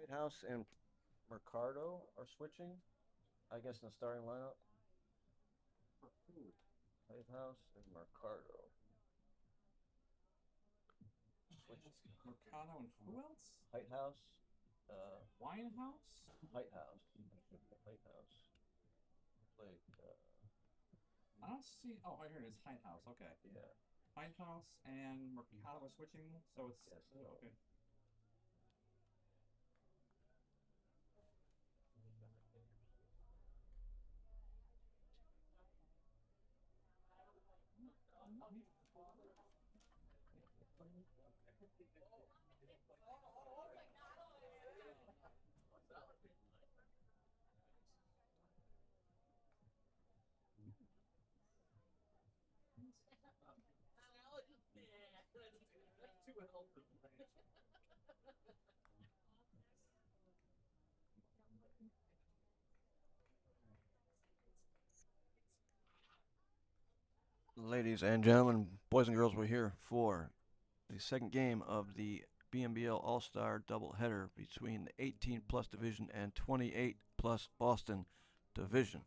Whitehouse and Mercado are switching, I guess, in the starting lineup. Whitehouse and Mercado. Mercado and who else? Whitehouse. Winehouse? Whitehouse. Whitehouse. Like, I don't see. Oh, right here it is. Hyde House. Okay. yeah. Hyde House and Mercado are switching, so it's Yes. okay. Ladies and gentlemen, boys and girls, we're here for the second game of the BMBL All-Star Doubleheader between the 18 plus division and 28 plus Boston division.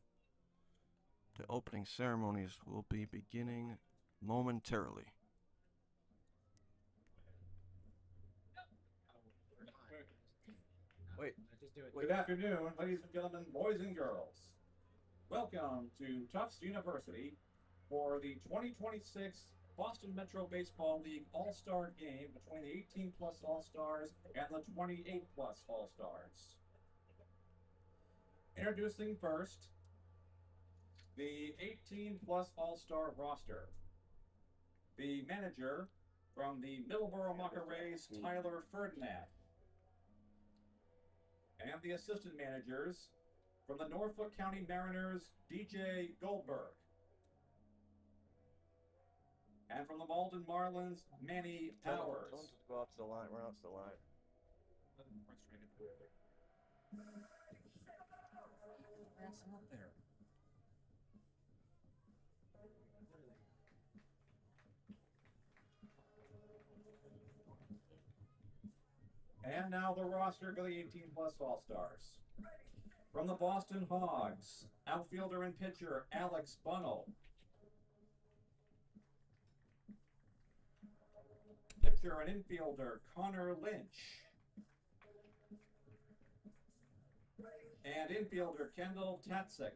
The opening ceremonies will be beginning momentarily. Wait. Good afternoon, ladies and gentlemen, boys and girls. Welcome to Tufts University for the 2026 Boston Metro Baseball League All-Star Game between the 18 plus All-Stars and the 28 plus All-Stars. Introducing first the 18 plus All-Star roster. The manager from the Middleborough Mucker Rays, Tyler Ferdinand. And the assistant managers from the Norfolk County Mariners, DJ Goldberg. And from the Malden Marlins, Manny Powers. Tell them to go out to the line. Run out to the line. Up there. And now the roster for the 18 plus All-Stars. From the Boston Hogs, outfielder and pitcher Alex Bunnell. Pitcher and infielder Connor Lynch. And infielder Kendall Tatzik.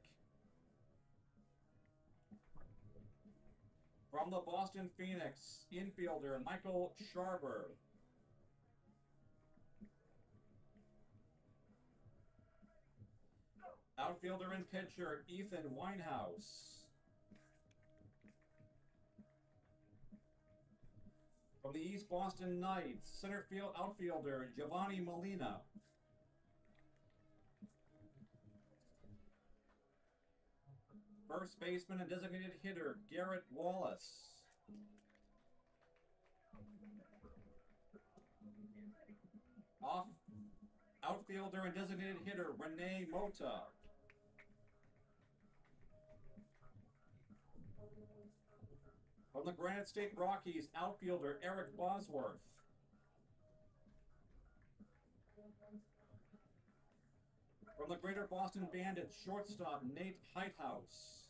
From the Boston Phoenix, infielder Michael Sharber. Outfielder and pitcher Ethan Winehouse. From the East Boston Knights, center field outfielder Giovanni Molina. First baseman and designated hitter Garrett Wallace. Outfielder and designated hitter Renee Mota. From the Granite State Rockies, outfielder Eric Bosworth. From the Greater Boston Bandits, shortstop Nate Heithouse.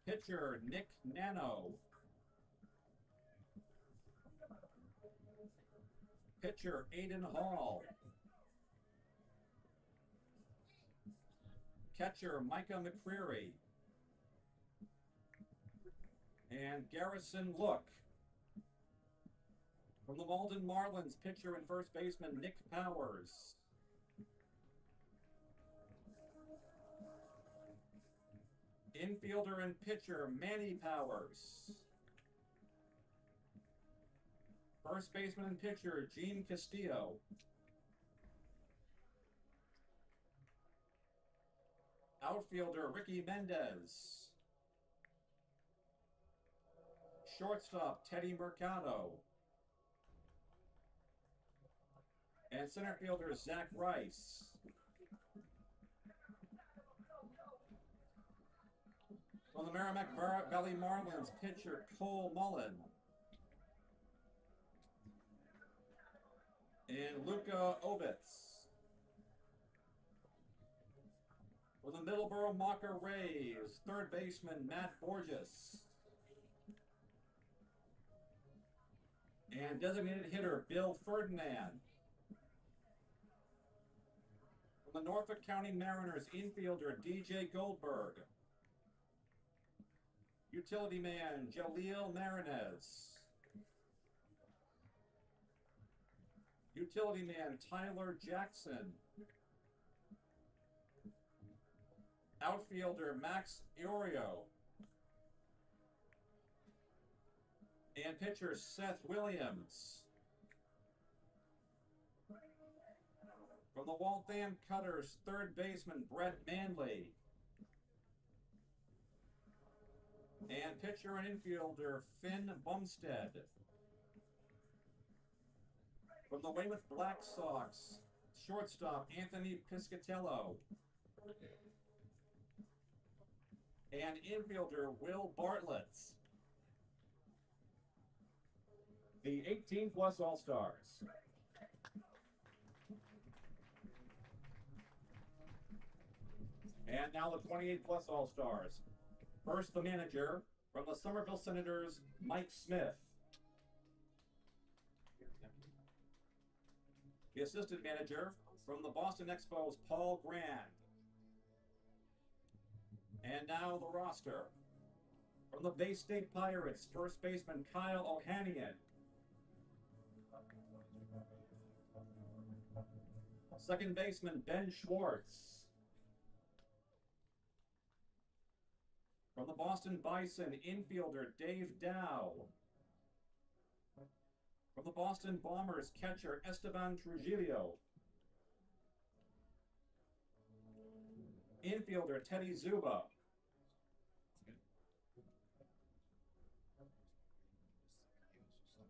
Pitcher Nick Nano. Pitcher Aiden Hall. Catcher Micah McCreary. And Garrison Look. From the Malden Marlins, pitcher and first baseman Nick Powers. Infielder and pitcher Manny Powers. First baseman and pitcher Gene Castillo. Outfielder Ricky Mendez. Shortstop Teddy Mercado. And center fielder Zach Rice. From the Merrimack Valley Marlins, pitcher Cole Mullen. and Luka Ovitz. For the Middleborough Mocker Rays, third baseman Matt Borges. And designated hitter Bill Ferdinand. From the Norfolk County Mariners, infielder DJ Goldberg. Utility man Jaleel Marinez. Utility man Tyler Jackson. Outfielder Max Iorio. And pitcher Seth Williams. From the Waltham Cutters, third baseman Brett Manley. And pitcher and infielder Finn Bumstead. From the Weymouth Black Sox, shortstop Anthony Piscatello. And infielder Will Bartlett. The 18-plus All-Stars. And now the 28-plus All-Stars. First, the manager from the Somerville Senators, Mike Smith. The assistant manager from the Boston Expos, Paul Grand. And now the roster. From the Bay State Pirates, first baseman Kyle Ohanian. Second baseman Ben Schwartz. From the Boston Bison, infielder Dave Dow. From the Boston Bombers, catcher Esteban Trujillo. Infielder Teddy Zuba.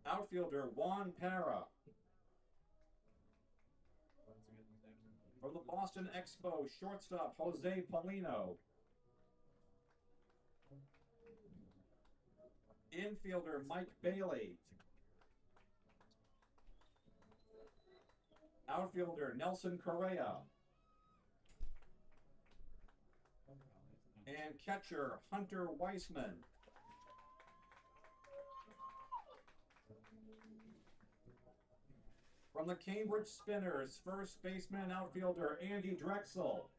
Outfielder Juan Parra. From the Boston Expos, shortstop Jose Paulino. Infielder Mike Bailey. Outfielder Nelson Correa. And catcher Hunter Weissman. From the Cambridge Spinners, first baseman and outfielder Andy Drexel.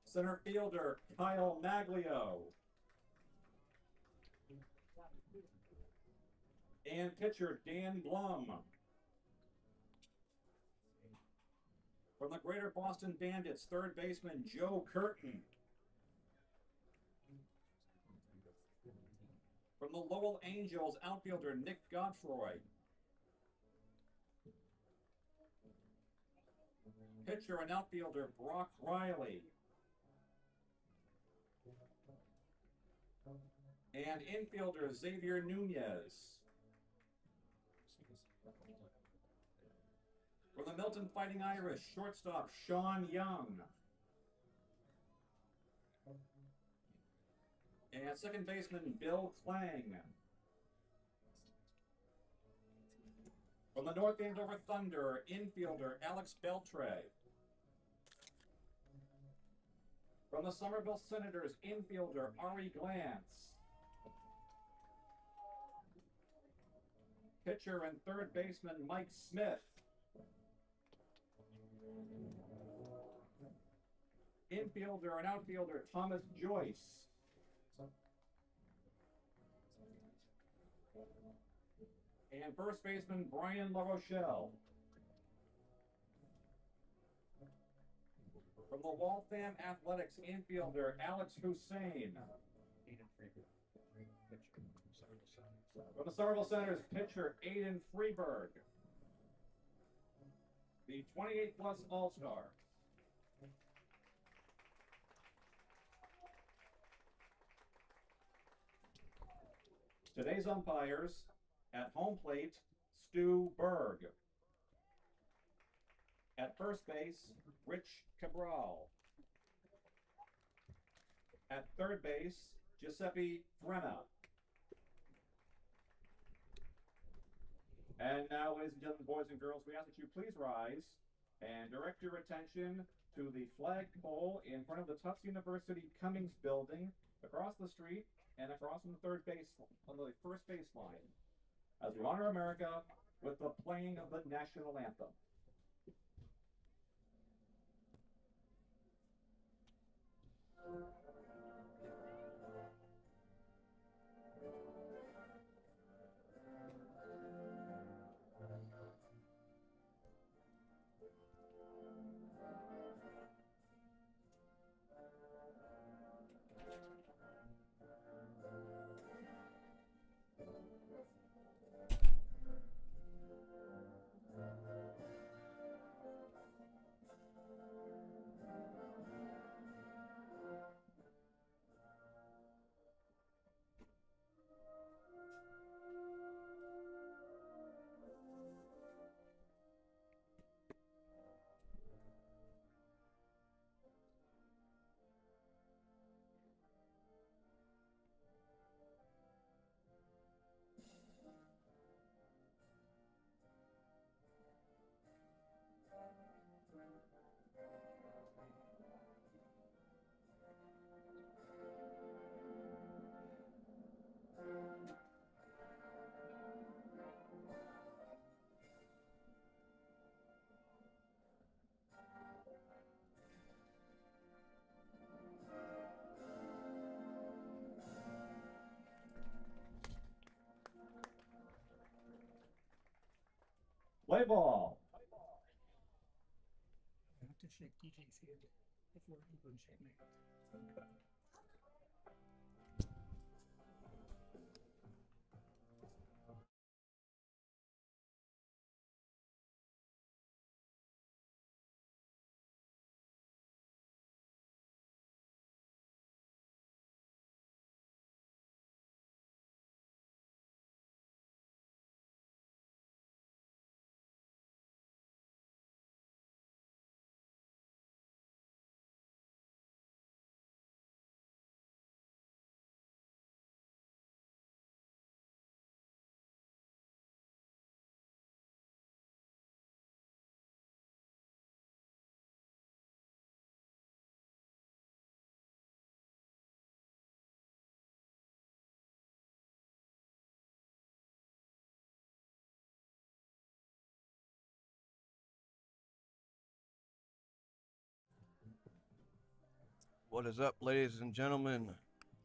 Center fielder Kyle Maglio. And pitcher Dan Blum. From the Greater Boston Bandits, third baseman Joe Curtin. From the Lowell Angels, outfielder Nick Godfroy. Pitcher and outfielder Brock Riley. And infielder Xavier Nunez. For the Milton Fighting Irish, shortstop Sean Young. And second baseman Bill Klang. From the North Andover Thunder, infielder Alex Beltre. From the Somerville Senators, infielder Ari Glantz. Pitcher and third baseman Mike Smith. Infielder and outfielder Thomas Joyce. And first baseman Brian LaRochelle. From the Waltham Athletics, infielder Alex Hussein. From the Somerville Senators, pitcher Aiden Freeberg. The 28-plus All-Star. Today's umpires, at home plate, Stu Berg. At first base, Rich Cabral. At third base, Giuseppe Frenna. And now, ladies and gentlemen, boys and girls, we ask that you please rise and direct your attention to the flagpole in front of the Tufts University Cummings building, across the street and across from the first baseline, as we honor America with the playing of the national anthem. Play ball. I have to shake DJ's hand before he can shake me. What is up, ladies and gentlemen?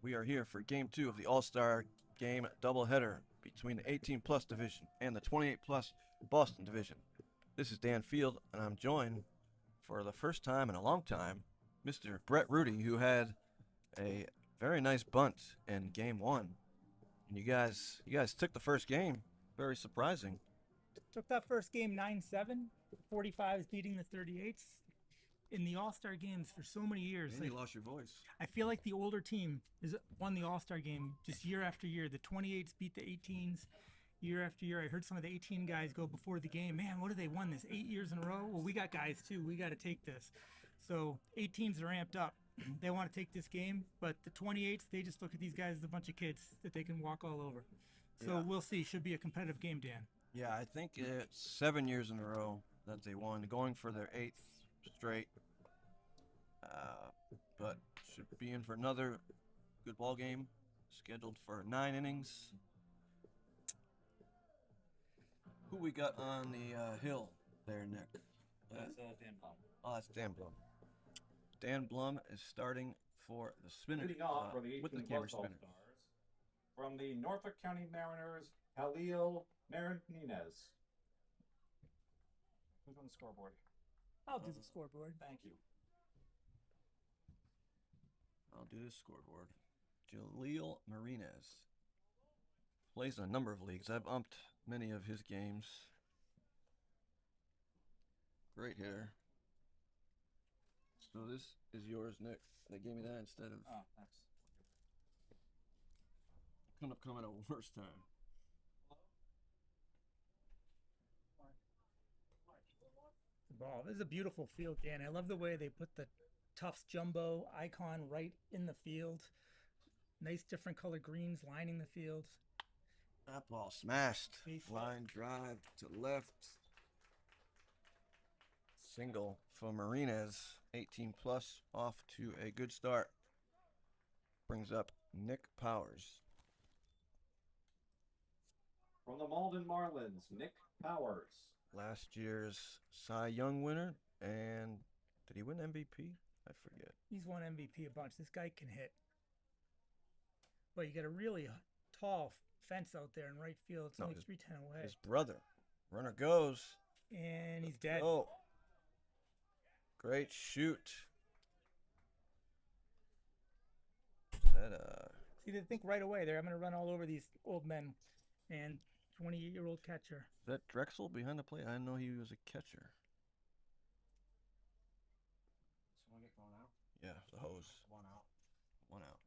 We are here for Game 2 of the All-Star Game doubleheader between the 18 plus division and the 28 plus Boston division. This is Dan Field, and I'm joined for the first time in a long time, Mr. Brett Rudy, who had a very nice bunt in Game 1. And you guys took the first game. Very surprising. Took that first game 9-7, 45s beating the 38s. In the All-Star games for so many years. And you lost your voice. I feel like the older team has won the All-Star game just year after year. The 28s beat the 18s year after year. I heard some of the 18 guys go before the game, man, what have they won this 8 years in a row? Well, we got guys too. We got to take this. So 18s are amped up. They want to take this game, but the 28s, they just look at these guys as a bunch of kids that they can walk all over. So Yeah. We'll see. Should be a competitive game, Dan. Yeah, I think it's 7 years in a row that they won, going for their 8th straight. But should be in for another good ball game, scheduled for 9 innings. Who we got on the hill there, Nick? That's Dan Blum. Oh, that's Dan Blum. Dan Blum is starting for the spinner. Leading off for the with the 18 camera plus spinner. All-Stars, from the Norfolk County Mariners, Halil Marinez. Who's on the scoreboard? I'll do the scoreboard. Thank you. I'll do the scoreboard. Jaleel Marinez plays in a number of leagues. I've umped many of his games. Great hitter. So this is yours, Nick. They gave me that instead of. Oh, thanks. Couldn't have come at a worse time. The ball. This is a beautiful field, Dan. I love the way they put the Tufts Jumbo icon right in the field. Nice different color greens lining the field. That ball smashed. Base. Line drive to left. Single for Martinez. 18 plus, off to a good start. Brings up Nick Powers. From the Malden Marlins, Nick Powers. Last year's Cy Young winner, and did he win MVP? I forget. He's won MVP a bunch. This guy can hit. But you got a really tall fence out there in right field. It's only 310 away. His brother. Runner goes. And he's dead. Oh. Great shoot. That See, they think right away there, I'm going to run all over these old men. And 28-year-old catcher. Is that Drexel behind the plate? I didn't know he was a catcher. Someone get thrown out? Yeah, the hose. One out. One out.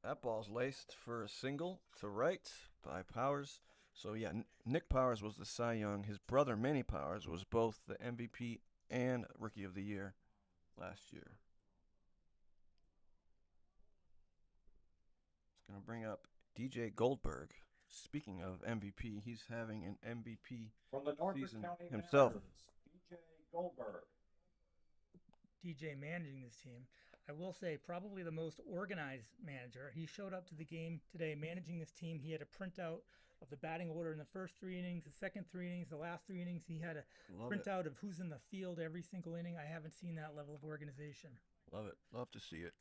That ball's laced for a single to right by Powers. So, yeah, Nick Powers was the Cy Young. His brother, Manny Powers, was both the MVP and Rookie of the Year last year. It's going to bring up DJ Goldberg. Speaking of MVP, he's having an MVP From the Norfolk season County himself. Mariners, DJ Goldberg. DJ managing this team. I will say probably the most organized manager. He showed up to the game today managing this team. He had a printout of the batting order in the first 3 innings, the second 3 innings, the last 3 innings. He had a printout of who's in the field every single inning. I haven't seen that level of organization. Love it. Love to see it.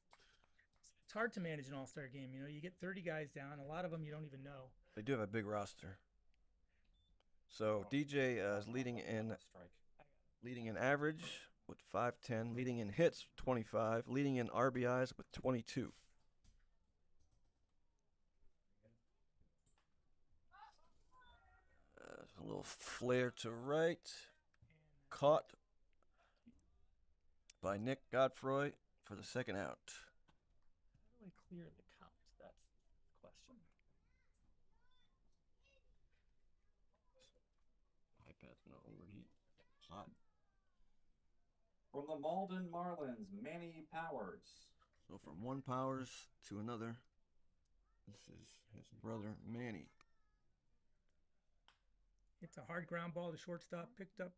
It's hard to manage an all-star game. You know, you get 30 guys down. A lot of them you don't even know. They do have a big roster. So DJ is leading in average with 510, leading in hits 25, leading in RBIs with 22. A little flare to right, caught by Nick Godfroy for the second out. How do I clear the count? That's the question. iPad's gonna overheat. Hot. From the Malden Marlins, Manny Powers. So from one Powers to another, this is his brother Manny. It's a hard ground ball to shortstop, picked up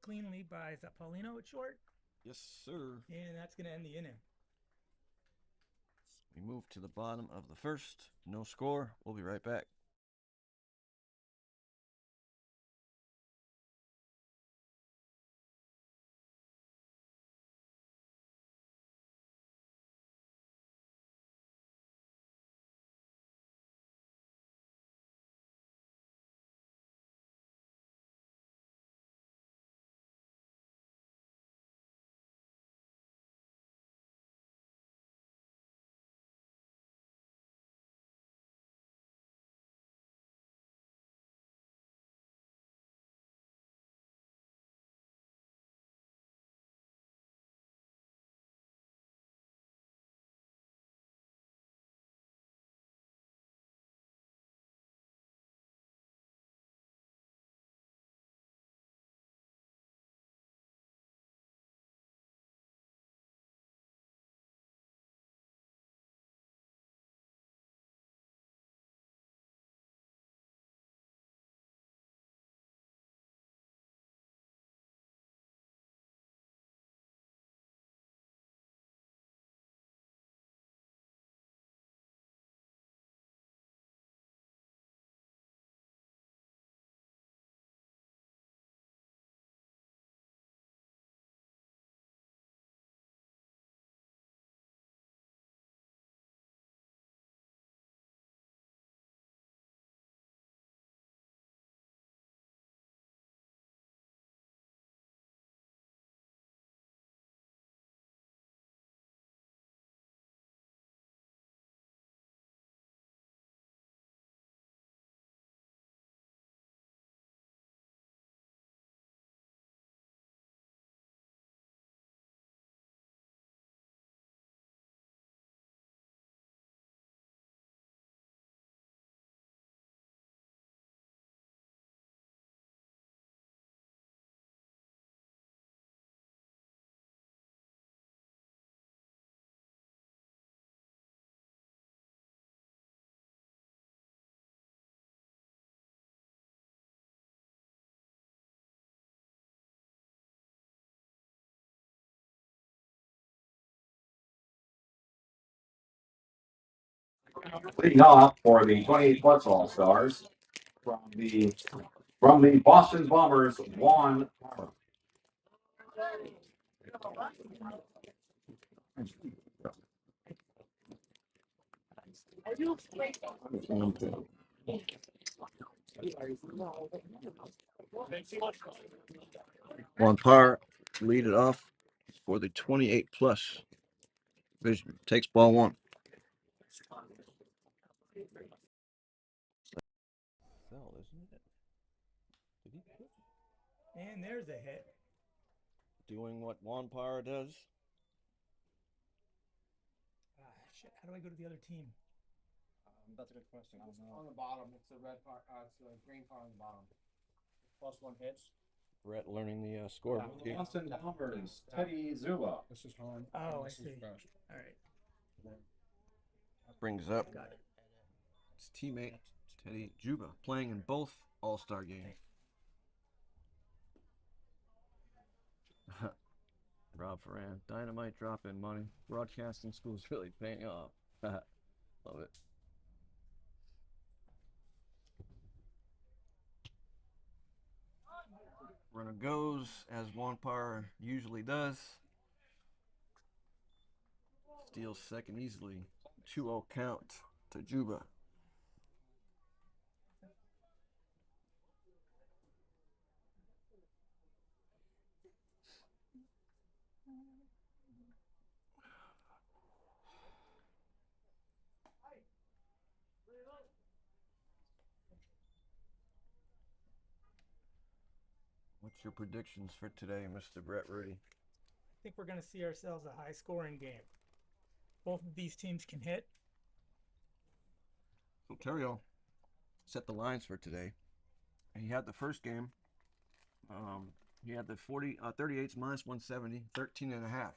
cleanly by, is that Paulino at short? Yes, sir. And that's going to end the inning. We move to the bottom of the first. No score. We'll be right back. Leading off for the 28 plus All Stars from the Boston Bombers, Juan. Juan Parr lead it off for the 28 plus division. Takes ball one. Fell, isn't it? Did he quit? And there's a hit. Doing what Juan Parr does. Ah, shit. How do I go to the other team? That's a good question. I don't know. On the bottom, it's the red part. It's the green part on the bottom. Plus one hits. Brett learning the score. Yeah. Boston Bombers, Teddy Zula. This is home. Oh, I This is see. fresh. All right. Brings up Got it. his teammate Teddy Juba, playing in both All-Star games. Rob Ferran, dynamite drop-in money. Broadcasting school is really paying off. Love it. Runner goes, as Juan Parr usually does. Steals second easily. 2-0 count to Juba. What's your predictions for today, Mr. Brett Rudy? I think we're going to see ourselves a high-scoring game. Both of these teams can hit. So Terrio set the lines for today. He had the first game. He had the 38s minus 170, 13.5,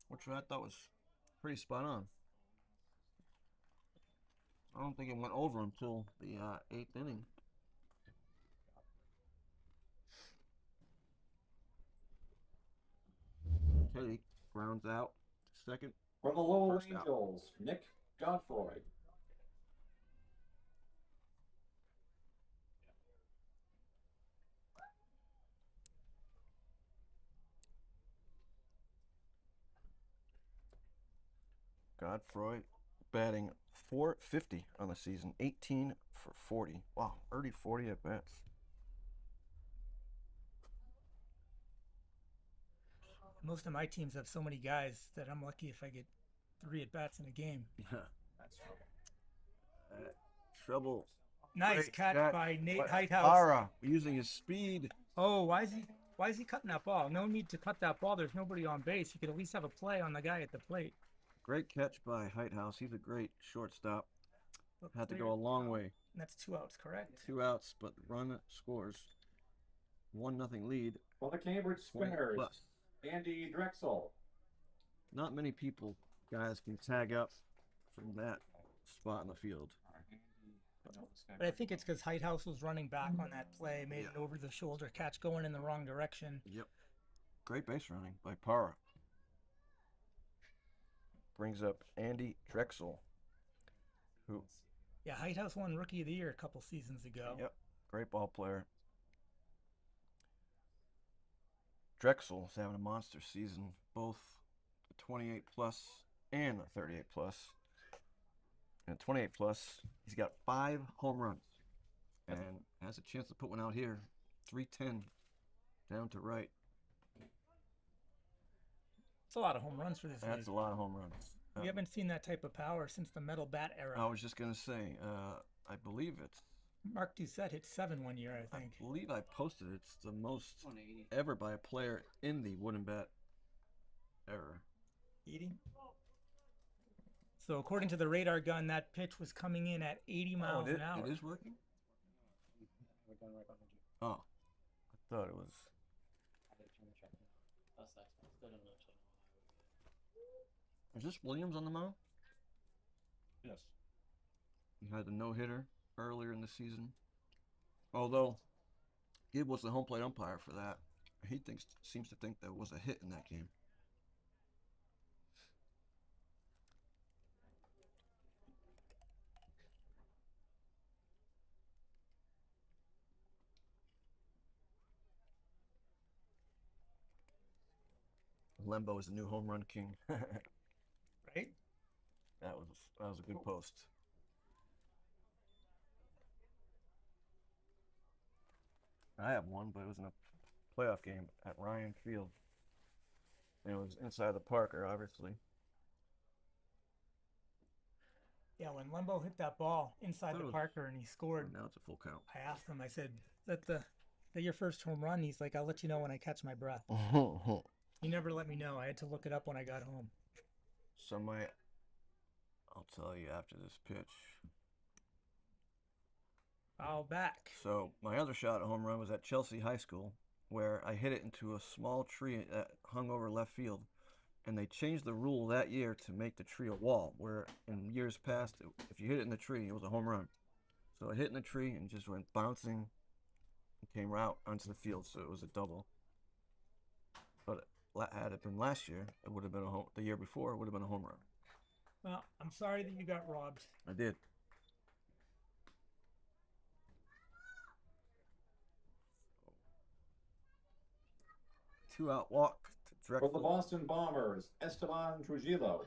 which I thought was pretty spot on. I don't think it went over until the 8th inning. Teddy rounds out second. From the Lowell First out. Angels, Nick Godfroy. Godfroy batting .450 on the season, 18 for 40. Wow, already 40 at bats. Most of my teams have so many guys that I'm lucky if I get 3 at bats in a game. That's Trouble. Nice Great catch by Nate Heighthouse. Parra using his speed. Oh, why is he cutting that ball? No need to cut that ball. There's nobody on base. You could at least have a play on the guy at the plate. Great catch by Heighthouse. He's a great shortstop. Look, Had to clear. go a long way. That's 2 outs, correct? 2 outs, but the run scores. 1-0 lead. for the Cambridge 20 Spinners, plus. Andy Drexel. Not many people, guys, can tag up from that spot in the field. But I think it's because Heighthouse was running back on that play, made an over-the-shoulder catch going in the wrong direction. Yep. Great base running by Parra. Brings up Andy Drexel, who... Yeah, Heighthouse won Rookie of the Year a couple seasons ago. Yep. Great ball player. Drexel's having a monster season, both the 28 plus and the 38 plus. And 28 plus, he's got 5 home runs and has a chance to put one out here. 310 down to right. It's a lot of home runs for this That's league. a lot of home runs. We haven't seen that type of power since the metal bat era. I was just going to say, I believe it's, Mark Doucette hit 7 one year, I think. I believe I posted it's the most ever by a player in the wooden bat era. 80? So according to the radar gun, that pitch was coming in at 80 miles an hour. It is working? Oh, I thought it was. Is this Williams on the mound? Yes. He had the no-hitter earlier in the season. Although Gibb was the home plate umpire for that. He seems to think there was a hit in that game. Lembo is the new home run king. Right? That was a good post. I have one, but it was in a playoff game at Ryan Field. And it was inside the Parker, obviously. Yeah, when Lembo hit that ball inside the was- Parker and he scored, Now it's a full count. I asked him, I said, is that your first home run? He's like, I'll let you know when I catch my breath. He never let me know. I had to look it up when I got home. I'll tell you after this pitch. Foul back. So my other shot at home run was at Chelsea High School, where I hit it into a small tree that hung over left field. And they changed the rule that year to make the tree a wall, where in years past, if you hit it in the tree, it was a home run. So I hit in the tree and just went bouncing and came out onto the field, so it was a double. But had it been last year, it would have been the year before, it would have been a home run. Well, I'm sorry that you got robbed. I did. Two-out walk to For Drexel. the Boston Bombers, Esteban Trujillo.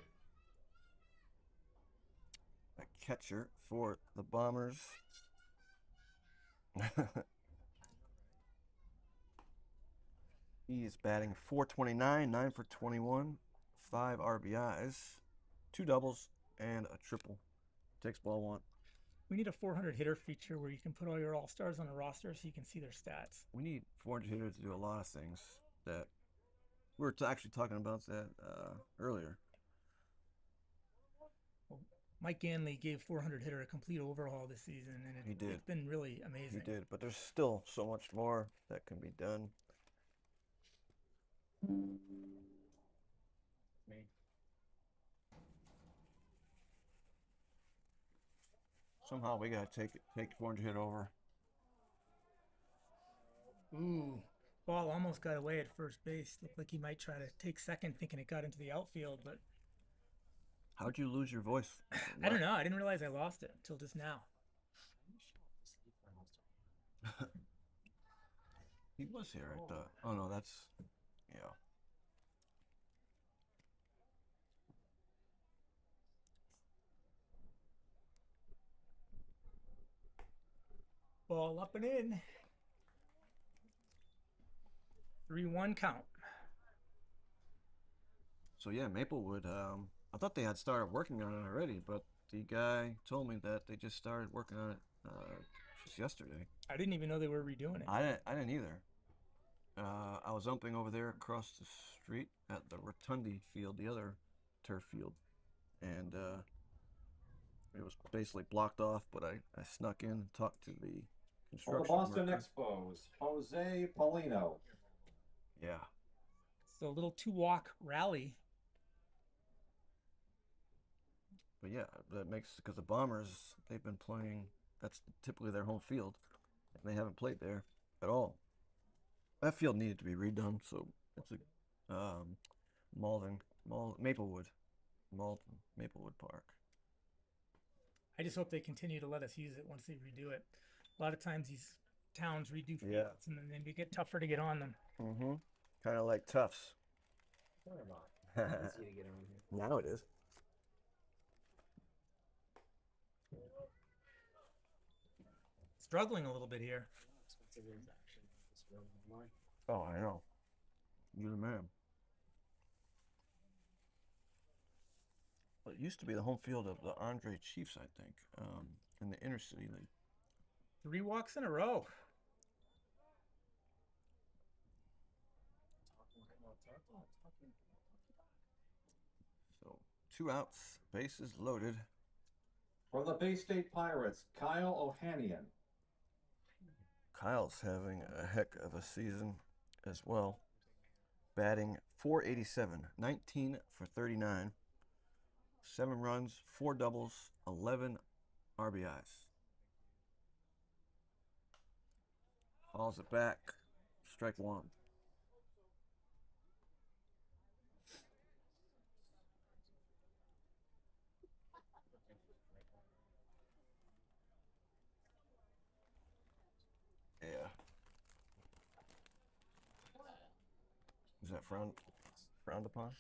A catcher for the Bombers. He is batting .429, 9 for 21, 5 RBIs, 2 doubles, and a triple. Takes ball 1. We need a 400 hitter feature where you can put all your all-stars on a roster so you can see their stats. We need 400 hitters to do a lot of things that we were actually talking about that earlier. Well, Mike Ganley gave 400 hitter a complete overhaul this season, and He did. It's been really amazing. He did, but there's still so much more that can be done. Somehow we gotta take 400 hit over. Ooh, ball almost got away at first base. Looked like he might try to take second, thinking it got into the outfield, but How'd you lose your voice? I don't know. I didn't realize I lost it until just now. He was here, I thought. Oh no, that's yeah. Ball up and in. 3-1 count. So yeah, Maplewood. I thought they had started working on it already, but the guy told me that they just started working on it just yesterday. I didn't even know they were redoing it. I didn't either. I was umping over there across the street at the Rotundi field, the other turf field, and it was basically blocked off. But I snuck in and talked to the For the construction Boston worker. Expos, Jose Paulino. Yeah, So a little 2-walk rally. but yeah, that makes because the Bombers they've been playing. That's typically their home field, and they haven't played there at all. That field needed to be redone, so it's a Maplewood Park. I just hope they continue to let us use it once they redo it. A lot of times these towns redo fields, Yeah. and then they get tougher to get on them. Mm-hmm. Kind of like Tufts. Easy to get on here. Now it is. Struggling a little bit here. Expensive is actually this road online. Oh, I know. You're the man. Well, it used to be the home field of the Andre Chiefs, I think, in the inner city league. 3 walks in a row. So 2 outs, bases loaded. For the Bay State Pirates, Kyle Ohanian. Kyle's having a heck of a season as well. Batting .487, 19 for 39, 7 runs, 4 doubles, 11 RBIs. Falls it back, strike 1. Yeah. Is that front? frowned upon?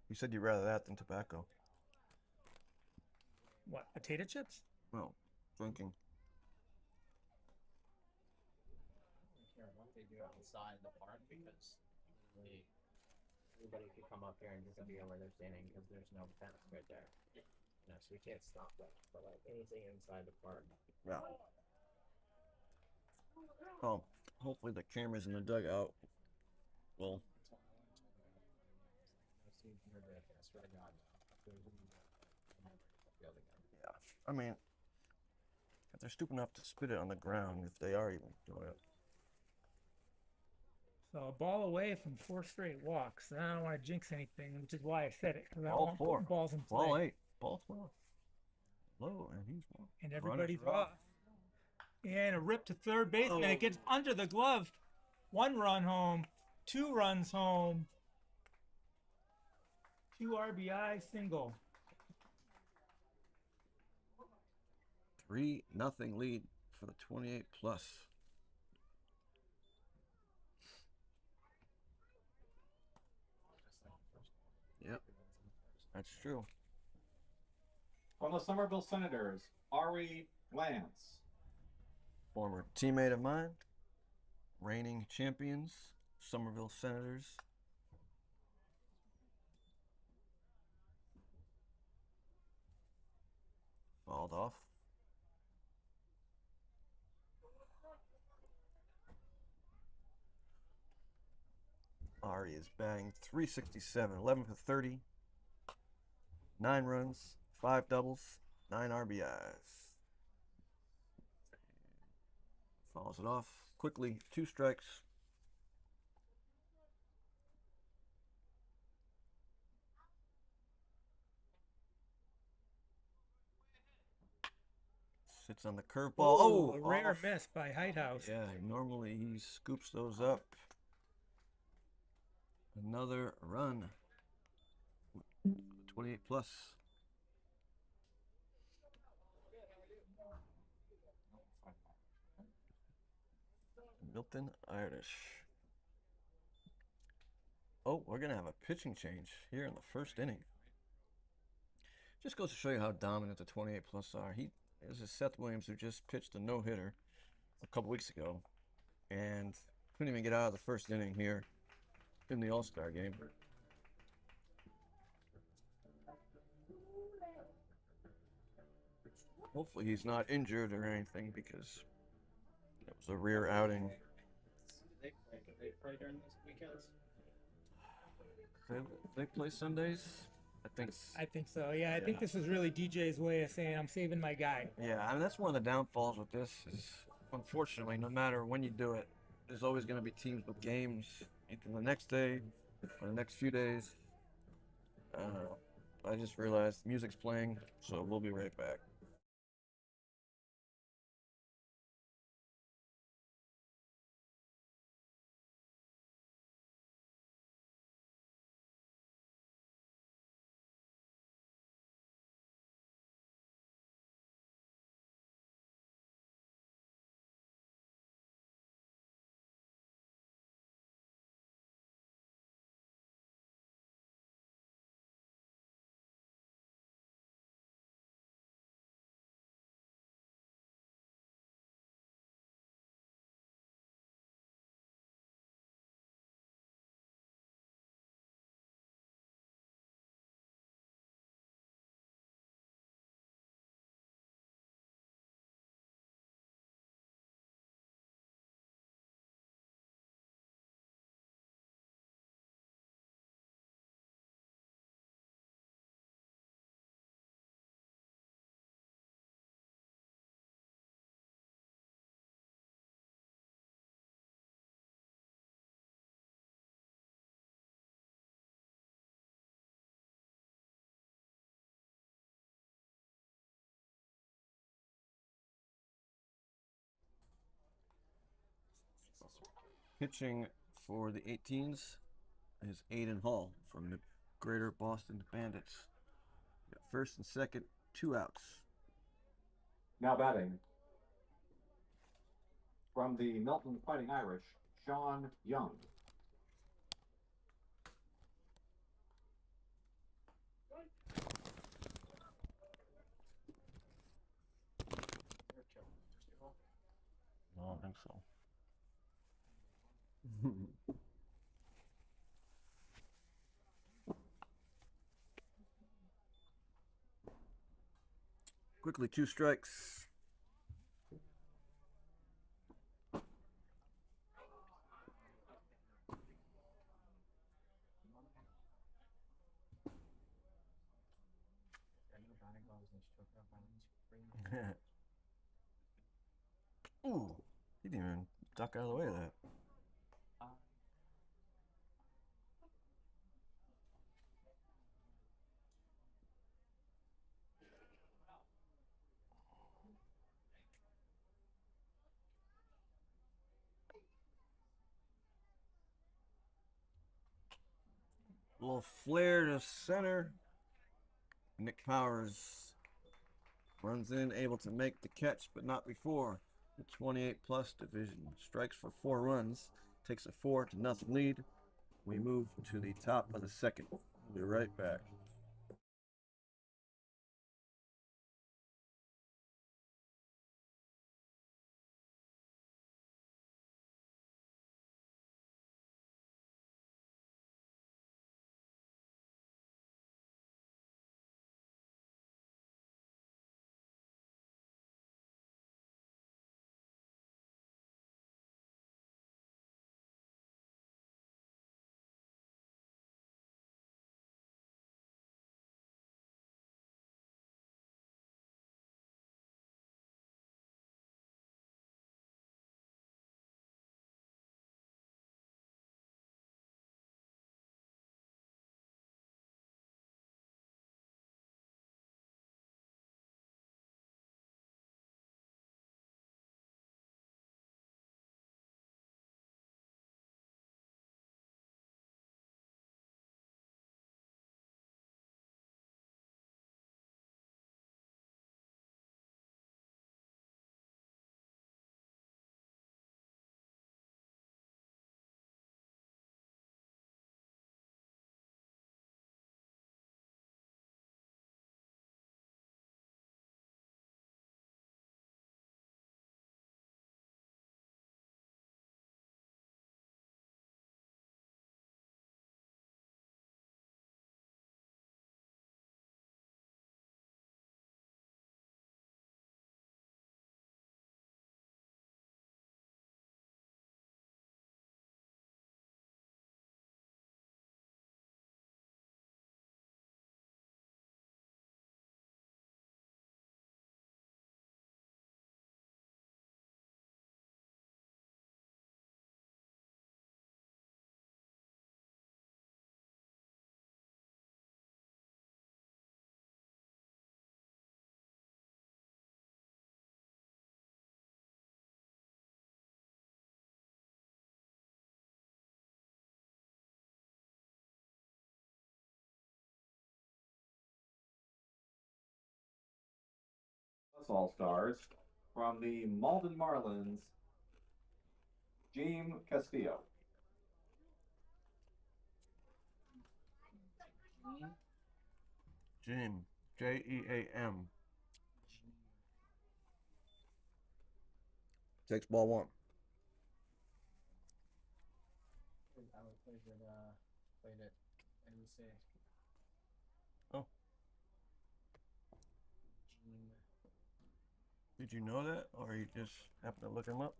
You said you'd rather that than tobacco. What, potato chips? Well, drinking. I don't care what they do outside the park because usually everybody could come up here and drink a beer where they're standing because there's no fence right there. You know, so we can't stop them. But like anything inside the park. Yeah. Oh, hopefully the cameras in the dugout will. I swear to God. Yeah. I mean, if they're stupid enough to spit it on the ground, if they are even doing it. So a ball away from 4 straight walks. And I don't want to jinx anything, which is why I said it. Because I Ball want 4. balls in play. Ball 8. Ball 12. Low, and he's one. And everybody's Runners are off. And a rip to third base, and it gets Oh. under the glove. 1 run home, 2 runs home, 2 RBI single. 3-0 lead for the 28 plus. Yep, that's true. From the Somerville Senators, Ari Lance. Former teammate of mine, reigning champions, Somerville Senators. Fouled off. Ari is batting .367, 11 for 30, 9 runs, 5 doubles, 9 RBIs. Follows it off quickly, 2 strikes. Sits on the curveball. Oh, a rare off. miss by Heighthouse. Yeah, normally he scoops those up. Another run. 28 plus. Milton Irish. Oh, we're going to have a pitching change here in the first inning. Just goes to show you how dominant the 28 plus are. This is Seth Williams, who just pitched a no-hitter a couple weeks ago and couldn't even get out of the first inning here in the All-Star game. Hopefully he's not injured or anything because it was a rare outing. They play during these weekends? They play Sundays? I think so. Yeah, I think this is really DJ's way of saying I'm saving my guy. Yeah, I mean, that's one of the downfalls with this is, unfortunately, no matter when you do it, there's always going to be teams with games either the next day or the next few days. I just realized music's playing, so we'll be right back. Pitching for the 18s is Aiden Hall from the Greater Boston Bandits. Got first and second, 2 outs. Now batting from the Milton Fighting Irish, Sean Young. So. Quickly, 2 strikes. Ooh, he didn't even duck out of the way of that. A little flare to center. Nick Powers runs in, able to make the catch, but not before. The 28 plus division strikes for 4 runs, takes a 4-0 lead. We move to the top of the second. We'll be right back. All-Stars from the Malden Marlins, James Castillo. Jim, Jeam. Takes ball 1. Played it NBC. Oh. Did you know that, or you just happened to look him up?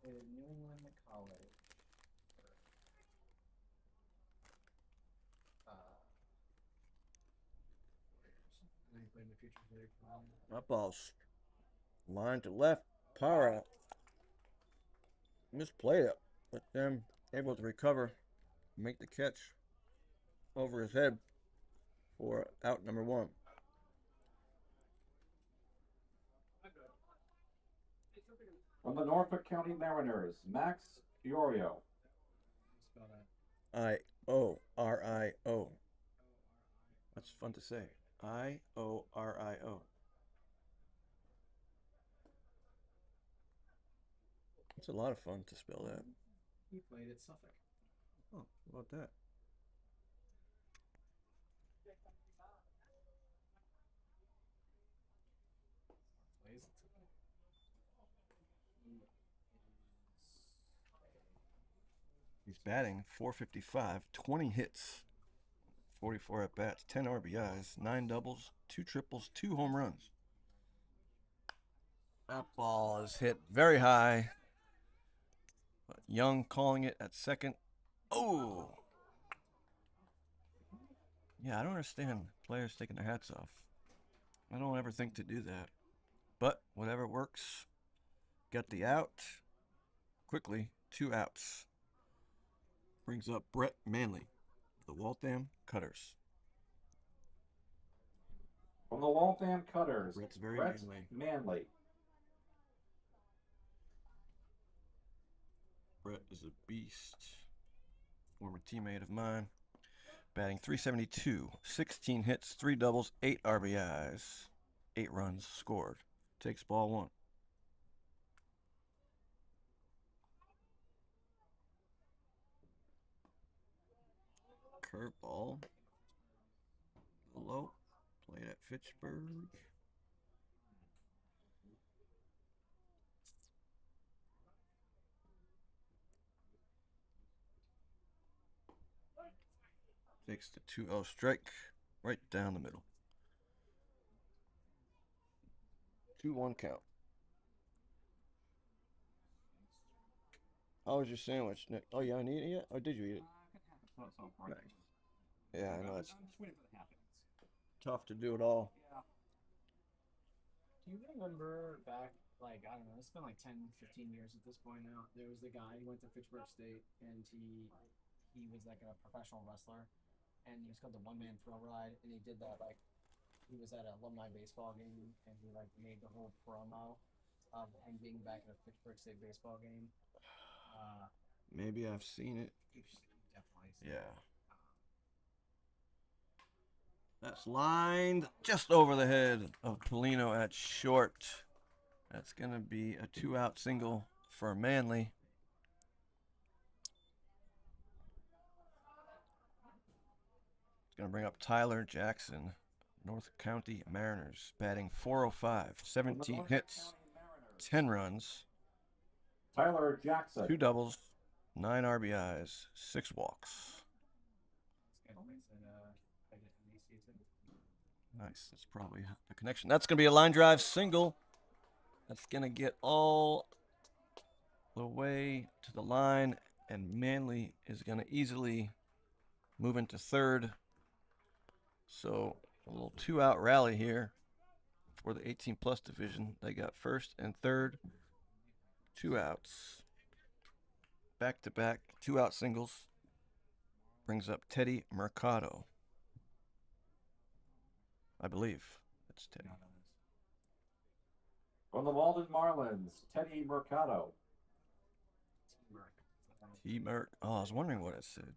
Played at New England College. That ball's line to left, power out. Misplayed it, but then able to recover, make the catch over his head for out number 1. From the Norfolk County Mariners, Max Iorio. Iorio. That's fun to say. Iorio. It's a lot of fun to spell that. He played at Suffolk. Oh, how about that? Plays He's batting .455, 20 hits, 44 at bats, 10 RBIs, 9 doubles, 2 triples, 2 home runs. That ball is hit very high. But Young calling it at second. Oh! Yeah, I don't understand players taking their hats off. I don't ever think to do that. But whatever works. Get the out. Quickly, 2 outs. Brings up Brett Manley, the Waltham Cutters. From the Waltham Cutters, Brett's very Brett manly. Manley. Brett is a beast. Former teammate of mine. Batting .372, 16 hits, 3 doubles, 8 RBIs, 8 runs scored. Takes ball 1. Curveball. Low. Played at Fitchburg. Takes the 2-0 strike right down the middle. 2-1 count. How was your sandwich, Nick? Oh, you haven't eaten it yet? Or did you eat it? Nice. Yeah, I know it's tough to do it all. Do you remember back, like, I don't know, it's been like 10, 15 years at this point now. There was the guy who went to Fitchburg State, and he was like a professional wrestler, and he was called the One Man Thrill Ride, and he did that, like, he was at an alumni baseball game, and he, like, made the whole promo of him being back at a Fitchburg State baseball game. Maybe I've seen it. You've definitely seen Yeah. That's lined just over the head of Polino at short. That's going to be a 2-out single for Manley. It's going to bring up Tyler Jackson, North County Mariners, batting .405, 17 hits, 10 runs, Tyler Jackson. 2 doubles, 9 RBIs, 6 walks. Nice. That's probably the connection. That's going to be a line drive single. That's going to get all the way to the line, and Manley is going to easily move into third. So a little 2-out rally here for the 18-plus division. They got first and third, 2 outs. Back-to-back 2-out singles. Brings up Teddy Mercado. I believe it's Teddy. From the Malden Marlins, Teddy Mercado. T-Merc. Oh, I was wondering what it said.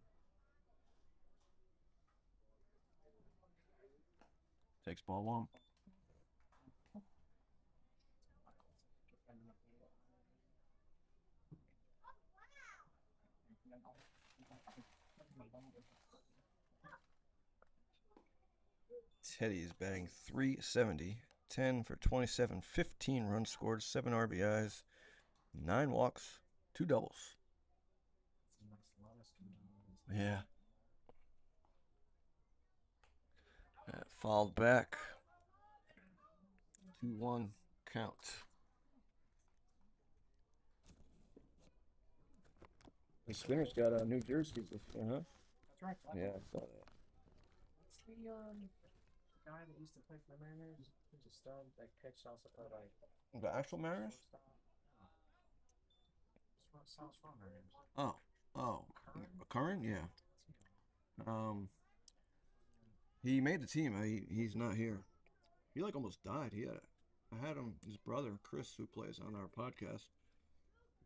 Takes ball 1. Teddy is batting .370, 10 for 27, 15 runs scored, 7 RBIs, 9 walks, 2 doubles. Yeah. Fouled back. 2-1 count. The Spinners got a New Jersey this year, huh? That's right. Yeah, I saw that. What's the guy that used to play for the Mariners? Who just started, like, pitched also played, like, The actual Mariners? Strong Mariners. Oh, Curran? Yeah. He made the team. He's not here. He like almost died. I had him, his brother Chris, who plays on our podcast.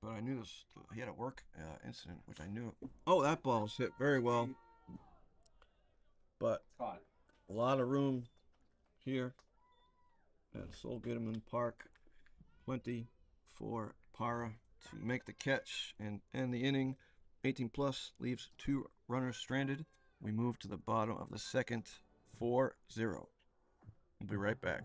But I knew this. He had a work incident, which I knew. Oh, that ball's hit very well. But a lot of room here at Sol Goodman Park. Plenty for Para to make the catch and end the inning. 18 plus leaves 2 runners stranded. We move to the bottom of the second, 4-0. We'll be right back.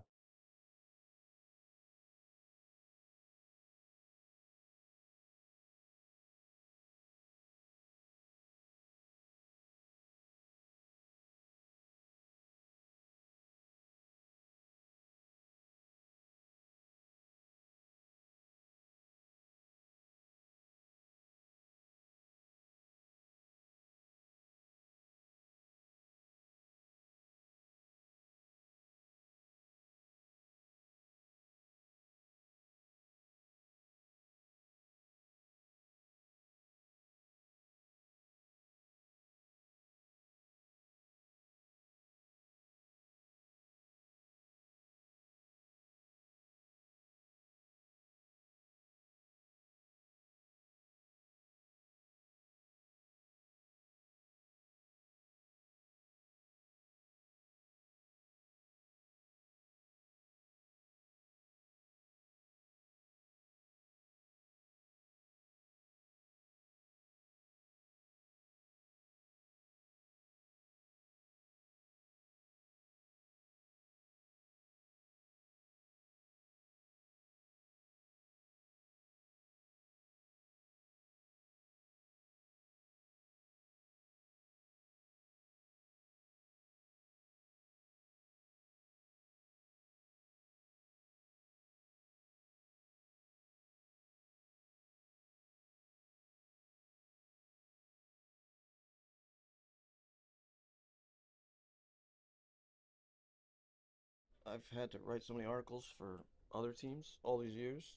I've had to write so many articles for other teams all these years.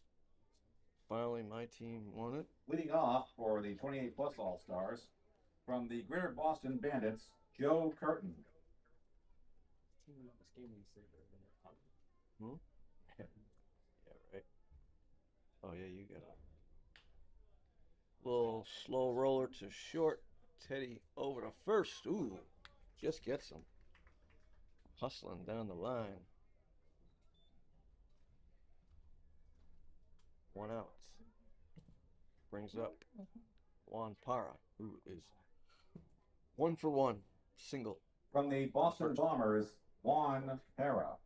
Finally, my team won it. Leading off for the 28 plus All Stars from the Greater Boston Bandits, Joe Curtin. Hmm? Yeah, right. Oh, yeah, you got it. Little slow roller to short. Teddy over to first. Ooh, just gets him. Hustling down the line. One out. Brings up Juan Parra, who is 1 for 1. Single. From the Boston Bombers, Juan Parra.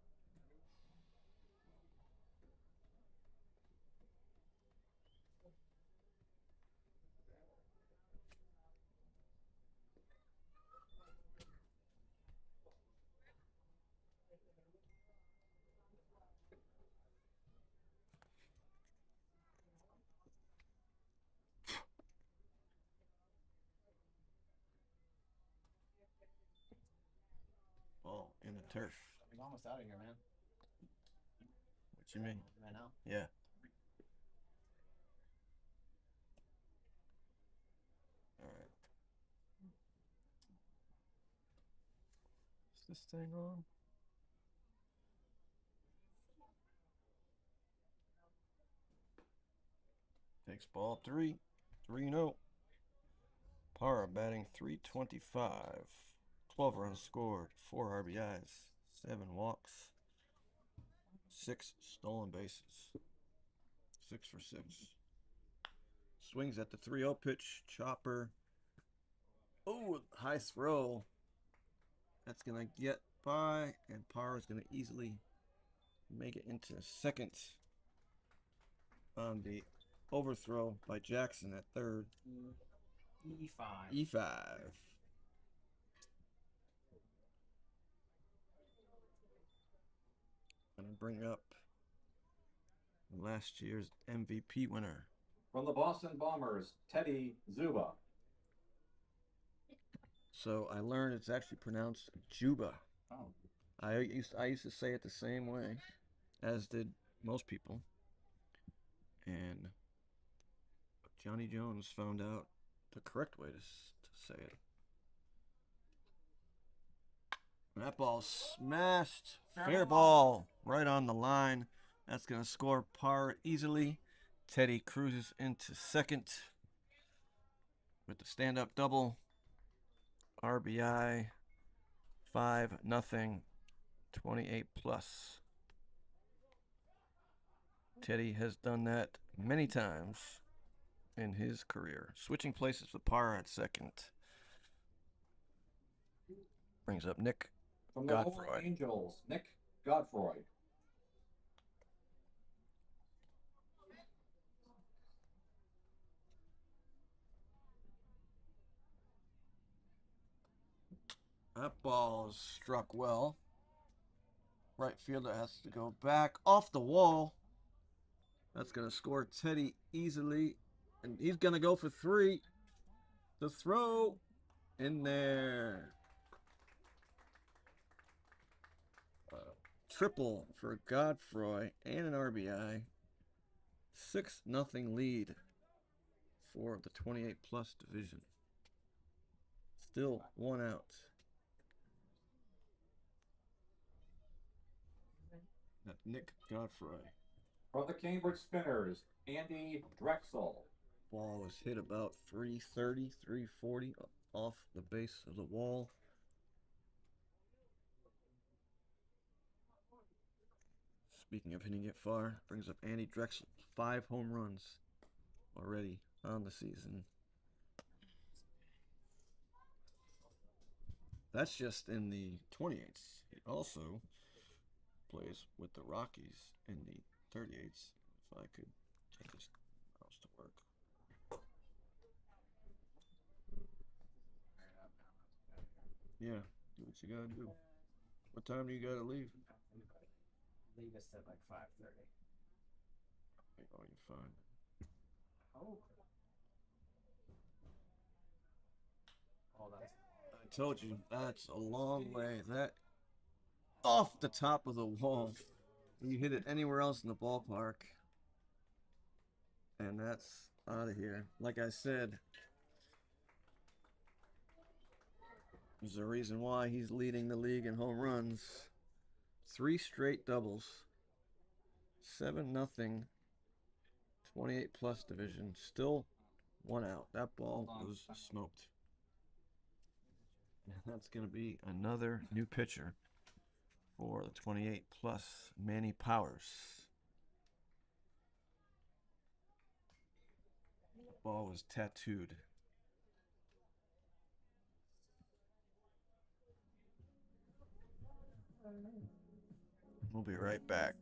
Ball in the turf. He's almost out of here, man. What you mean? I know. Yeah. All right. Is this thing on? Takes ball 3. 3-0. Parra batting .325. 12 runs scored. 4 RBIs. 7 walks. 6 stolen bases. 6 for 6. Swings at the 3-0 pitch. Chopper. Oh, high throw. That's going to get by, and Parra's going to easily make it into second on the overthrow by Jackson at third. E5. E5. Gonna bring up last year's MVP winner. From the Boston Bombers, Teddy Zuba. So I learned it's actually pronounced Juba. Oh. I used to say it the same way, as did most people. And Johnny Jones found out the correct way to say it. That ball smashed. Fair ball right on the line. That's going to score Parra easily. Teddy cruises into second with the stand-up double. RBI 5-0. 28 plus. Teddy has done that many times in his career. Switching places with Parra at second. Brings up Nick From the Godfroy. Golden Angels, Nick Godfroy. That ball is struck well. Right fielder has to go back off the wall. That's going to score Teddy easily. And he's going to go for 3. The throw in there. Triple for Godfroy and an RBI. 6-0 lead for the 28 plus division. Still 1 out. That's Nick Godfroy. From the Cambridge Spinners, Andy Drexel. Ball was hit about 330, 340 off the base of the wall. Speaking of hitting it far, brings up Andy Drexel. 5 home runs already on the season. That's just in the 28s. He also plays with the Rockies in the 38s. If I could get this mouse to work. Yeah, do what you gotta do. What time do you gotta leave? Leave us at like 5:30. Oh, you're fine. Oh. Oh, that's. I told you, that's a long way. That off the top of the wall. You hit it anywhere else in the ballpark. And that's out of here. Like I said, there's a reason why he's leading the league in home runs. 3 straight doubles. 7-0. 28 plus division. Still 1 out. That ball was smoked. And that's going to be another new pitcher for the 28 plus, Manny Powers. The ball was tattooed. We'll be right back.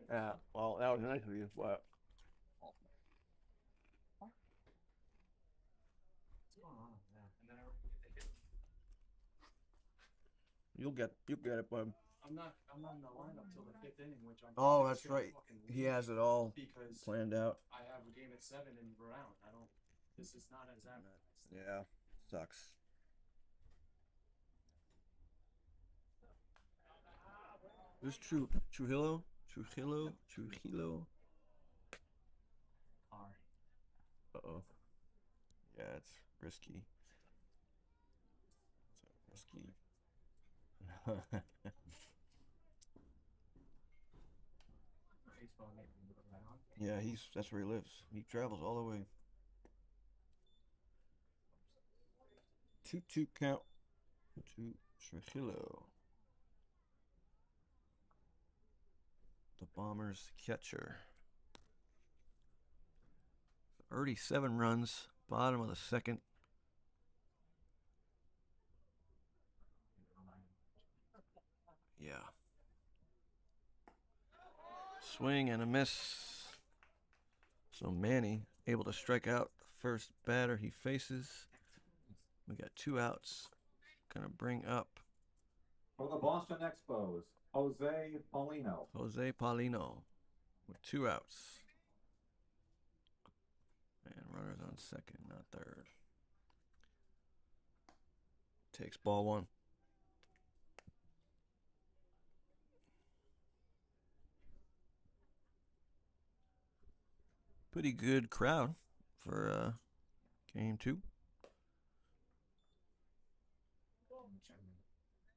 Yeah, well, that was nice of you, but you'll get it, bud. I'm not in the lineup till the 5th inning, which I'm. Oh, that's right. He has it all because planned out. I have a game at 7 in Rhode Island. I don't. This is not as advertised. Yeah, sucks. This Trujillo. All right. Uh-oh. Yeah, it's risky. It's risky. Baseball game in Rhode Island. Yeah, that's where he lives. He travels all the way. 2-2 count to Trujillo. The Bombers catcher. Already 7 runs, bottom of the second. Yeah. Swing and a miss. So Manny able to strike out the first batter he faces. We got 2 outs. Gonna bring up From the Boston Expos, Jose Paulino. Jose Paulino with 2 outs. And runners on second, not third. Takes ball 1. Pretty good crowd for game 2.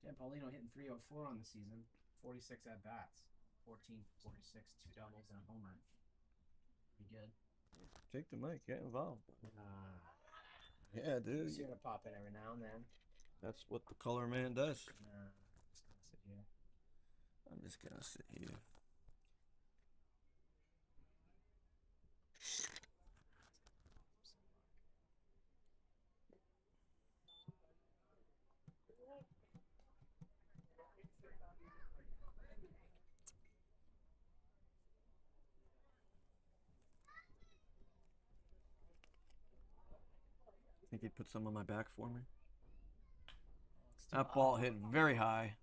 Yeah, Paulino hitting 304 on the season, 46 at bats, 14 for 46, 2 doubles and a homer. Pretty good. Take the mic, get involved. Uh, Yeah, dude. He's here to pop in every now and then. That's what the color man does. Just gonna sit here. I'm just gonna sit here. Think he'd put some on my back for me. That ball hit very high.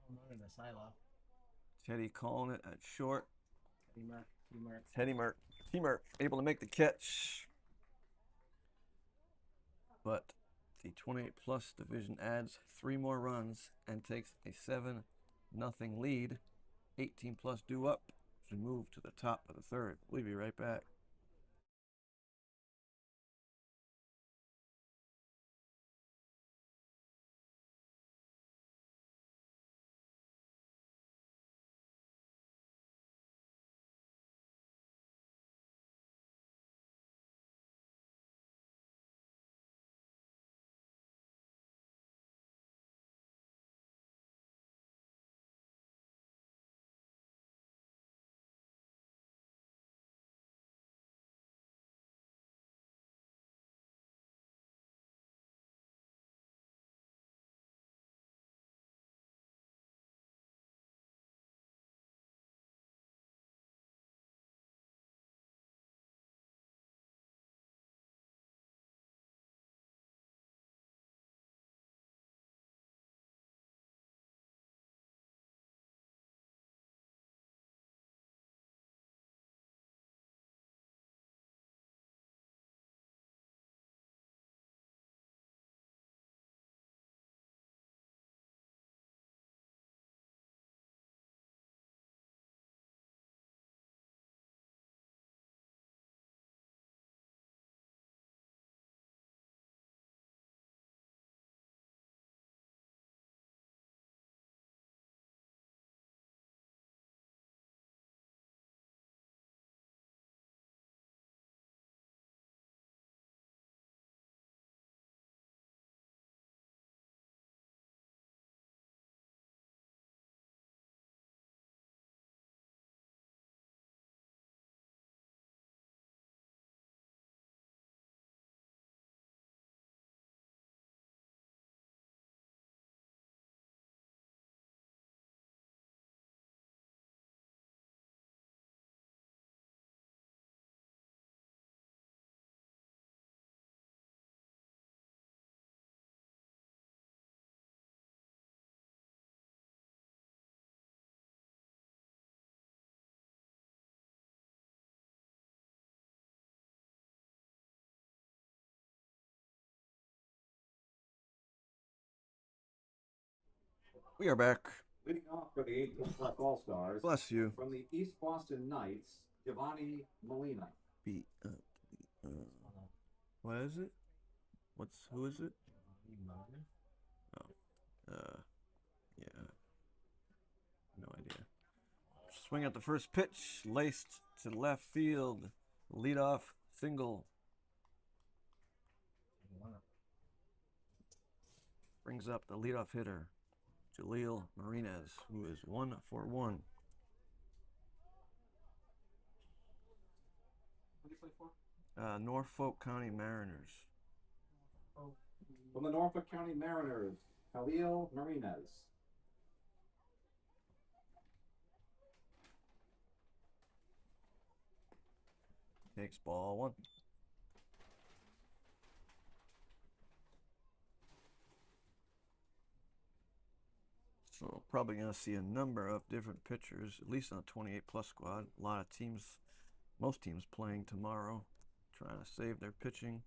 Home run in the silo. Teddy calling it at short. Teddy Merck. T-Merck able to make the catch. But the 28 plus division adds 3 more runs and takes a 7-0 lead. 18 plus due up to move to the top of the third. We'll be right back. We are back. Leading off for the 18 plus All-Stars. Bless you. From the East Boston Knights, Giovanni Molina. What is it? Who is it? Yeah. No idea. Swing at the first pitch, laced to left field. Leadoff single. Brings up the leadoff hitter, Jaleel Marinez, who is 1 for 1. What do you play for? Norfolk County Mariners. From the Norfolk County Mariners, Jaleel Marinez. Takes ball 1. So probably going to see a number of different pitchers, at least on a 28 plus squad. A lot of teams, most teams playing tomorrow, trying to save their pitching.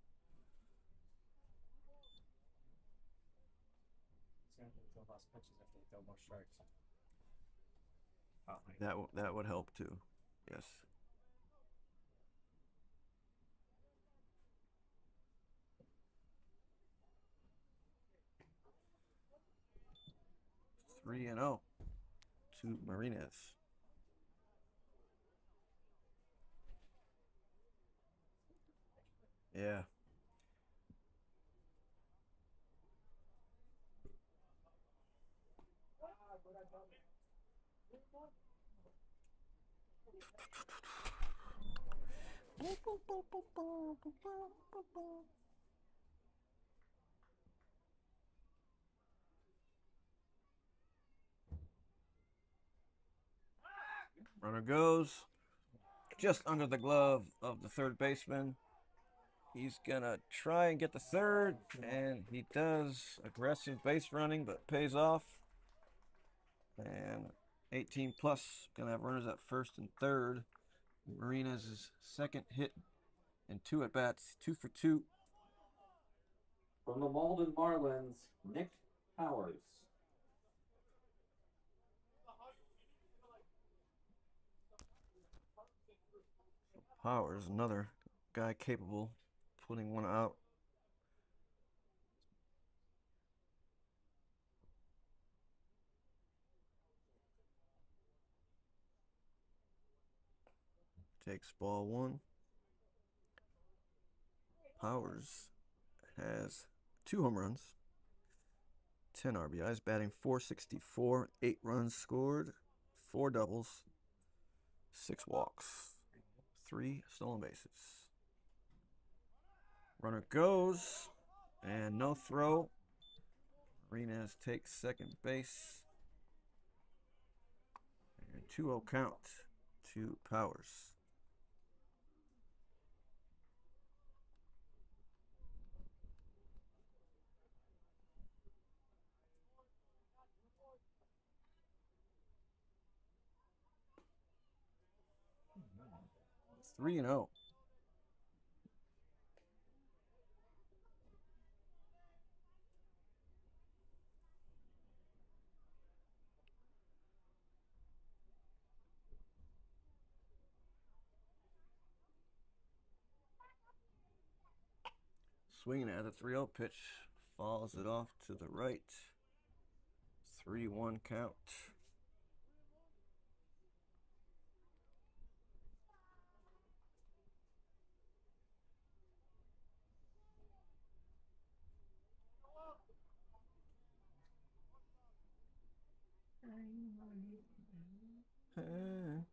That would help too. Yes. 3-0 to Martinez. Yeah. Runner goes just under the glove of the third baseman. He's gonna try and get the third, and he does. Aggressive base running, but pays off. And 18 plus gonna have runners at first and third. Marina's second hit and 2 at bats, 2 for 2. From the Malden Marlins, Nick Powers. Powers, another guy capable of putting one out. Takes ball 1. Powers has 2 home runs, 10 RBIs, batting .464, 8 runs scored, 4 doubles, 6 walks, 3 stolen bases. Runner goes, and no throw. Martinez takes second base. And 2-0 count to Powers. It's 3-0. Swinging at the 3-0 pitch, follows it off to the right. 3-1 count. And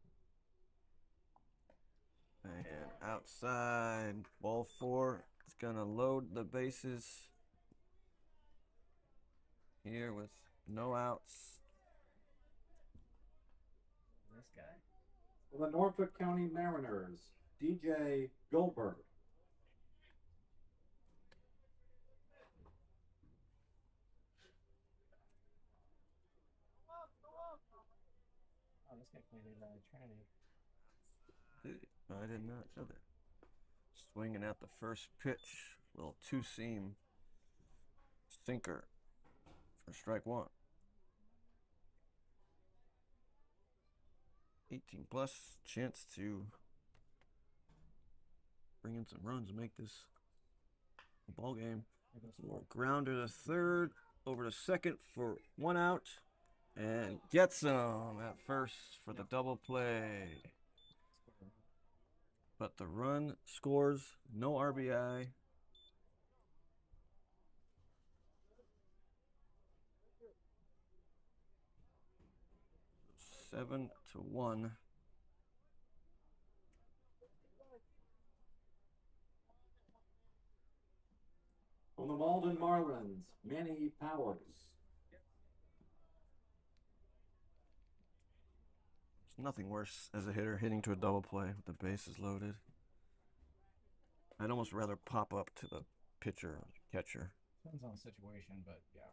outside, ball 4. It's gonna load the bases here with no outs. This guy. From the Norfolk County Mariners, DJ Goldberg. Oh, this guy played in Trinity. I did not know that. Swinging at the first pitch, little 2-seam sinker for strike 1. 18 plus, chance to bring in some runs and make this a ball game. Grounder to third, over to second for 1 out, and gets him at first for the double play. But the run scores, no RBI. Seven to 1. From the Malden Marlins, Manny Powers. There's nothing worse as a hitter hitting to a double play with the bases loaded. I'd almost rather pop up to the pitcher or catcher. Depends on the situation, but yeah.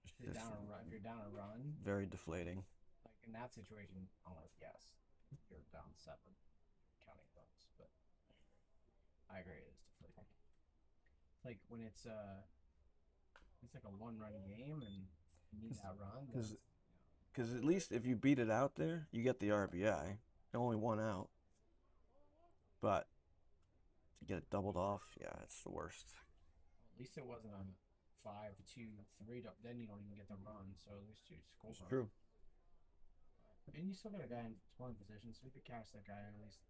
If It's you're just if you're down a run, very deflating. like in that situation, almost yes, you're down 7, counting runs. But I agree, it is deflating. Like when it's like a 1-run game and you need that run. Because at least if you beat it out there, you get the RBI. Only 1 out. But to get it doubled off, yeah, it's the worst. At least it wasn't 5, 2, 3, then you don't even get the run. So at least you score. It's true. And you still got a guy in scoring position, so you could catch that guy at least.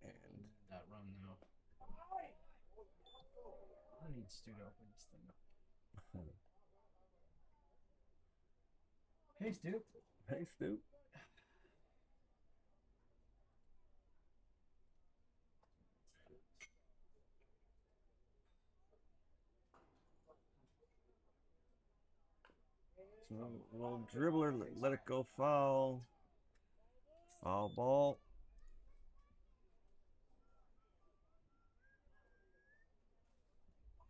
And That run now. I need Stu to open this thing up. Hey, Stu. hey, Stu. So a little dribbler, let it go, foul. Foul ball.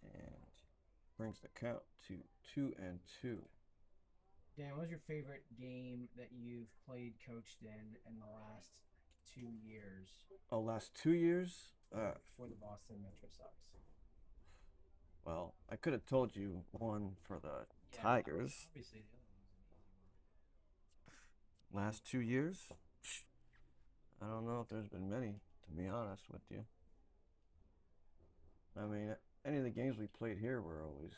And brings the count to 2-2. Dan, what was your favorite game that you've played, coached in the last 2 years? Oh, last 2 years? For the Boston Metro Sox. Well, I could have told you one for the Tigers. Obviously, the other one's an easy one. Last 2 years? I don't know if there's been many, to be honest with you. I mean, any of the games we played here were always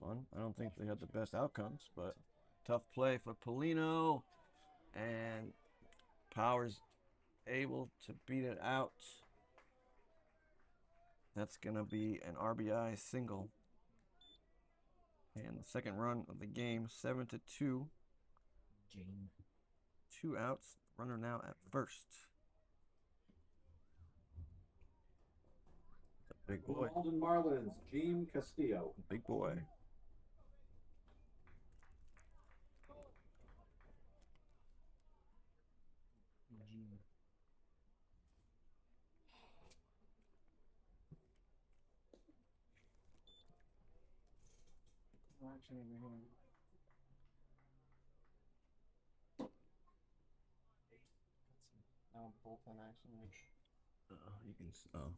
fun. I don't think they had the best outcomes, but tough play for Polino, and Powers able to beat it out. That's going to be an RBI single. And the second run of the game, 7-2. Jane. 2 outs. Runner now at first. The big boy. Malden Marlins, Gene Castillo. Big boy. Gene. Action over here. Now bullpen action. You can. Oh.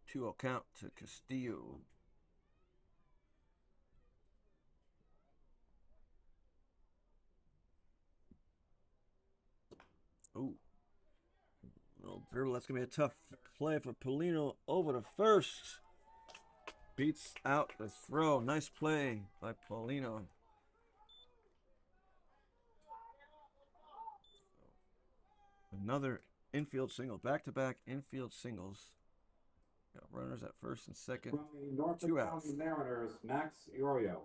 Two count to Castillo. Ooh. Little dribble. That's going to be a tough play for Polino over to first. Beats out the throw. Nice play by Polino. Another infield single. Back-to-back infield singles. Got runners at first and second. From the Norfolk 2 outs. County Mariners, Max Iorio.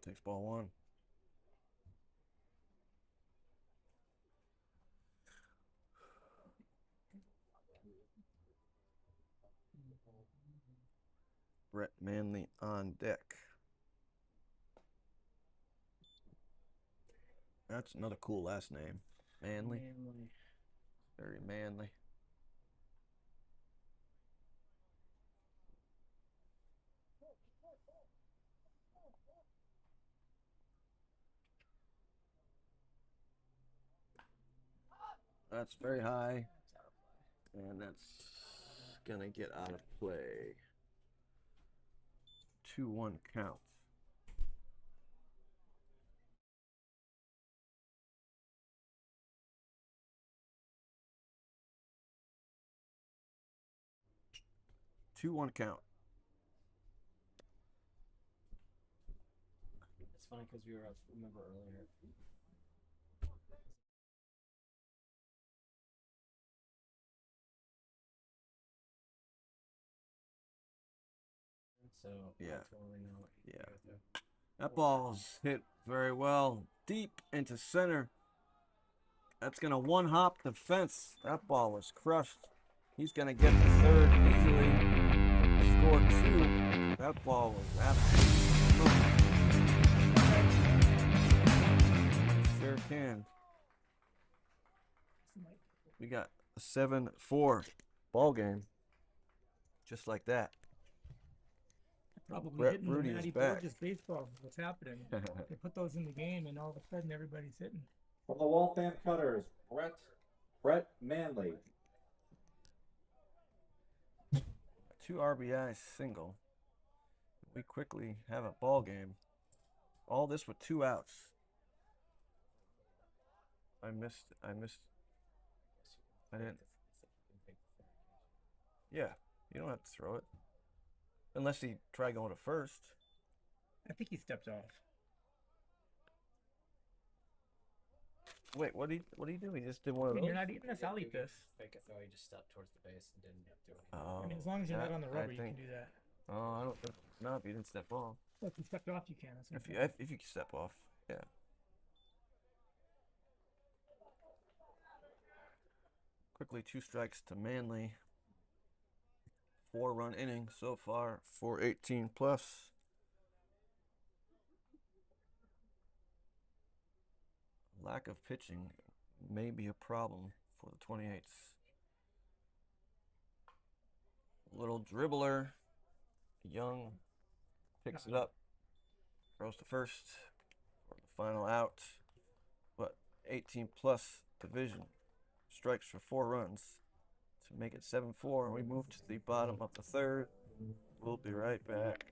Takes ball 1. Brett Manley on deck. That's another cool last name. Manley. Very manly. That's very high. And that's going to get out of play. 2-1 count. Two-one count. It's funny because we were remember earlier. So Yeah. I totally know what you Yeah. do. That ball's hit very well. Deep into center. That's going to one-hop the fence. That ball was crushed. He's going to get to third easily. Score 2. That ball was absolutely. Sure can. We got a 7-4 ball game. Just like that. Probably Brett hitting Rudy the is Matty back. Borges baseball. What's happening? They put those in the game, and all of a sudden everybody's hitting. From the Waltham Cutters, Brett Manley. 2 RBI single. We quickly have a ball game. All this with 2 outs. I didn't. Yeah, you don't have to throw it. Unless he tried going to first. I think he stepped off. Wait, what did he do? He just did one of When those? you're not eating this, I'll eat this. Fake a throw, he just stepped towards the base and didn't do anything. Oh, I mean, as long as you're not on the I rubber, you think- can do that. Oh, I don't think. No, if you didn't step off. Well, if you stepped off, you can. That's what If I'm you step off, yeah. Quickly 2 strikes to Manley. 4-run inning so far for 18 plus. Lack of pitching may be a problem for the 28s. Little dribbler. Young picks it up. Throws to first for the final out. But 18 plus division. Strikes for 4 runs to make it 7-4. And we move to the bottom of the 3rd. We'll be right back.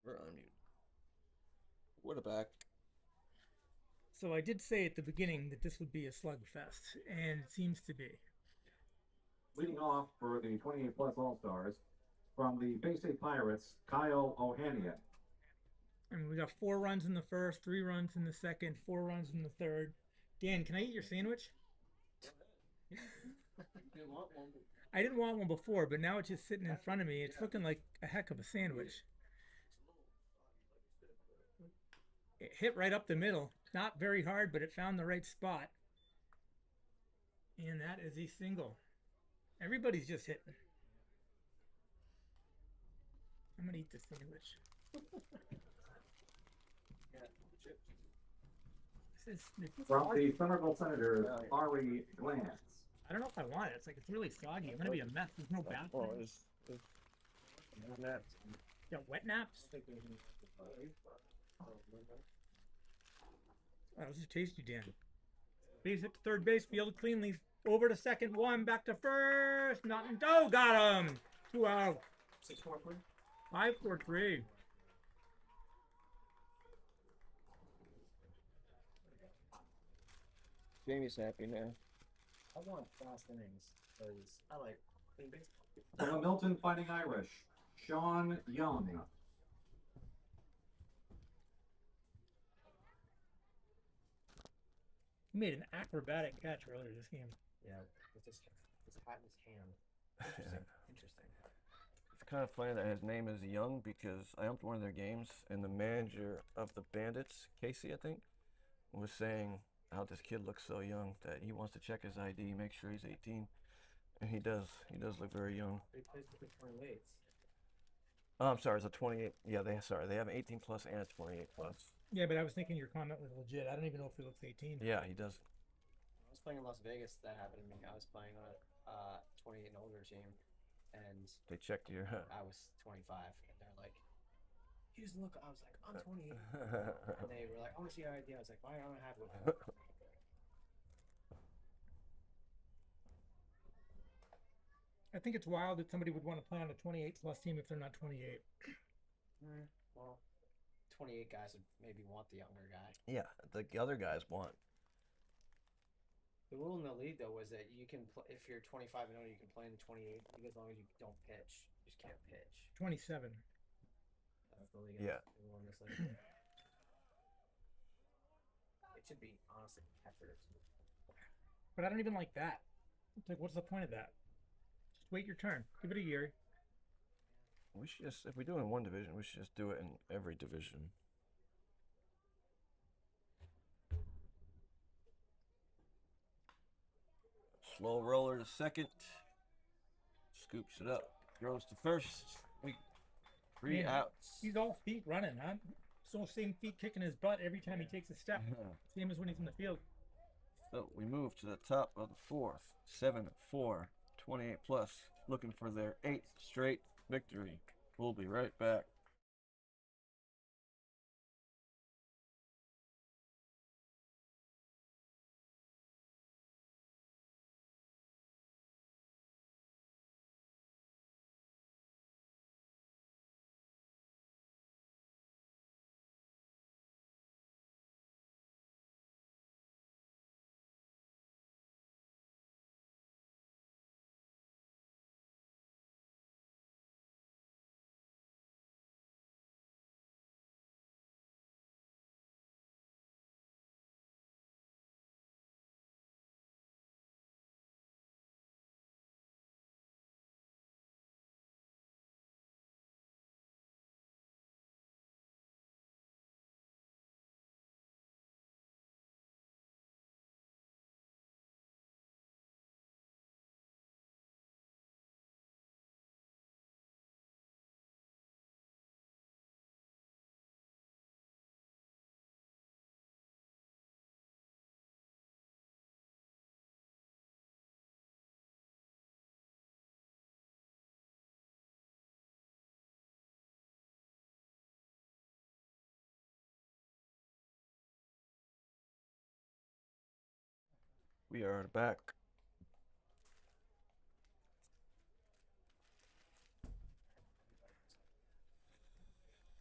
We're on mute. We're back. So I did say at the beginning that this would be a slugfest, and it seems to be. Leading off for the 28 plus All-Stars from the Bay State Pirates, Kyle Ohanian. I mean, we got 4 runs in the first, 3 runs in the second, 4 runs in the third. Dan, can I eat your sandwich? I didn't want one before, but now it's just sitting in front of me. It's looking like a heck of a sandwich. It hit right up the middle. Not very hard, but it found the right spot. And that is a single. Everybody's just hitting. I'm going to eat this sandwich. From the Somerville Senators, Ari Glantz. I don't know if I want it. It's like it's really soggy. I'm gonna be a mess. There's no bathroom. Yeah, wet naps. Oh, this is tasty, Dan. Base hit to third base, fielded cleanly. Over to second, one, back to first. Nothing. Oh, got him. 2 out. 6-4-3. 5-4-3. Jamie's happy now. I want fast innings because I like clean baseball. From the Milton Fighting Irish, Sean Young. He made an acrobatic catch earlier this game. Yeah, with his hat in his hand. Interesting. Interesting. It's kind of funny that his name is Young because I umped one of their games and the manager of the Bandits, Casey, I think, was saying how this kid looks so young that he wants to check his ID, make sure he's 18, and he does. He does look very young. He plays with the 28s. Oh, I'm sorry, it's a 28. Yeah, they have an 18 plus and a 28 plus. Yeah, but I was thinking your comment was legit. I don't even know if he looks 18. Yeah, he does. I was playing in Las Vegas. That happened to me. I was playing on a 28 and older team, and They checked your. I was 25, and they're like, "You just look." I was like, "I'm 28," and they were like, "I want to see your ID." I was like, "Why don't I have it?" I think it's wild that somebody would want to play on a 28 plus team if they're not 28. Well, 28 guys would maybe want the younger guy. Yeah, the other guys want. The rule in the league though was that you can if you're 25 and older, you can play in the 28 as long as you don't pitch. You just can't pitch. 27. That's the league. Yeah. The rule in this league. It should be honestly catchers. But I don't even like that. It's like, what's the point of that? Just wait your turn. Give it a year. We should just, if we do it in one division, we should just do it in every division. Slow roller to second. Scoops it up. Throws to first. Three Man, outs. He's all feet running, huh? So same feet kicking his butt every time he takes a step. Same as when he's in the field. So we move to the top of the fourth. 7-4. 28 plus. Looking for their 8th straight victory. We'll be right back. We are back.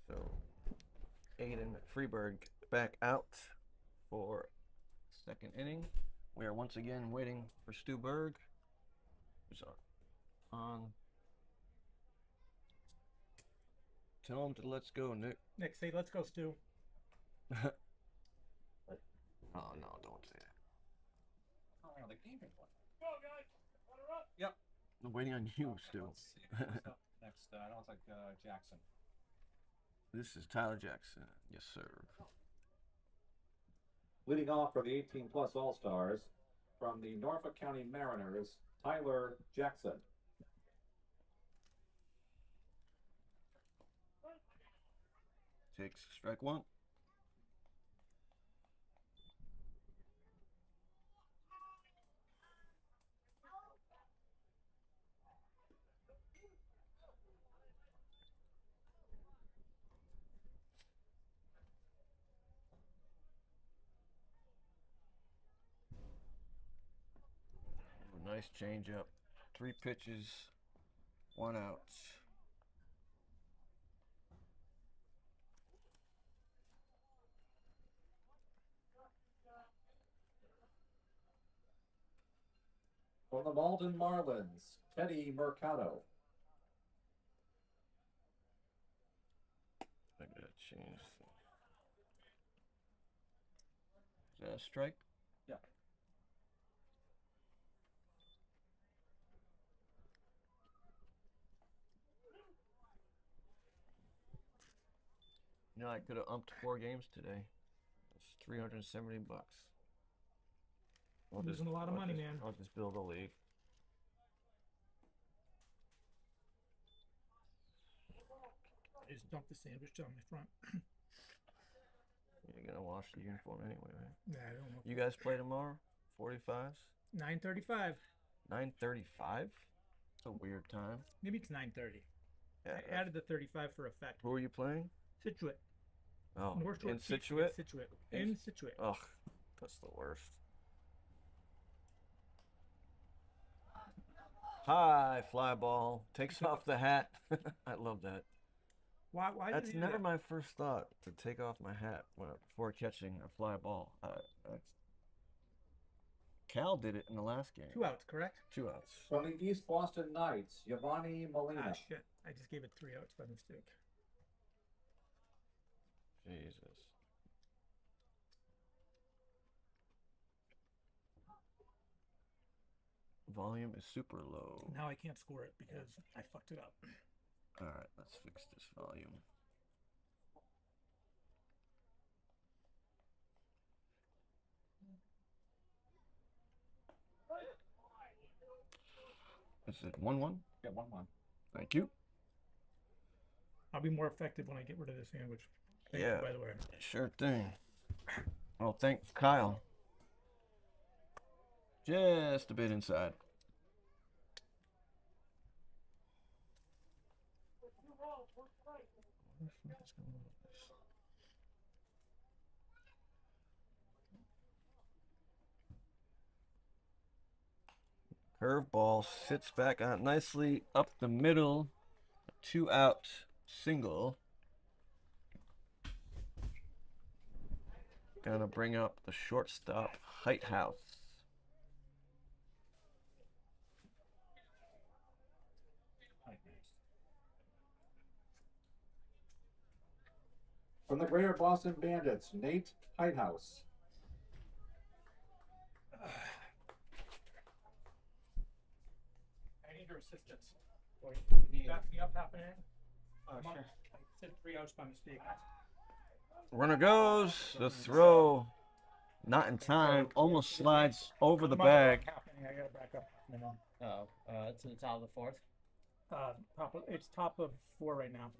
So, Aiden Freeberg back out for second inning. We are once again waiting for Stu Berg, who's on. Tell him to let's go, Nick. Nick, say, let's go, Stu. Oh no, don't say that. Oh, the game is one. Go, guys. Runner up. Yep. I'm waiting on you, Stu. Let's see. Who's up next, I don't think Jackson. This is Tyler Jackson. Yes, sir. Leading off for the 18 plus All-Stars from the Norfolk County Mariners, Tyler Jackson. Takes strike one. Nice changeup. 3 pitches, 1 out. For the Malden Marlins, Teddy Mercado. I gotta change. Is that a strike? Yeah. You know, I could have umped 4 games today. It's $370. Losing a lot of money, man. I'll just build a league. I just dumped the sandwich down my front. You're gonna wash the uniform anyway, right? Yeah, I don't know. You guys play tomorrow? 45s? 9:35. 9:35? It's a weird time. Maybe it's 9:30. Yeah, I added the 35 for effect. who are you playing? Situate. Oh, North Shore in Chiefs Situate? against Situate. In Situate. Ugh, that's the worst. High fly ball. Takes off the hat. I love that. Why That's did he do never that? my first thought, to take off my hat before catching a fly ball. Cal did it in the last game. 2 outs, correct? 2 outs. From the East Boston Knights, Giovanni Molina. Ah, shit. I just gave it 3 outs by mistake. Jesus. Volume is super low. Now I can't score it because I fucked it up. All right, let's fix this volume. Is it 1-1? Yeah, 1-1. Thank you. I'll be more effective when I get rid of the sandwich. Thank Yeah. you, by the way. Sure thing. Well, thanks, Kyle. Just a bit inside. Curveball sits back on nicely up the middle. 2 out single. Gonna bring up the shortstop, House. From the Greater Boston Bandits, Nate Heighthouse. I need your assistance. Back me up half an inch. Oh, sure. I said 3 outs by mistake. Runner goes. The throw. Not in time. Almost slides over the bag. I gotta back up half a minute. Oh, to the top of the 4th. It's top of 4 right now.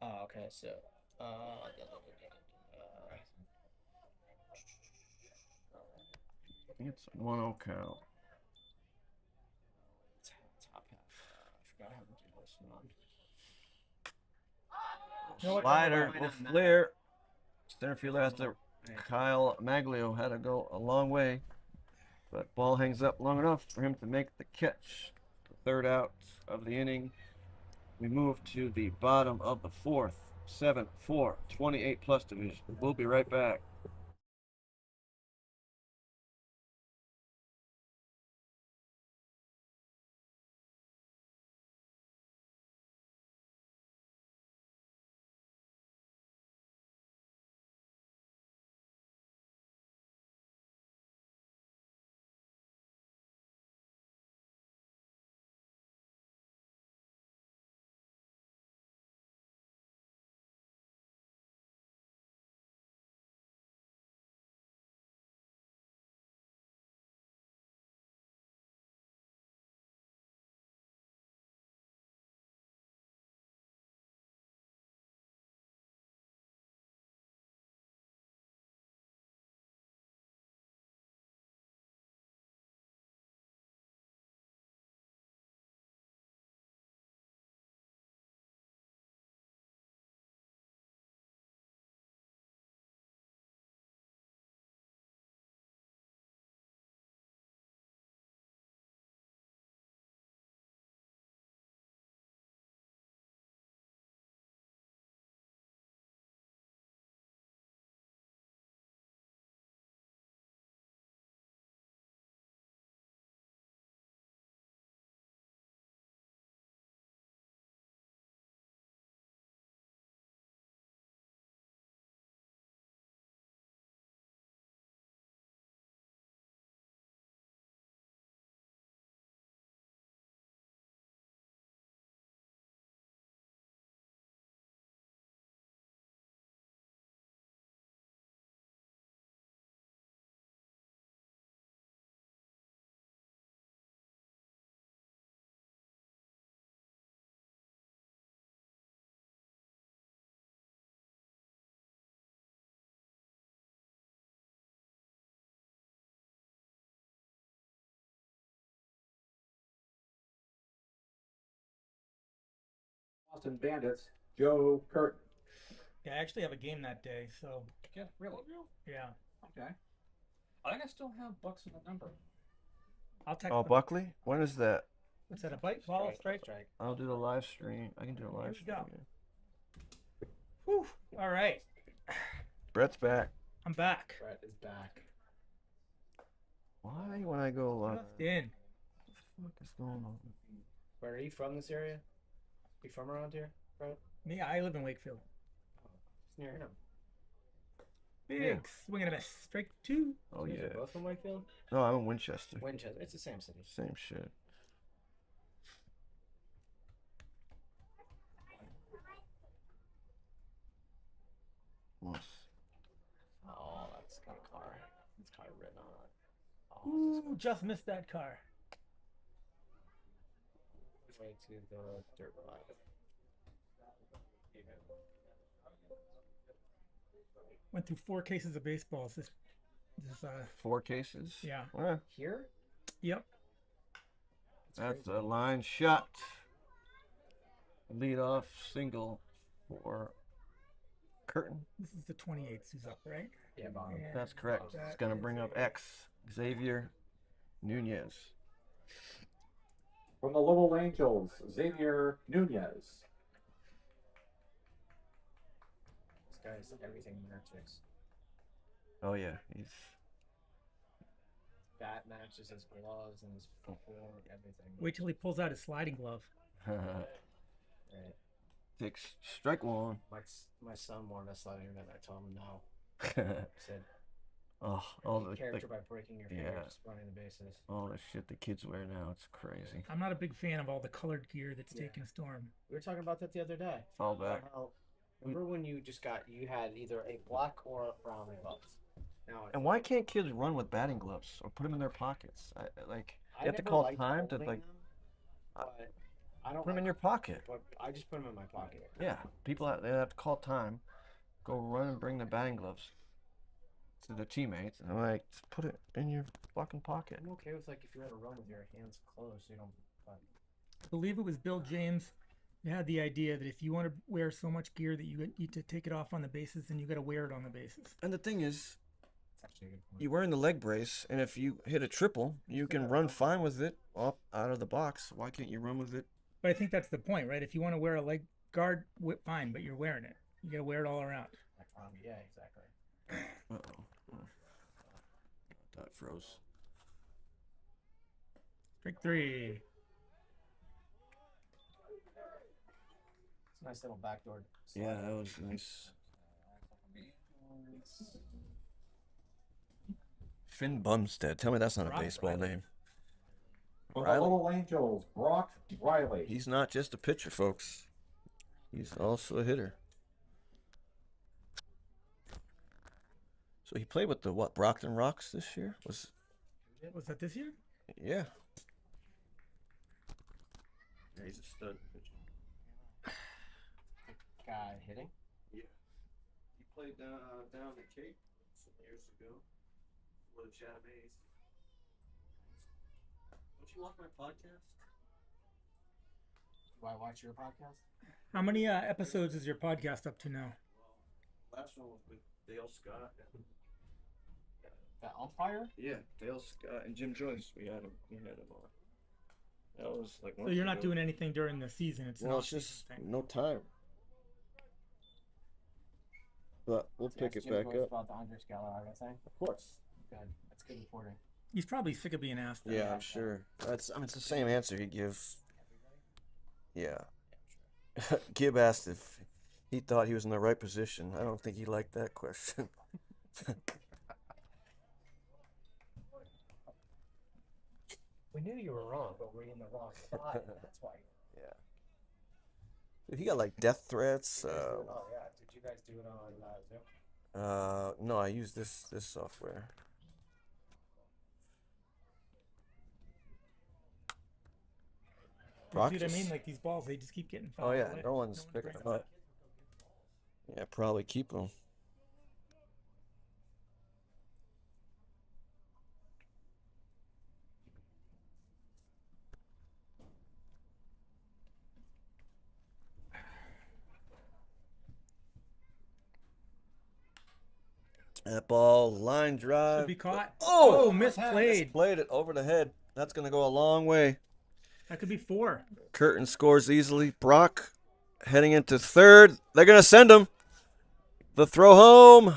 Oh, okay. So, It's a 1-0 count. top half. I forgot how to do this one. You know what? Slider Never will mind. flare. Center fielder has to. Kyle Maglio had to go a long way, but ball hangs up long enough for him to make the catch. The 3rd out of the inning. We move to the bottom of the 4th. 7-4, 28+ division. We'll be right back. Boston Bandits, Joe Curtin. Yeah, I actually have a game that day, so Yeah, really? yeah. Okay. I think I still have Bucks in the number. I'll text. Oh, Buckley? When is that? What's that? A bite? Ball strike? I'll do the live stream. I can do a live we go. stream. Whew. All right. Brett's back. I'm back. Brett is back. Why when I go live? Just in. What is going on? Where are you from? This area? You from around here, Brett? Me, I live in Wakefield. It's near him. Big Yeah. swing and a miss. Strike 2. Oh You guys yeah. are both from Wakefield? No, I'm in Winchester. Winchester. It's the same city. Same shit. Once. Oh, that's got a car. It's car written on it. Oh, Ooh, just missed that car. way to the dirt bike. Went through 4 cases of baseballs. This 4 cases? Yeah. Well, Here? Yep. that's a line shot. Lead off single for Curtin. This is the 28th who's up, right? Yeah, bottom. Yeah. That's correct. It's going to bring up X, Xavier Nunez. From the Lowell Angels, Xavier Nunez. This guy's everything matches. Oh, yeah. He's Bat matches his gloves and his football, everything. Wait till he pulls out his sliding glove. Right. takes strike one. My son wanted a sliding and I told him no. I said, Oh, all the character by breaking your finger, yeah. just running the bases. all the shit the kids wear now, it's crazy. I'm not a big fan of all the colored gear that's taking a storm. We were talking about that the other day. Fall back. How, remember when you had either a black or a brown gloves? Now, And why can't kids run with batting gloves or put them in their pockets? You have to never call liked time to holding like them, but I don't put them in like your pocket. But I just put them in my pocket. Yeah, people they have to call time, go run and bring the batting gloves to their teammates, and I'm like, just put it in your fucking pocket. I'm okay with like if you had to run with your hands closed, you don't. But I believe it was Bill James who had the idea that if you want to wear so much gear that you need to take it off on the bases, then you got to wear it on the bases. And the thing is, it's actually a good point. you're wearing the leg brace, and if you hit a triple, you can run fine with it up out of the box. Why can't you run with it? But I think that's the point, right? If you want to wear a leg guard, fine, but you're wearing it. You got to wear it all around. Yeah, exactly. Uh-oh. That froze. Strike 3. It's a nice little backdoor. Yeah, that was nice. Finn Bumstead. Tell me that's not a Brock baseball Riley. name. From the Riley? Lowell Angels, Brock Riley. He's not just a pitcher, folks. He's also a hitter. So he played with the Brockton Rocks this year? Was that this year? yeah. Yeah, he's a stud pitcher. Guy hitting. Yeah. He played down the Cape some years ago for the Chatham A's. Don't you watch my podcast? Do I watch your podcast? How many episodes is your podcast up to now? Last one was with Dale Scott. The umpire? Yeah, Dale Scott and Jim Joyce. We had him on. That was like. So you're not doing anything during the season. It's an Well, it's off-season just thing. no time. But we'll pick it Jim back Joyce up. about the Andres Galarraga thing. Of course. Good. That's good reporting. He's probably sick of being asked that. Yeah, I'm sure. It's the same answer he'd give. Yeah. Gibb asked if he thought he was in the right position. I don't think he liked that question. We knew you were wrong, but we're in the wrong spot. That's why. Yeah. Dude, he got like death threats. Oh yeah. Did you guys do it on Zoom? No, I use this software. See what I Practice. mean? Like these balls, they just keep getting Oh fouled yeah, away. no one's picking bringing them up. Yeah, probably keep them. That ball, line drive. Should be caught. Oh, misplayed. played it over the head. That's going to go a long way. That could be 4. Curtin scores easily. Brock heading into third. They're going to send him. The throw home.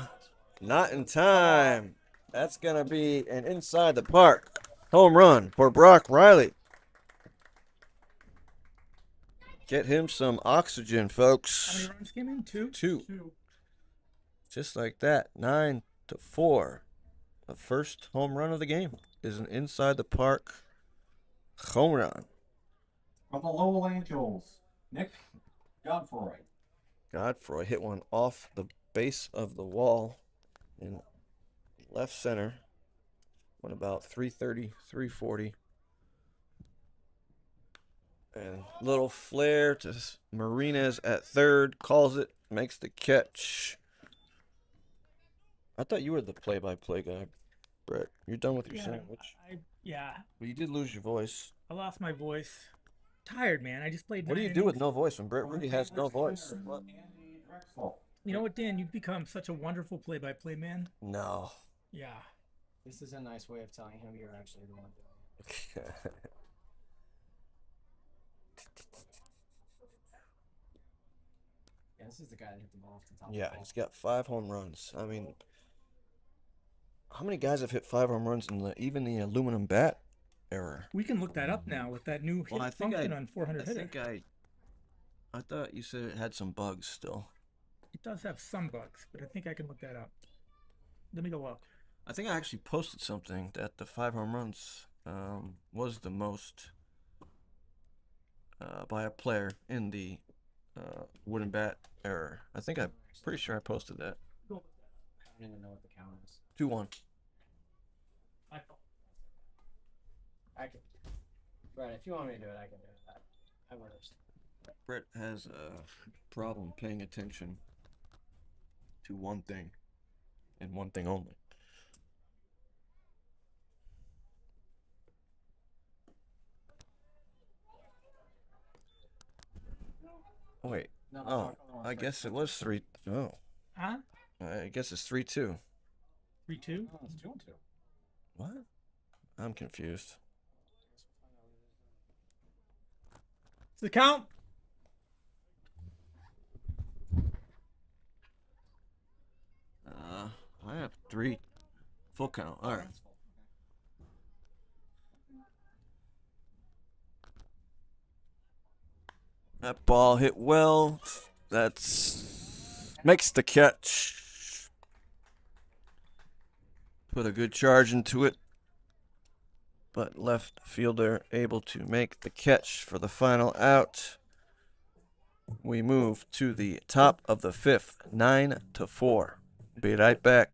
Not in time. That's going to be an inside the park home run for Brock Riley. Get him some oxygen, How folks. many runs came in? 2? 2. Just like that. 9-4. The first home run of the game is an inside the park home run. From the Lowell Angels, Nick Godfrey. Godfrey hit one off the base of the wall in left center. Went about 330, 340. And little flare to Martinez at third. Calls it. Makes the catch. I thought you were the play-by-play guy, Brett. You're done with your sandwich. Yeah. But you did lose your voice. I lost my voice. Tired, man. I just played. What do 9 you do with innings. no voice when Brett really has no voice? What? Andy Drexel. You know what, Dan? You've become such a wonderful play-by-play man. No. Yeah. This is a nice way of telling him you're actually the one doing it. Yeah, this is the guy that hit the ball off the top. Yeah, of the he's got 5 home runs. I mean, how many guys have hit 5 home runs in even the aluminum bat era? We can look that up now with that new hit Well, I think function on 400 hitter. I thought you said it had some bugs still. It does have some bugs, but I think I can look that up. Let me go up. I think I actually posted something that the 5 home runs was the most by a player in the wooden bat era. I'm pretty sure I posted that. I don't even know what the count is. 2-1. I can. Right, if you want me to do it, I can do it. I will understand. Brett has a problem paying attention to one thing and one thing only. Oh, wait. No, Oh, I guess it was 3. Oh, Huh? I guess it's 3-2. 3-2. Oh, it's 2-2. What? I'm confused. It's the count. I have 3 full count. All right. That ball hit well. That's makes the catch. Put a good charge into it. But left fielder able to make the catch for the final out. We move to the top of the 5th, 9-4. Be right back.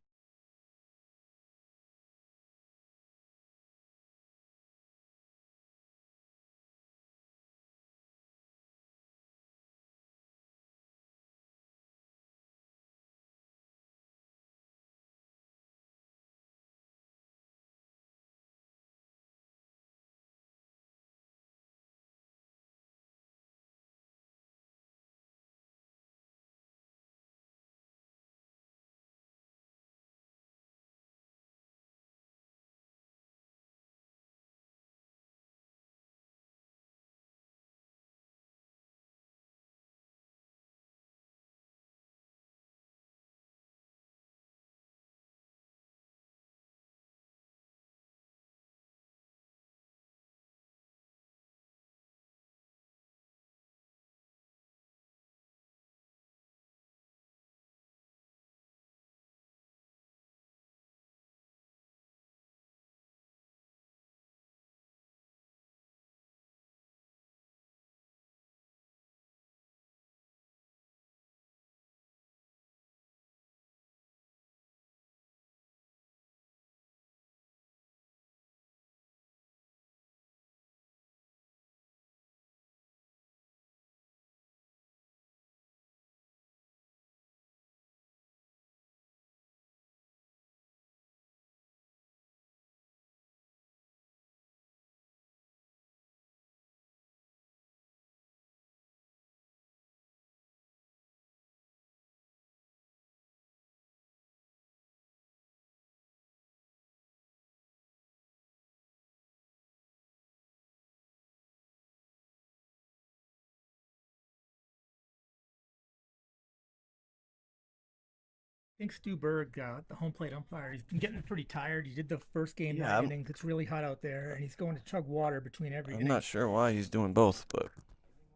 think Stu Berg, the home plate umpire, he's been getting pretty tired. He did the first game Yeah, 9 innings. It's really hot out there, and he's going to chug water between every I'm inning. not sure why he's doing both, but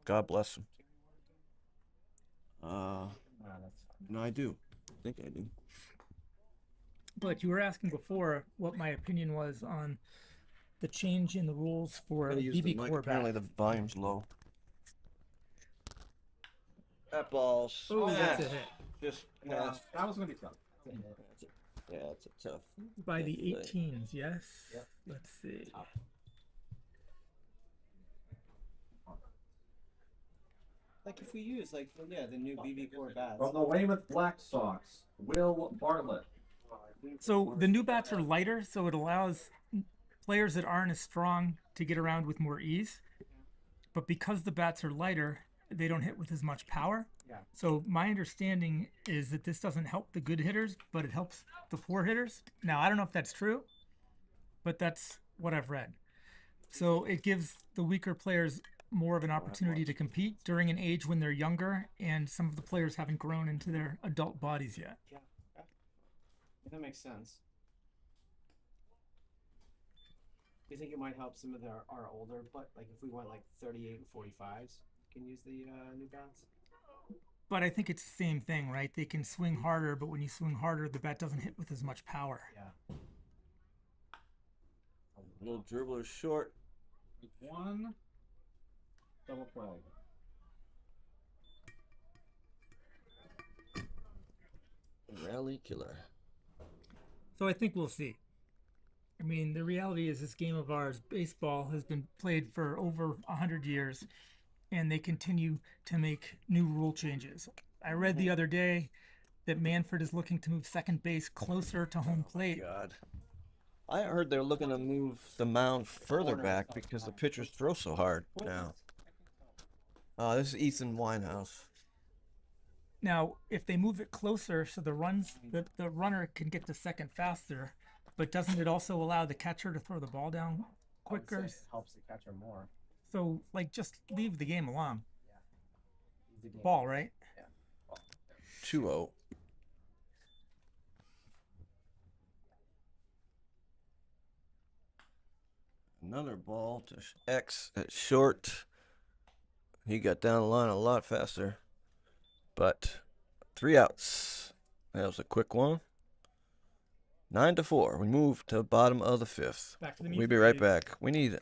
God bless him. No, I do. I think I do. But you were asking before what my opinion was on the change in the rules for Gotta use the BB mic. core Apparently bat. the volume's low. That ball's Oh, that's a hit. just Yeah, that was going to be tough. yeah, it's a tough. By the Tough play. 18s, yes? Yep. Let's see. Like if we use the new BB core bats. From the Weymouth Black Sox, Will Bartlett. So the new bats are lighter, so it allows players that aren't as strong to get around with more ease. But because the bats are lighter, they don't hit with as much power. Yeah. So my understanding is that this doesn't help the good hitters, but it helps the poor hitters. Now, I don't know if that's true, but that's what I've read. So it gives the weaker players more of an opportunity to compete during an age when they're younger and some of the players haven't grown into their adult bodies yet. Yeah. That makes sense. Do you think it might help some of our older, but like if we went like 38 and 45s, can use the new bats? But I think it's the same thing, right? They can swing harder, but when you swing harder, the bat doesn't hit with as much power. Yeah. Little dribbler short. One double play. Rally killer. So I think we'll see. I mean, the reality is this game of ours, baseball, has been played for over 100 years, and they continue to make new rule changes. I read the other day that Manfred is looking to move second base closer to home plate. God. I heard they're looking to move the mound further back because the pitchers throw so hard now. This is Ethan Winehouse. Now, if they move it closer so the runner can get to second faster, but doesn't it also allow the catcher to throw the ball down quicker? It helps the catcher more. So, like, just leave the game alone. The game. Ball, right? 2-0. Another ball to X at short. He got down the line a lot faster. But 3 outs. That was a quick one. 9-4. We move to the bottom of the 5th. Back to the We'll music, be right please. back. We need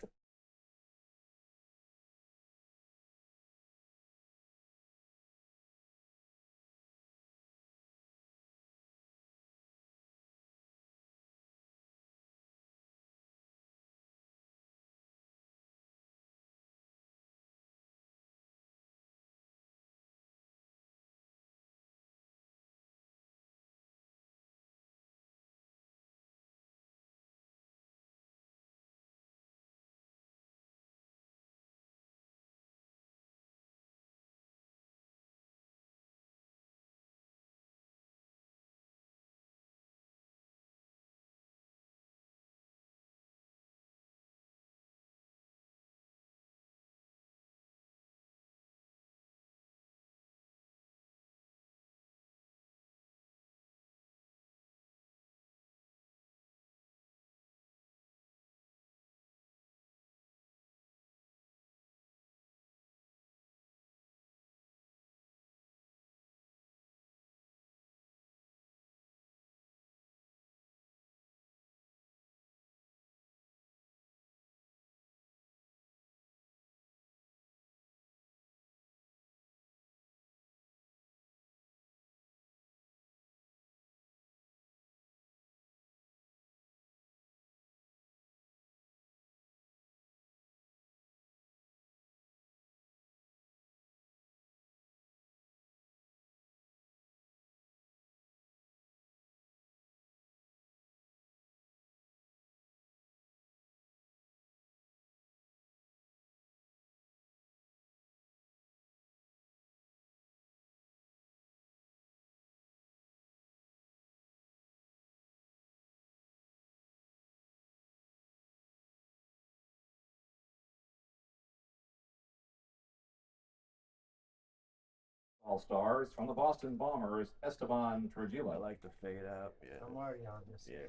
All-Stars from the Boston Bombers, Esteban I Trujillo. like the fade out. Yeah. I'm already on this Yeah.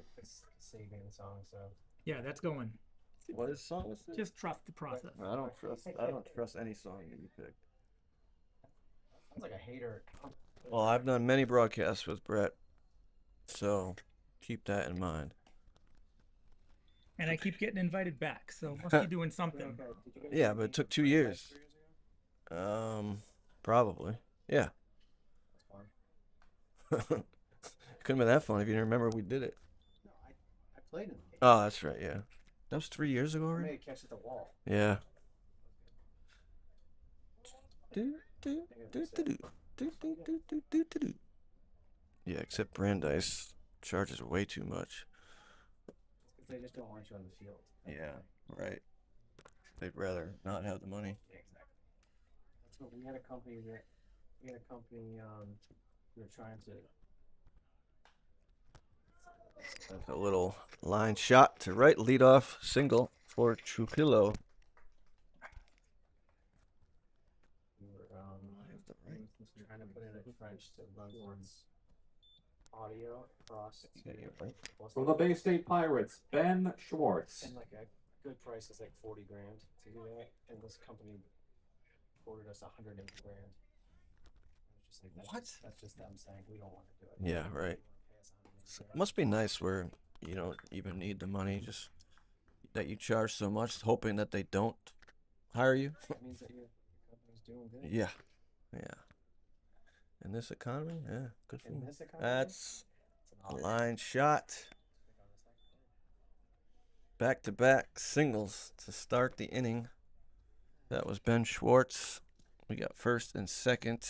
saving song, so Yeah, that's going. What is song is it? Just trust the process. I don't trust any song that you pick. sounds like a hater. Well, I've done many broadcasts with Brett, so keep that in mind. And I keep getting invited back, so must be doing something. Yeah, but it took 2 years. Probably. Yeah. Couldn't have been that fun if you didn't remember we did it. No, I played in the game. Oh, that's right. Yeah, that was 3 years ago I already. made a catch at the wall. Yeah. Do, do, do, do, do, do, do, do, do, do, do, do. Yeah, except Brandeis charges way too much. Because they just don't want you on the field. Yeah, right. They'd rather not have the money. Yeah, exactly. That's what we had a company we were trying to. That's a little line shot to right, leadoff single for Trujillo. We were trying to put in a French to run towards audio across From the Bay State Pirates, Ben Schwartz. and like a good price is like 40 grand to do that, and this company quoted us 180 grand. I was just like, that's just them saying we don't want to do it. Yeah, right. Pay us 180 So it grand. must be nice where you don't even need the money, just that you charge so much, hoping that they don't hire you. That means that your company's doing good. Yeah, yeah. In this economy, yeah, good for In you. this economy, That's it's an a honor. line shot. Back-to-back singles to start the inning. That was Ben Schwartz. We got first and second.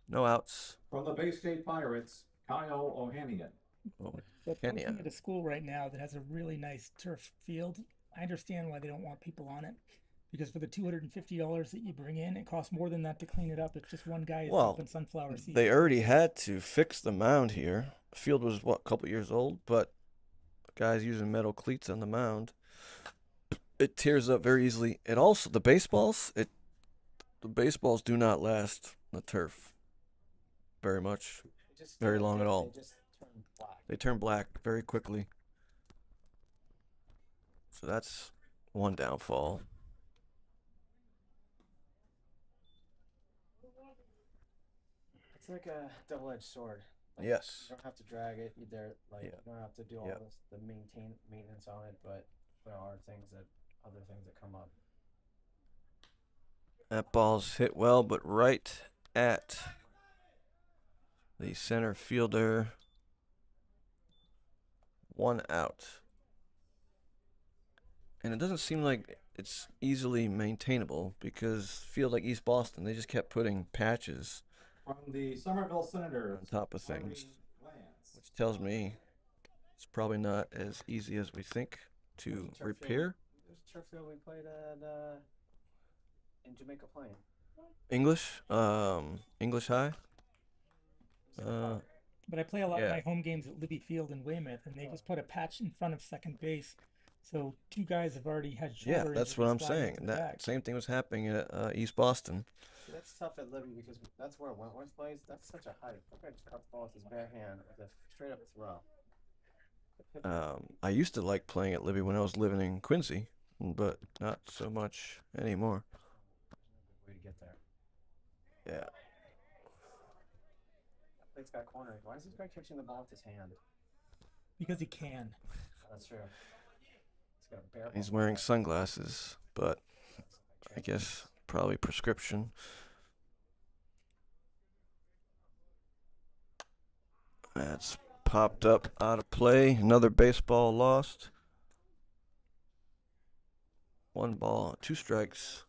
No outs. From the Bay State Pirates, Kyle Ohanian. Oh, But Kenya. coaching at a school right now that has a really nice turf field, I understand why they don't want people on it. Because for the $250 that you bring in, it costs more than that to clean it up. It's just one guy is Well, dumping sunflower seeds. They already had to fix the mound here. The field was, what, a couple years old, but guys using metal cleats on the mound. It tears up very easily. It also, the baseballs do not last the turf very much. They just Very long at all. They just turn black. They turn black very quickly. So that's one downfall. It's like a double-edged sword. Like, Yes. You don't have to drag it either. Like Yeah. you don't have to do all Yeah. this the maintenance on it, but there are other things that come up. That ball's hit well, but right at the center fielder. One out. And it doesn't seem like it's easily maintainable because field like East Boston, they just kept putting patches From the Somerville Senators, on top of things, Harvey Lance. which tells me it's probably not as easy as we think to Turf field. repair. There's a turf field we played at in Jamaica Plain. English High. But I play a lot Yeah. of my home games at Libby Field in Weymouth, and they just put a patch in front of second base. So two guys have already had shoulder Yeah, that's what I'm injuries sliding saying. into the That back. same thing was happening at East Boston. See, that's tough at Libby because that's where Wentworth plays. That's such a height. That guy just caught the ball with his bare hand with a straight up throw. I used to like playing at Libby when I was living in Quincy, but not so much anymore. Way to get there. Yeah. That plate's got cornered. Why is this guy catching the ball with his hand? Because he can. That's true. He's got a bare He's ball. wearing sunglasses, but I guess probably prescription. That's popped up out of play. Another baseball lost. 1 ball, 2 strikes.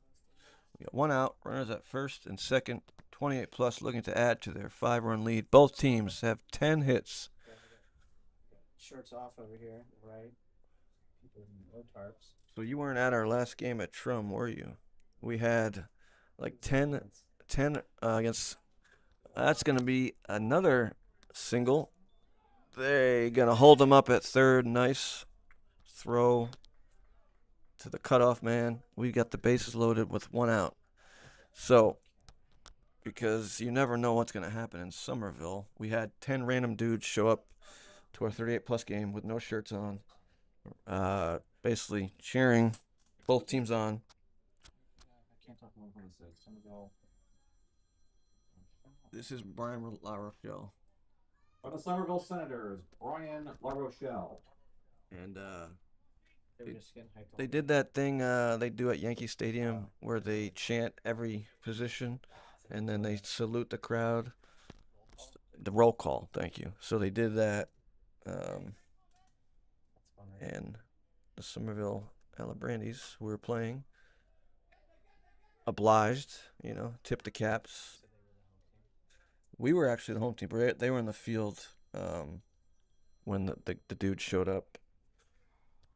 We got 1 out. Runners at first and second. 28 plus looking to add to their 5-run lead. Both teams have 10 hits. Shirts off over here, right? People in no tarps. So you weren't at our last game at Trum, were you? We had like 10 against. That's going to be another single. They're going to hold them up at third. Nice throw to the cutoff man. We got the bases loaded with 1 out. So because you never know what's going to happen in Somerville. We had 10 random dudes show up to our 38 plus game with no shirts on, basically cheering both teams on. I can't talk about 126. Somerville. This is Brian La Rochelle. For the Somerville Senators, Brian LaRochelle. And They were just getting hyped they on. did that thing they do at Yankee Stadium where they chant every position and then they salute the crowd. The roll call, thank you. So they did that. That's fun, right? And the Somerville Alabrandis who were playing obliged, tipped the caps. So they were the home team. We were actually the home team, but they were in the field when the dude showed up.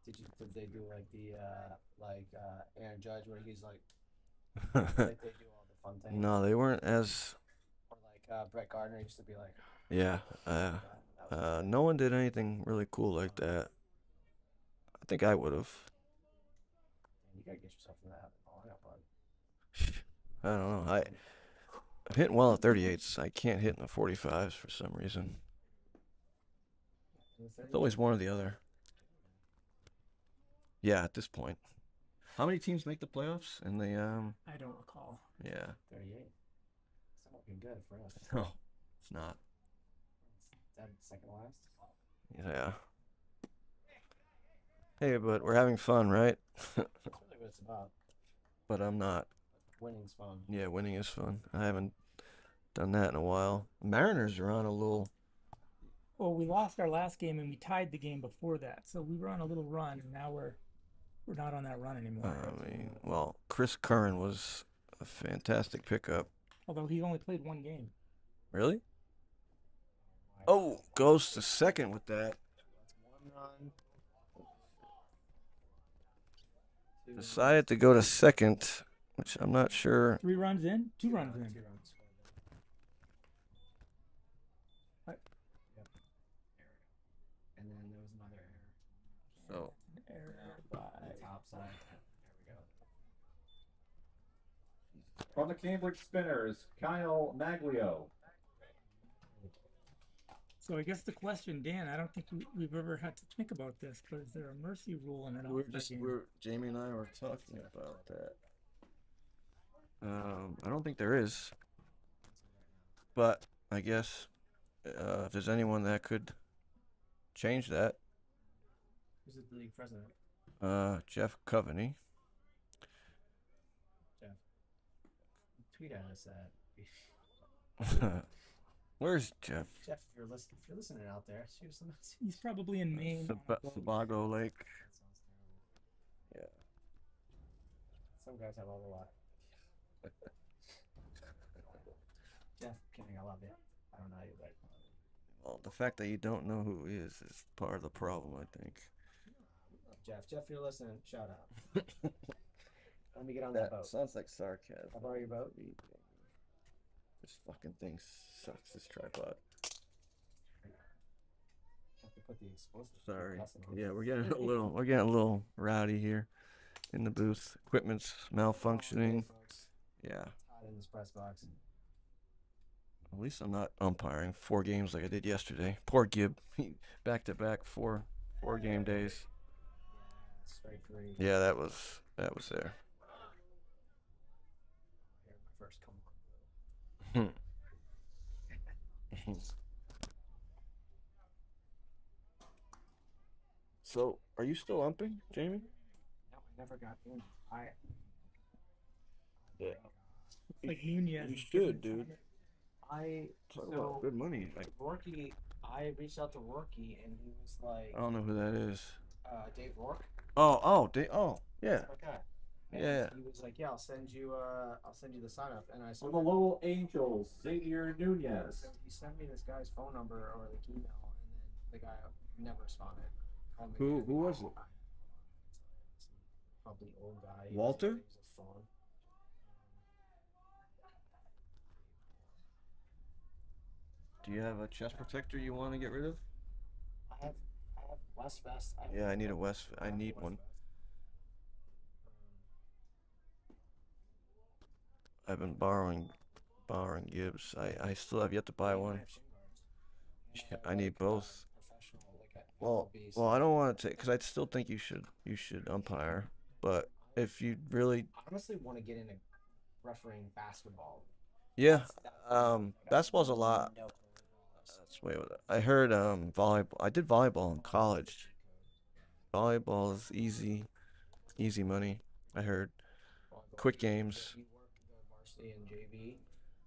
Did they do like the Aaron Judge where he's like they do all the fun things? No, they weren't as. Or like Brett Gardner used to be like. Yeah. No one did anything really cool like that. I think I would have. You gotta get yourself in that lineup, bud. I don't know. I'm hitting well at 38s. I can't hit in the 45s for some reason. It's always one or the other. Yeah, at this point. How many teams make the playoffs? And they I don't recall. yeah. 38. It's not looking good for us. No, it's not. Is that second last? Yeah. Hey, but we're having fun, right? That's really what it's about. But I'm not. Winning's fun. Yeah, winning is fun. I haven't done that in a while. Mariners are on a little. Well, we lost our last game and we tied the game before that, so we were on a little run, and now we're not on that run anymore. Well, Chris Curran was a fantastic pickup. Although he only played one game. Really? Oh, goes to second with that. That's one run. Two Decided to go to second, which I'm not sure. 3 runs in? 2 runs in. 2 runs. What? Yep. And then there was another error. So Error On by the top side. There we go. From the Cambridge Spinners, Kyle Maglio. So I guess the question, Dan, I don't think we've ever had to think about this, but is there a mercy rule in an All-Star game? Jamie and I were talking about that. I don't think there is, but I guess if there's anyone that could change that, Who's the league president? Jeff Coveney. Jeff. Tweet at us at. Where's Jeff? Jeff, if you're listening out there, shoot us a message. He's probably in Maine. on a boat. Sebago Lake. That sounds terrible. Yeah. Some guys have all the lot. Jeff, kidding, I love you. I don't know you, but Well, the fact that you don't know who he is part of the problem, I think. Jeff, if you're listening, shout out. Let me get on that boat. sounds like sarcasm. I'll borrow your boat. This fucking thing sucks, this tripod. Have to put the explosive. Sorry. cussing on. Yeah, we're getting a little rowdy here in the booth. Equipment's malfunctioning. Folks, Yeah. it's hot in this press box. At least I'm not umpiring 4 games like I did yesterday. Poor Gibb. Back to back 4 game days. Yeah, straight 3. Yeah, that was there. Here, my first come on. So, are you still umping, Jamie? No, I never got in. Yeah. Like Nunez. You is should, getting dude. So Good money. Like, Rourke, I reached out to Rourke and he was like, I don't know who that is. Dave Rourke. Oh, yeah. Okay. And Yeah. he was like, yeah, I'll send you the sign up. And I said, From the Lowell Angels, Xavier Nunez. he sent me this guy's phone number or like email, and then the guy never responded. Called me Who again. was it? Probably old guy. Walter? He was a phone. Do you have a chest protector you want to get rid of? I have West Vest. Yeah, I need a West. I need one. Vest. I've been borrowing Bauer and Gibbs. I still have yet to buy I one. have shin guards. Yeah, have, I need both. Professional, like Well, MLB, well, I don't want to take because I still think you should umpire. But if you really, I honestly want to get into refereeing basketball. yeah, Like, basketball's a lot. no clue at all. That's way with it. I heard volleyball. I did volleyball in college. Volleyball is easy money. I heard quick games. If you work the varsity and JV,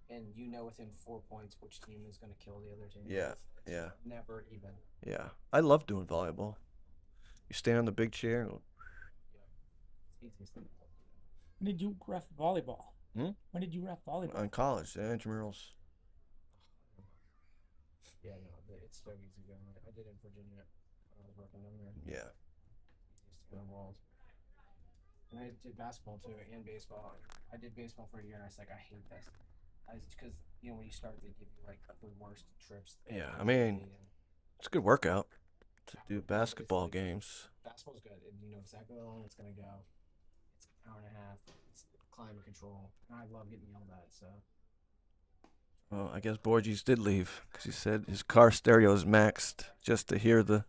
and you know within 4 points which team is going to kill the other team. Yeah, It's yeah, never even. yeah. I love doing volleyball. You stand on the big chair. It's easiest thing. When did you ref volleyball? Hmm? When did you ref volleyball? In college, the intramurals. Yeah, no, it's so easy going. I did it in Virginia when I was working down there. Yeah. Easiest thing in the world. And I did basketball too and baseball. I did baseball for a year and I was like, I hate this. Because when you start, they give you like the worst trips. Yeah, I mean, it's a good workout to do basketball games. Basketball's good, and you know exactly how long it's gonna go. It's an hour and a half. It's climate control, and I love getting yelled at. So Well, I guess Borges did leave because he said his car stereo is maxed just to hear the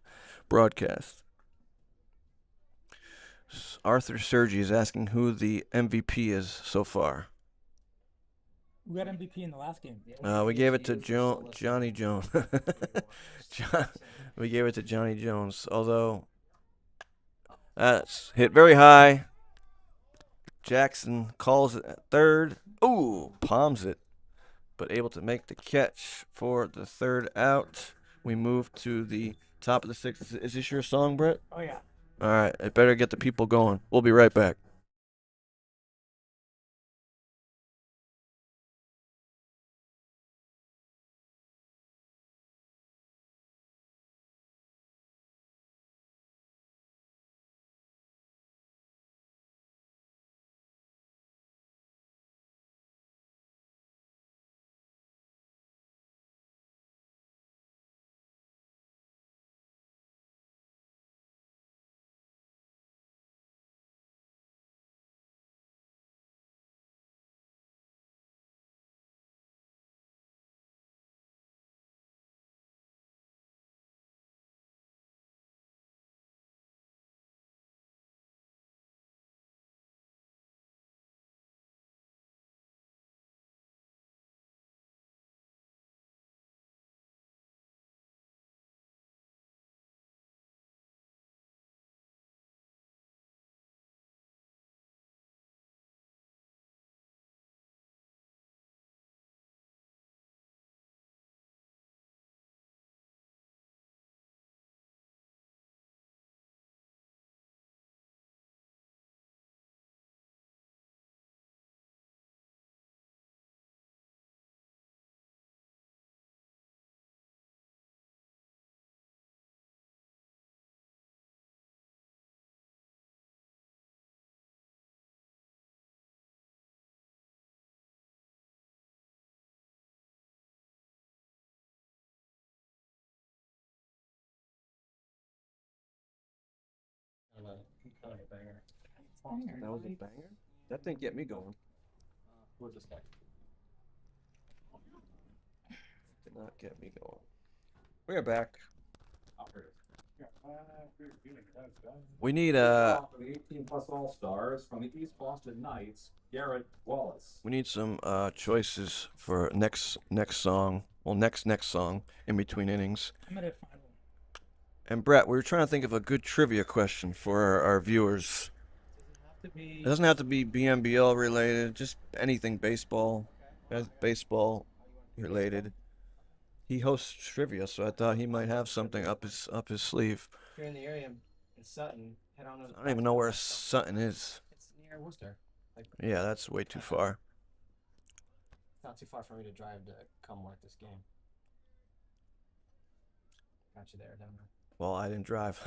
broadcast. Arthur Sergi is asking who the MVP is so far. Who got MVP in the last game? We gave it to Johnny Jones. We gave it to Johnny Jones, although that's hit very high. Jackson calls it at third. Ooh, palms it, but able to make the catch for the third out. We move to the top of the sixth. Is this your song, Brett? Oh yeah. All right, I better get the people going. We'll be right back. kind of a banger. That was a banger. That didn't get me going. We'll just get. Did not get me going. We are back. We need For the 18 plus All-Stars from the East Boston Knights, Garrett Wallace. we need some choices for next song. Well, next song in between innings. I'm gonna find one. And Brett, we were trying to think of a good trivia question for our viewers. It doesn't have to be BMBL related, just anything baseball, baseball related. He hosts trivia, so I thought he might have something up his sleeve. If you're in the area in Sutton, head on over. I don't even know where Sutton is. It's near Worcester. Like, Yeah, that's way too far. it's not too far for me to drive to come work this game. Got you there, don't I? Well, I didn't drive.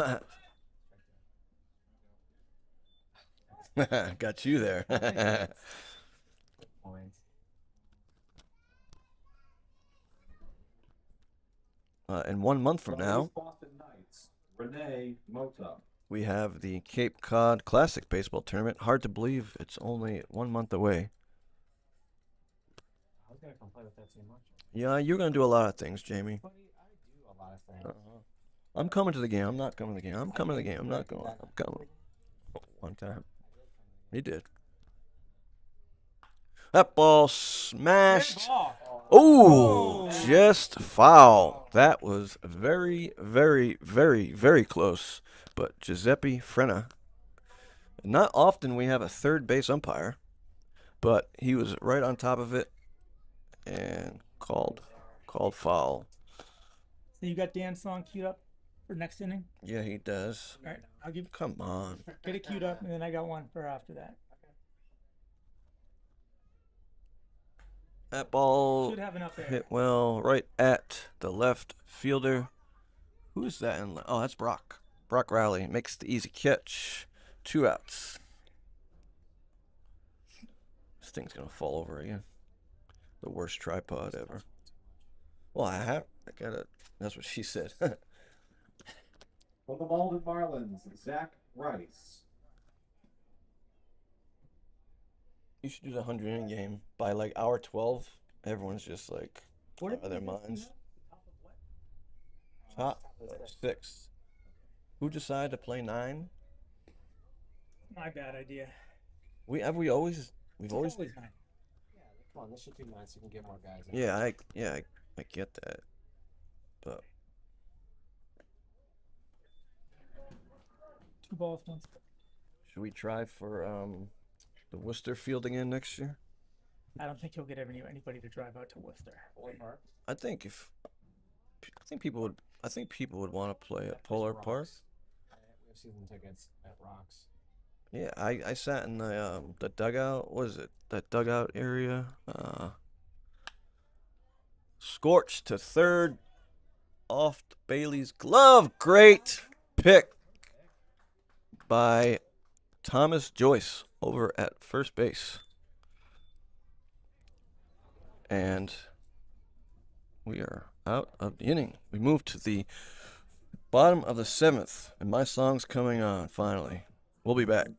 Got you there. Good point. And 1 month from From the now, East Boston Knights, Renee Mota. we have the Cape Cod Classic Baseball Tournament. Hard to believe it's only 1 month away. gonna come play with that team much. Yeah, you're gonna do a lot of things, Jamie. Buddy, I do a lot of things. I'm coming to the game. I'm not coming to the game. I'm coming to the game. I'm not going. I'm coming. One time. He did. That ball smashed. Oh, just foul. That was very, very, very, very close. But Giuseppe Frena. Not often we have a third base umpire, but he was right on top of it and called foul. So you got Dan's song queued up for next inning? Yeah, he does. All right, I'll give Come on. get it queued up, and then I got one for after that. That ball Should have enough air. hit well right at the left fielder. Who's that? Oh, that's Brock. Brock Riley makes the easy catch. 2 outs. This thing's gonna fall over again. The worst tripod ever. Well, I got it. That's what she said. From the Malden Marlins, Zach Rice. You should do the 100 inning game by like hour 12. Everyone's just like What out of their did we just minds. do now? Top 6. Who decided to play 9? My bad idea. We've It's always always 9. Yeah, come on, this should be nice. You can get more guys. In. yeah, I get that. But 2 balls, 1 strike. should we try for the Worcester field again next year? I don't think you'll get anybody to drive out to Worcester. I think people would want to play at Polar Park. We have season tickets at Rocks. Yeah, I sat in the dugout. What is it? That dugout area. Scorched to third, off Bailey's glove. Great pick by Thomas Joyce over at first base. And we are out of the inning. We move to the bottom of the 7th, and my song's coming on finally. We'll be back.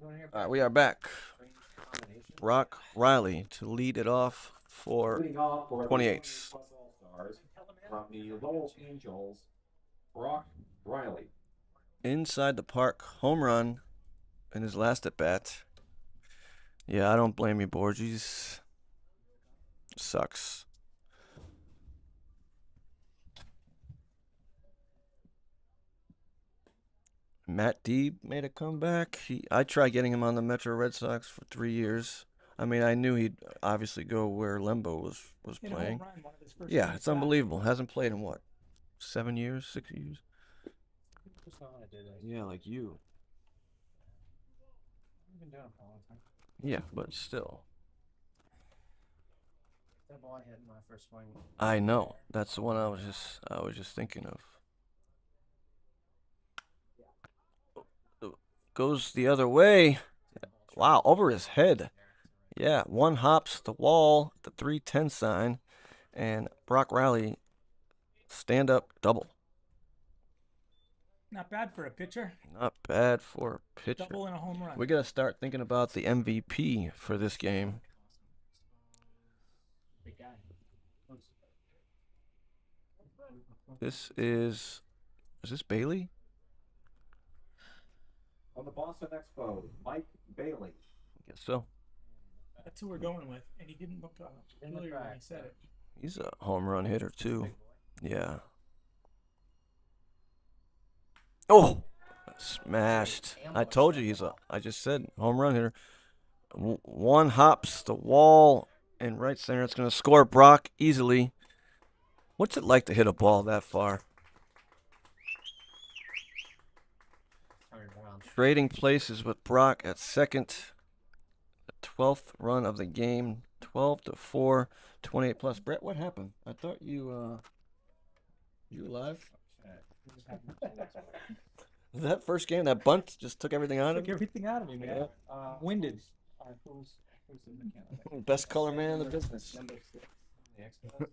All right, we are back. Brock Riley to lead it off for Leading off for 28s. All-Stars from the Lowell Angels, Brock Riley. Inside the park, home run in his last at bat. Yeah, I don't blame you, Borges. Sucks. Matt Deeb made a comeback. I tried getting him on the Metro Red Sox for 3 years. I mean, I knew he'd obviously go where Lembo was Hit a home playing. run, one of his first Yeah, games it's back. unbelievable. Hasn't played in what, 7 years, 6 years? Just not what I did. Yeah, like you. I've been doing it for a long time. Yeah, but still. That ball I hit in my first swing. I know. That's the one I was just thinking of. Goes the other way. Wow, over his head. Yeah, one hops the wall, the 310 sign, and Brock Riley stand up double. Not bad for a pitcher. Not bad for a pitcher. Double and a home run. We got to start thinking about the MVP for this game. Big guy. This is this Bailey? On the Boston Expo, Mike Bailey. I guess so. That's who we're going with, and he didn't look familiar when he said it. He's a home run hitter too. Yeah. Oh, smashed. I told you I just said home run hitter. One hops the wall in right center. It's going to score Brock easily. What's it like to hit a ball that far? Trading places with Brock at second. The 12th run of the game. 12-4, 28 plus. Brett, what happened? I thought you alive? That first game, that bunt just took everything out of Took you? everything out of me, man. Winded. Best color man in the business. Number 6. The Expos.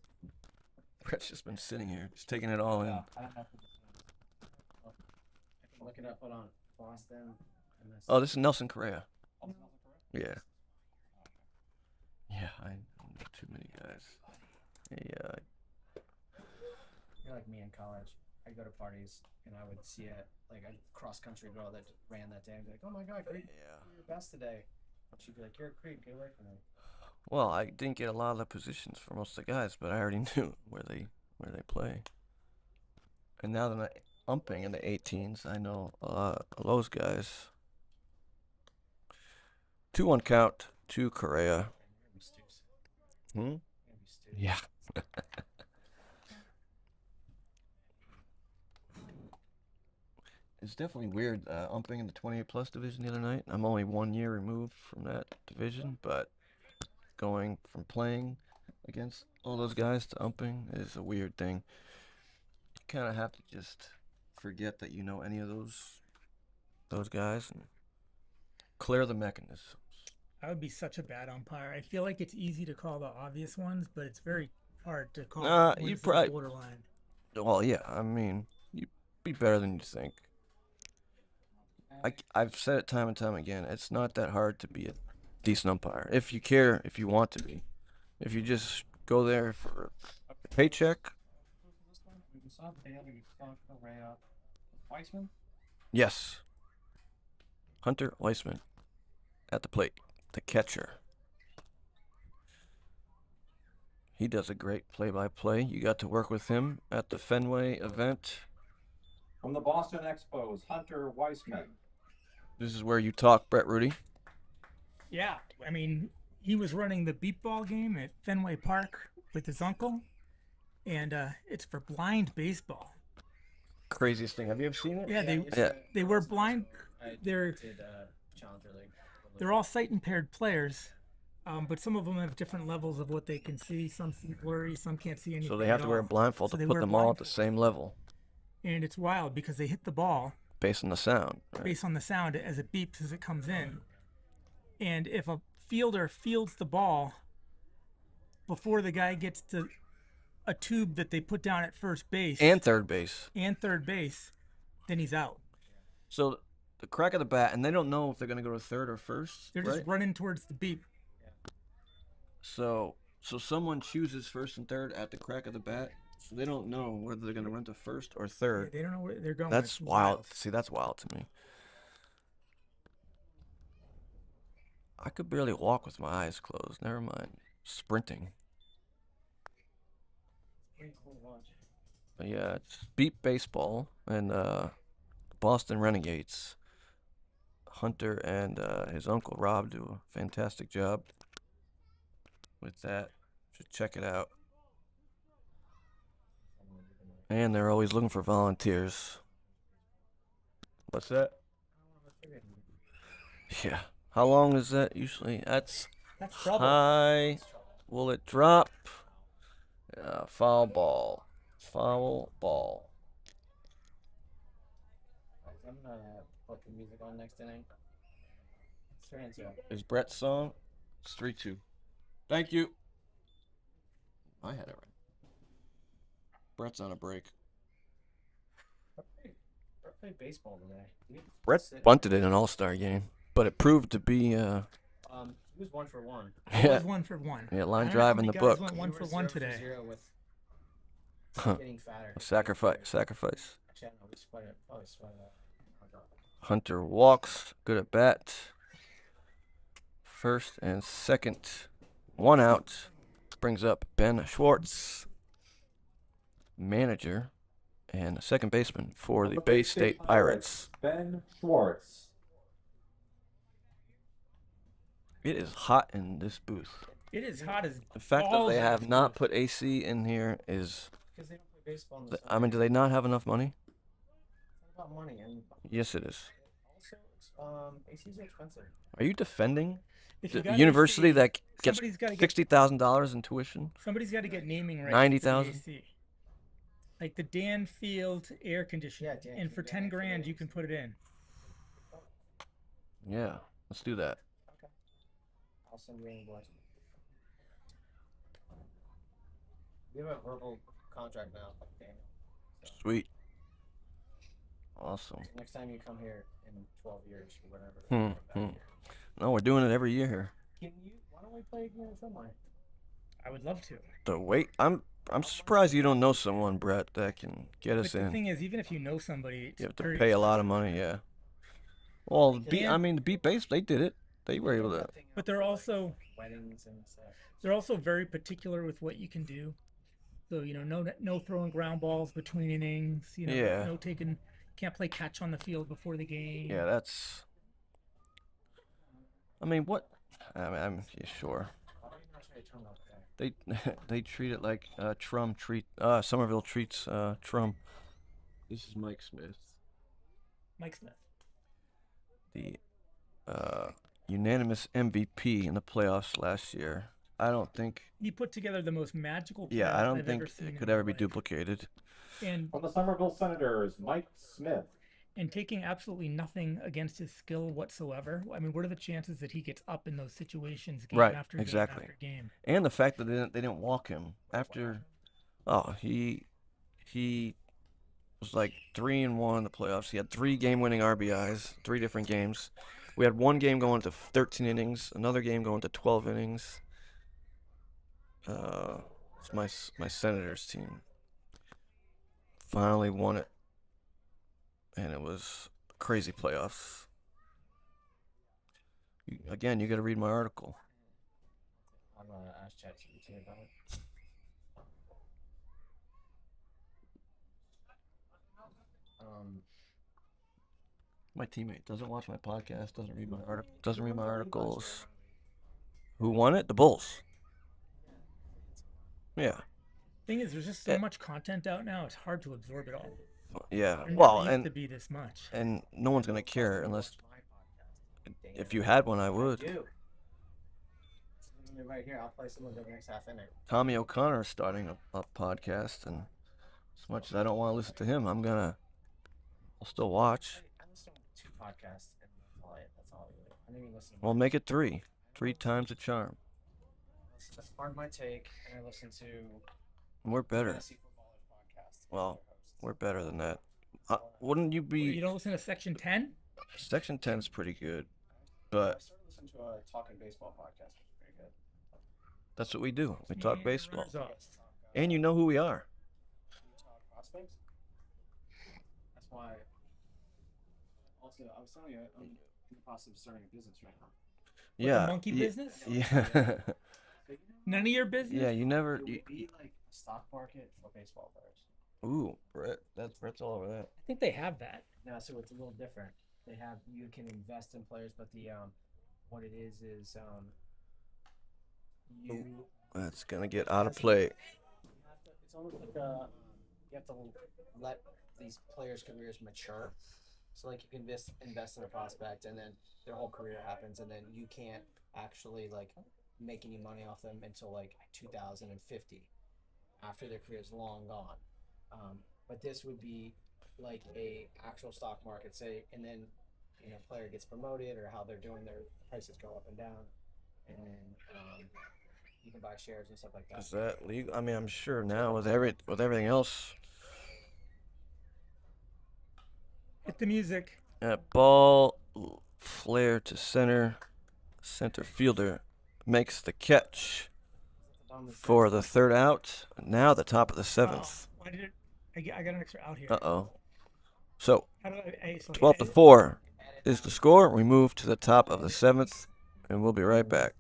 Brett's just been sitting here, just taking it all in. I don't have to. I can look it up. Hold on. Boston. And this. Oh, this is Nelson Correa. Yeah. Yeah, I know too many guys. Yeah. You're like me in college. I'd go to parties and I would see a cross country girl that ran that day and be like, "Oh my god, great! You're your best today." And she'd be like, "You're a creep. Get away from me." Well, I didn't get a lot of the positions for most of the guys, but I already knew where they play. And now that I'm umping in the 18s, I know a lot of those guys. 2-1 count to Correa. Yeah. It's definitely weird umping in the 28 plus division the other night. I'm only 1 year removed from that division, but going from playing against all those guys to umping is a weird thing. You kind of have to just forget that you know any of those guys and clear the mechanisms. I would be such a bad umpire. I feel like it's easy to call the obvious ones, but it's very hard to call ones you that are probably- borderline. Well, yeah, I mean, you'd be better than you think. I've said it time and time again. It's not that hard to be a decent umpire if you care, if you want to be. If you just go there for a paycheck. We saw Bailey, Correa, Weissman. Yes. Hunter Weissman at the plate, the catcher. He does a great play-by-play. You got to work with him at the Fenway event. From the Boston Expos, Hunter Weissman. This is where you talk, Brett Rudy. Yeah, I mean, he was running the beep ball game at Fenway Park with his uncle, and it's for blind baseball. Craziest thing. Have you ever seen it? Yeah, they were blind. They're Challenger League. they're all sight impaired players, but some of them have different levels of what they can see. Some see blurry, some can't see anything. So they have at to wear a all. blindfold So to they put wear them all at the blindfolds. same level And it's wild because they hit the ball based on the sound. Right? based on the sound as it beeps as it comes in. And if a fielder fields the ball before the guy gets to a tube that they put down at first base And third base. and third base, then he's out. So the crack of the bat, and they don't know if they're going to go to third or first, They're right? just running towards the beep. So someone chooses first and third at the crack of the bat, so they don't know whether they're going to run to first or third. They don't know where they're going. That's It's wild. See, that's wild to me. I could barely walk with my eyes closed. Never mind sprinting. But yeah, it's beep baseball and Boston Renegades. Hunter and his uncle Rob do a fantastic job. with that. Should check it out. And they're always looking for volunteers. What's that? Yeah. How long is that usually? That's trouble. high. Will it drop? Foul ball. Foul ball. I'm gonna put the music on next inning. It's 3-2. Is Brett's song? It's 3-2. Thank you. I had it right. Brett's on a break. Brett played baseball today. Brett bunted in an All-Star game, but it proved to be He was 1 for 1. It yeah, was 1 for 1. yeah, I line don't know drive how in many the guys book. went 1 for 1 today. 0 with Huh. getting fatter. Sacrifice. Actually, I don't know. We split it. Probably split it. Oh my God. Hunter walks, good at bat. First and second, 1 out. Brings up Ben Schwartz, manager and second baseman for the Bay State Pirates. Ben Schwartz. It is hot in this booth. It is hot as The fact that balls they in have this not booth. put AC in here is. Because they don't play baseball in the I mean, do they not have enough money? It's not about money. And Yes, it is. also, ACs are expensive. Are you defending If you the got university AC, that gets somebody's got to get $60,000 in tuition? somebody's got to get naming rights. 90,000? to the AC. Like the Danfield air conditioner, Yeah, and for 10 grand you can put it in. Yeah, let's do that. Okay. I'll send you an invoice. We have a verbal contract now, Daniel. Sweet. Awesome. So next time you come here in 12 years or whatever. Hmm, come back hmm. here. No, we're doing it every year here. Why don't we play again in Finley? I would love to. The wait, I'm surprised you don't know someone, Brett, that can get But us the in. thing is, even if you know somebody, it's You have to very pay a lot of expensive. money, yeah. Well, Dan- the Beat Base, they did it. They were able to. But they're also Weddings and stuff. they're also very particular with what you can do. So no throwing ground balls between innings. Yeah. No taking. Can't play catch on the field before the game. Yeah, that's. I mean, what? I'm yeah, sure. Why don't you not try to turn off there? They treat it like Somerville treats Trum. This is Mike Smith, Mike Smith. the unanimous MVP in the playoffs last year. I don't think. He put together the most magical. Yeah, I playoffs don't I've think ever seen it in could my ever be life. duplicated. And From the Somerville Senators, Mike Smith. taking absolutely nothing against his skill whatsoever. I mean, what are the chances that he gets up in those situations game Right, after exactly. game after game? And the fact that they didn't walk him after. Oh, he was like 3-1 in the playoffs. He had 3 game-winning RBIs, 3 different games. We had one game going to 13 innings, another game going to 12 innings. It's my Senators team. Finally won it, and it was crazy playoffs. Again, you got to read my article. I'm gonna ask ChatGPT about it. My teammate doesn't watch my podcast, doesn't read my articles. Who won it? The Bulls. Yeah. Thing is, there's just so much content out now. It's hard to absorb it all. Yeah. There Well, never used to and be this much. no one's gonna care unless My podcast. if you had one, I I would. do. It's literally right here. I'll play some of the next half inning. Tommy O'Connor is starting a podcast, and as much as I don't want to listen to him, I'll still watch. I listen to 2 podcasts and that's all I really. I didn't even listen. Well, make it 3. 3 times the charm. That's part of my take, and I listen to We're better. Fantasy Footballers podcast. Well, we're better than that. Wouldn't you You be? don't listen to Section 10? Section 10 is pretty good, I but started listening to a Talking Baseball podcast, which is very good. that's what we do. We talk Man, baseball, runners off. and you know who we are. We talk prospects. That's why. Also, I was telling you, I'm in the process of starting a business right now. Yeah. monkey business? Yeah. None of your business? Yeah. You never. It would be like a stock market for baseball players. Ooh, Brett's all over that. I think they have that. No, so it's a little different. They have you can invest in players, but the what it is you That's gonna get out of play. you have to, it's almost like you have to let these players' careers mature. So like you can invest in a prospect, and then their whole career happens, and then you can't actually like make any money off them until like 2050, after their career is long gone. But this would be like a actual stock market, say, and then player gets promoted or how they're doing, their prices go up and down, and then you can buy shares and stuff like that. Is that legal? I mean, I'm sure now with everything else. Hit the music. Ball flare to center. Center fielder makes the catch for the third out. Now the top of the seventh. Why did it? I got an extra out here. Uh-oh. So How do so 12 to 4 is the score. We move to the top of the seventh, and we'll be right back.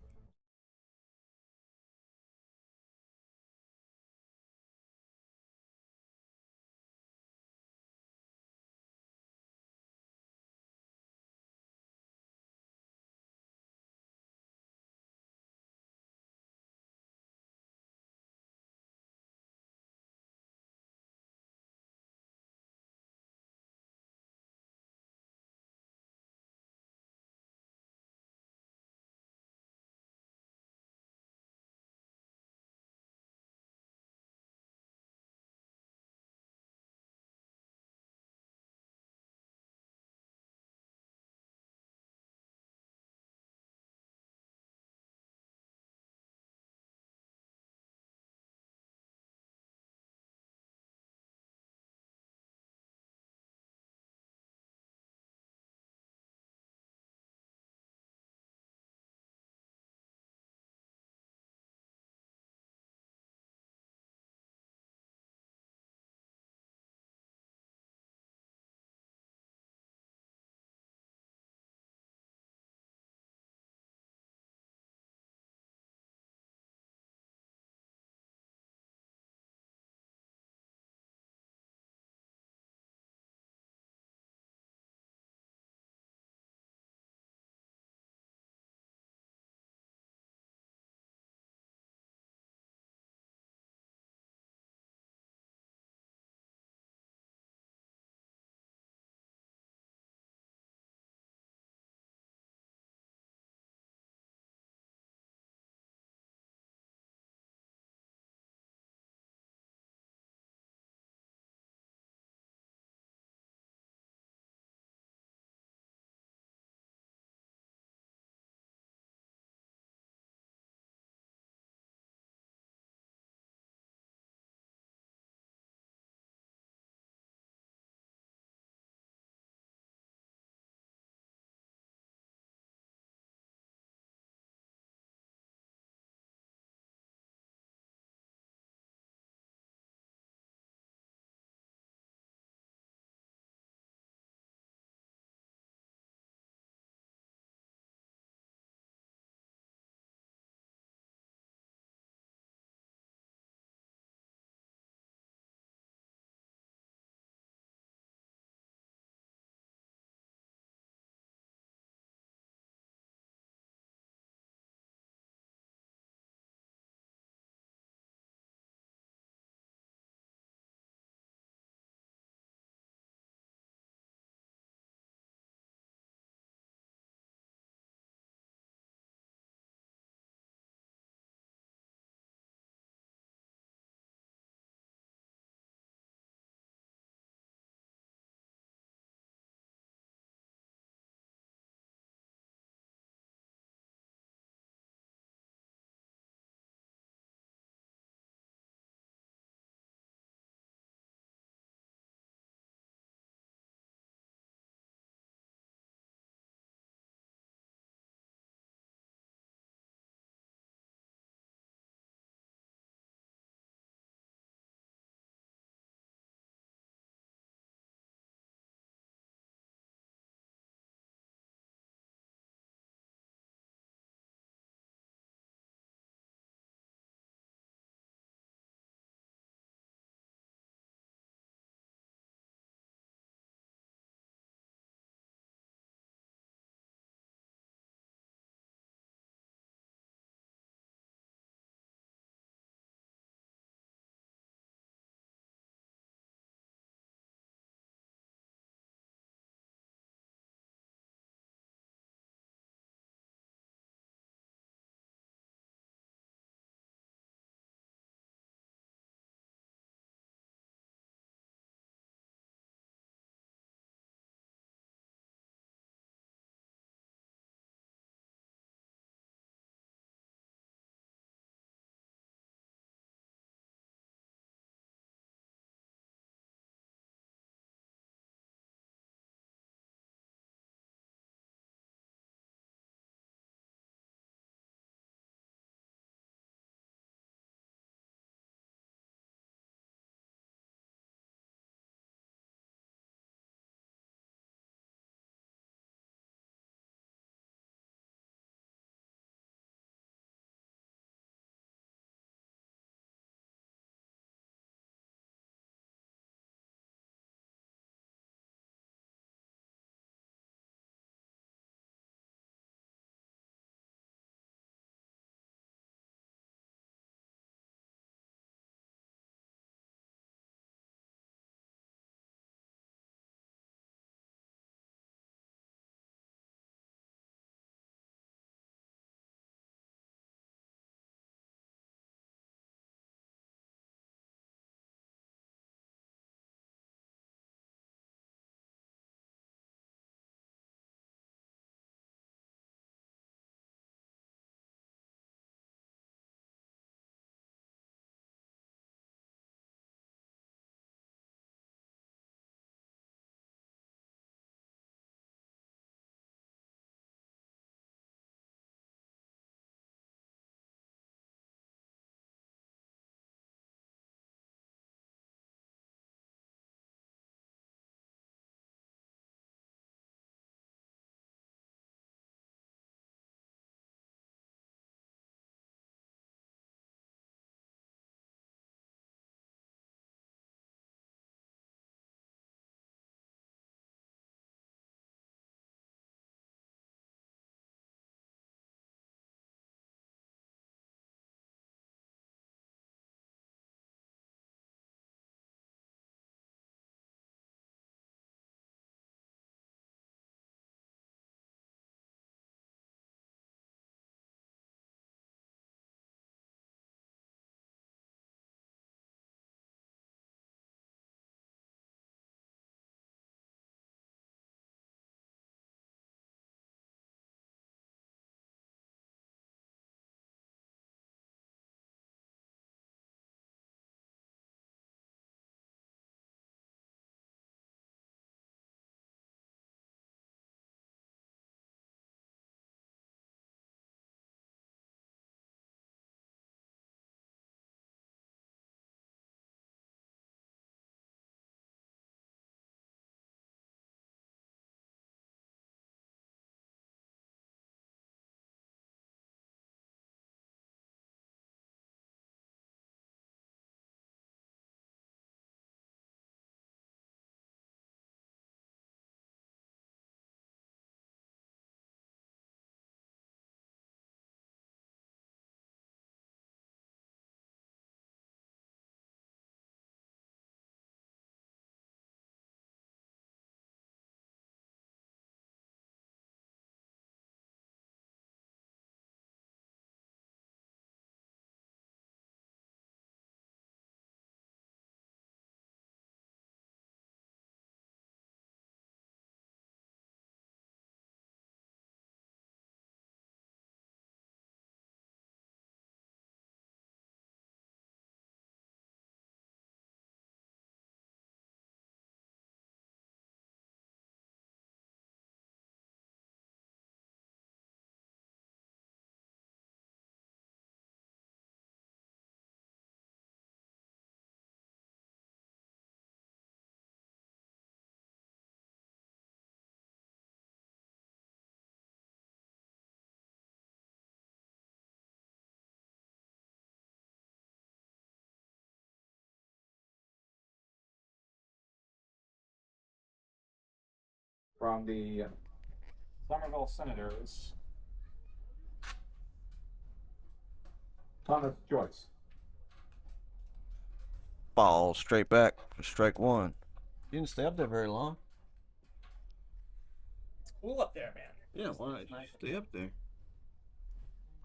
from the Somerville Senators, Thomas Joyce. Ball straight back for strike one. You didn't stay up there very long. It's cool up there, man. Yeah, why not stay up there?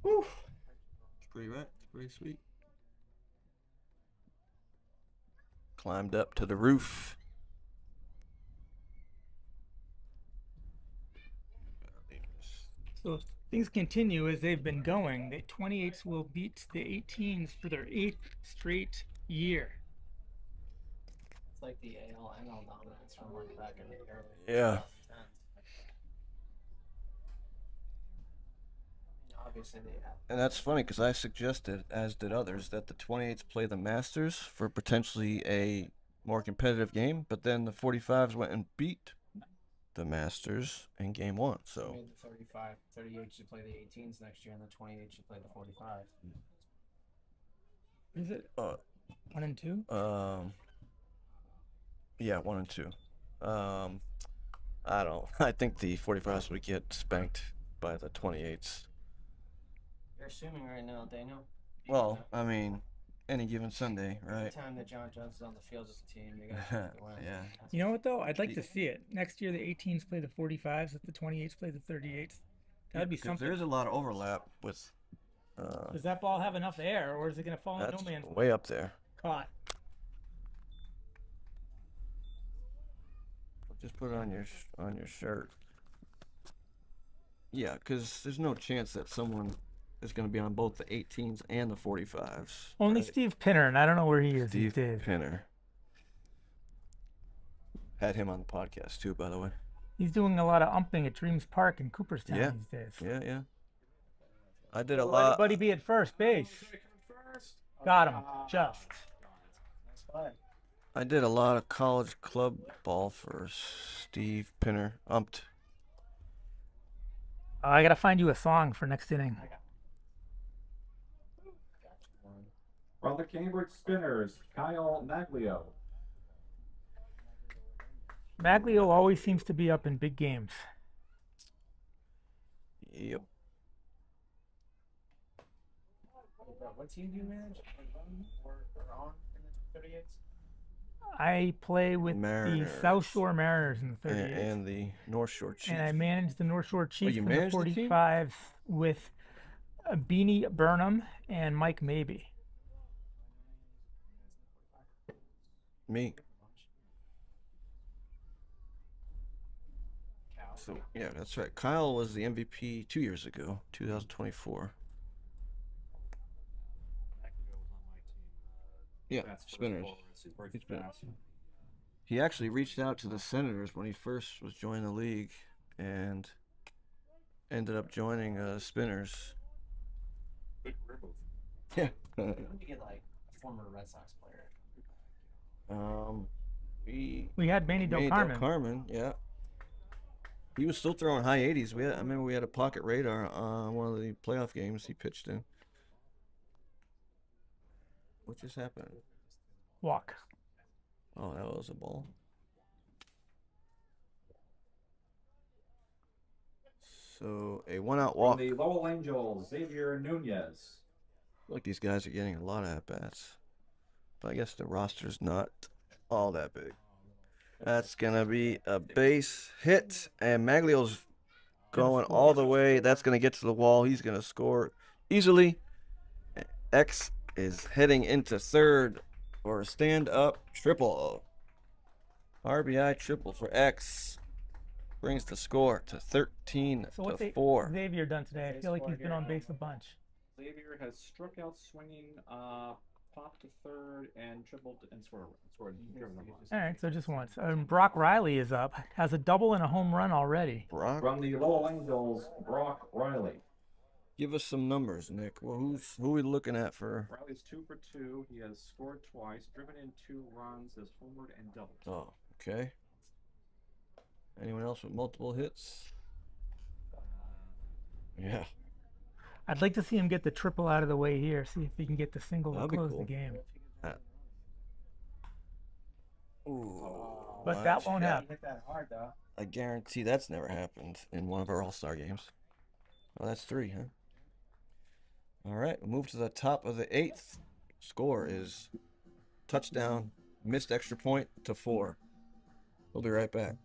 Whew. It's pretty right. It's pretty sweet. Climbed up to the roof. So if things continue as they've been going, the 28s will beat the 18s for their 8th straight year. It's like the AL NL dominance from like back in the early Yeah. 2010s. Obviously, they have. And that's funny because I suggested, as did others, that the 28s play the Masters for potentially a more competitive game, but then the 45s went and beat the Masters in game one. I So mean, the 38 should play the 18s next year, and the 28 should play the 45. Is it Uh, 1 and 2? yeah, 1 and 2. I don't. I think the 45s would get spanked by the 28s. You're assuming right now, Daniel. Well, I mean, any given Sunday, right? Anytime that John Jones is on the field as a team, you got a chance to win. Yeah. You know what, though? I'd like to see it. Next year, the 18s play the 45s, if the 28s play the 38s. That'd be something. There's a lot of overlap with. Does that ball have enough air, or is it going to fall in That's no man's way up there. caught? Just put it on your shirt. Yeah, because there's no chance that someone is going to be on both the 18s and the 45s. Only right? Steve Pinner, and I don't know where he is these Steve days. Pinner. Had him on the podcast too, by the way. He's doing a lot of umping at Dreams Park in Cooperstown Yeah. these days. Yeah. I did a Let lot. Buddy be at first base. Got him. Just. Nice play. I did a lot of college club ball for Steve Pinner. Umped. I got to find you a song for next inning. From the Cambridge Spinners, Kyle Maglio. Maglio always seems to be up in big games. Yep. What team do you manage? Or on in the 38s? I play with Mariners. the South Shore Mariners in the And, 38s. and the North Shore Chiefs. And I manage the North Shore Chiefs you in the manage the team? 45s with Beanie Burnham and Mike Mabey. Me. So yeah, that's right. Kyle was the MVP 2 years ago, 2024. Yeah, Spinners. He's been- He actually reached out to the Senators when he first was joining the league, and ended up joining Spinners. Good career move. Yeah. When did you get like a former Red Sox player? We had Manny Del Carmen. Carmen, yeah. He was still throwing high 80s. I remember we had a pocket radar on one of the playoff games he pitched in. What just happened? Walk. Oh, that was a ball. So a 1-out From walk. the Lowell Angels, Xavier Nunez. Like these guys are getting a lot of at bats, but I guess the roster's not all that big. That's gonna be a base hit, and Maglio's going all the way. That's gonna get to the wall. He's gonna score easily. X is heading into third for a stand-up triple. RBI triple for X brings the score to 13 So what's to 4. Xavier done today? I feel like he's been on base a bunch. Xavier has struck out swinging, popped to third, and tripled and scored. All right, so just once. Brock Riley is up. Has a double and a home run already. Brock, From the Lowell Angels, Brock Riley. give us some numbers, Nick. Well, who are we looking at for? Riley's 2 for 2. He has scored twice, driven in 2 runs, has homered and doubled. Oh, okay. Anyone else with multiple hits? Yeah. I'd like to see him get the triple out of the way here. See if he can get the single to That'd be close cool. the game. Ooh. But that won't Yeah. happen. Hit that hard though. I guarantee that's never happened in one of our All-Star games. Well, that's 3, huh? All right, we'll move to the top of the 8th. Score is touchdown, missed extra point to 4. We'll be right back.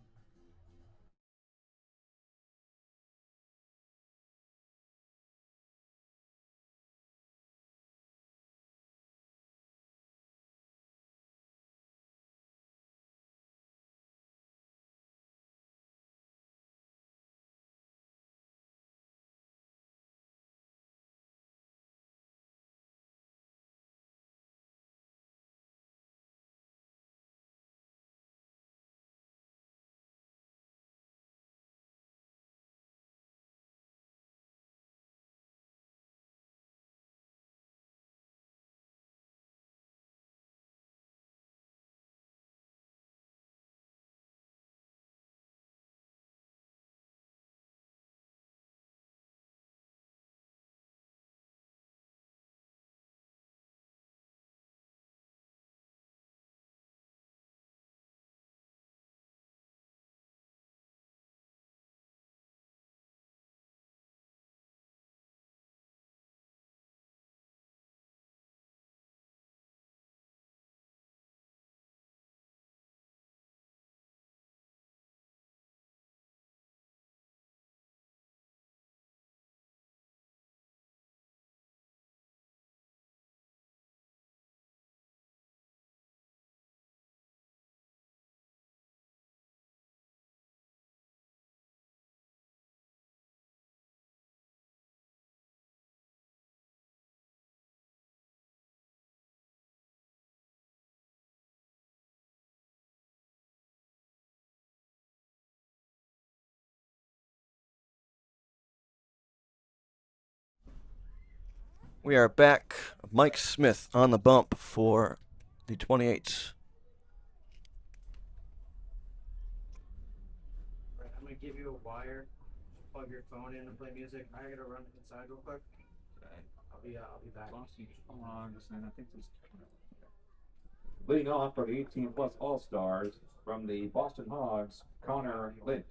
We are back. Mike Smith on the bump for the 28s. Right, I'm gonna give you a wire. Plug your phone in and play music. I gotta run inside real quick. I'll be back. Leading off for the 18 plus All Stars from the Boston Hogs, Connor Lynch.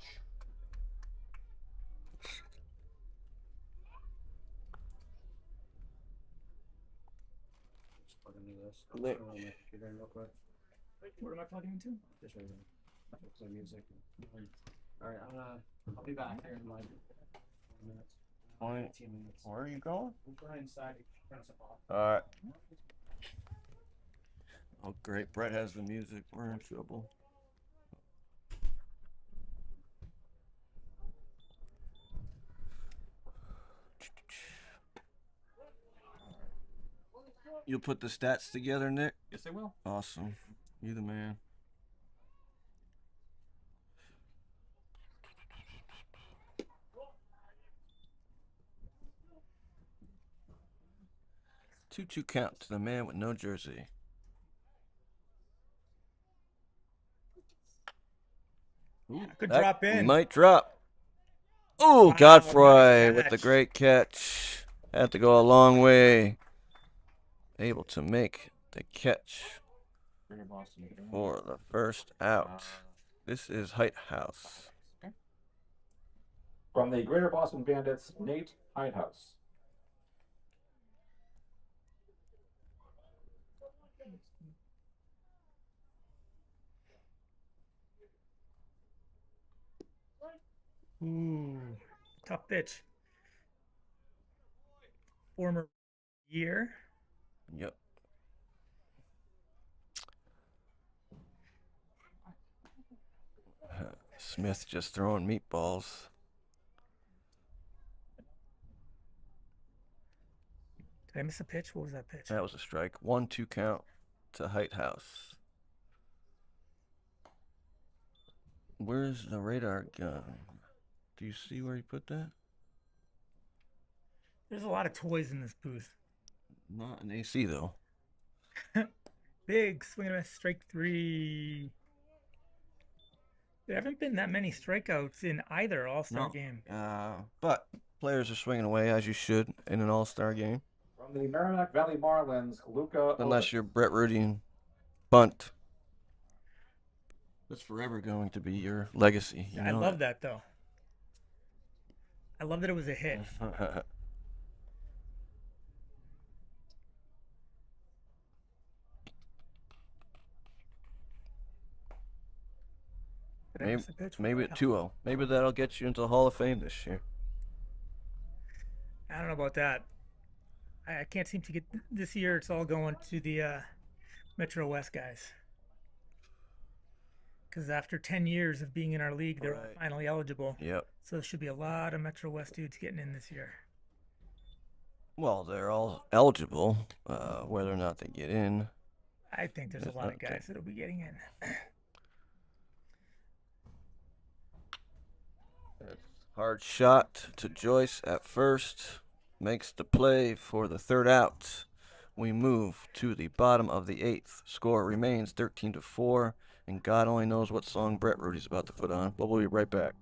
Just plug into this. Lit. I'll my computer in real quick. What am I plugging into? Just right here. Play music. All right, I'll be back here in like 1 minute. 15 minutes. Where are you going? We'll go inside. Turn some off. All right. Oh, great. Brett has the music. We're in trouble. You'll put the stats together, Nick? Yes, they will. Awesome. You the man. Two count to the man with no jersey. Ooh, Could that drop in. Might drop. Oh, Wow, Godfrey nice with the catch. great catch. Had to go a long way. Able to make the catch for the first out. This is Height House. From the Greater Boston Bandits, Nate Heidhouse. Ooh, tough pitch. Former year. Yep. Smith just throwing meatballs. Did I miss a pitch? What was that pitch? That was a strike. 1-2 count to Height House. Where's the radar gun? Do you see where he put that? There's a lot of toys in this booth. Not an AC though. Big swing and a miss, strike 3. There haven't been that many strikeouts in either All-Star No. game. But players are swinging away as you should in an All-Star game. From the Merrimack Valley Marlins, Luca. Unless you're Brett Rudy and bunt. That's forever going to be your legacy. You I know love that though. I love that it was a hit. Did I maybe miss a pitch? maybe at 2-0. Maybe that'll get you into the Hall of Fame this year. I don't know about that. I can't seem to get this year. It's all going to the Metro West guys. Because after 10 years of being in our league, they're Right. finally eligible. Yep. So there should be a lot of Metro West dudes getting in this year. Well, they're all eligible. Whether or not they get in. I think there's a lot of guys that'll be getting in. Hard shot to Joyce at first. Makes the play for the third out. We move to the bottom of the 8th. Score remains 13-4, and God only knows what song Brett Rudy's about to put on. But we'll be right back.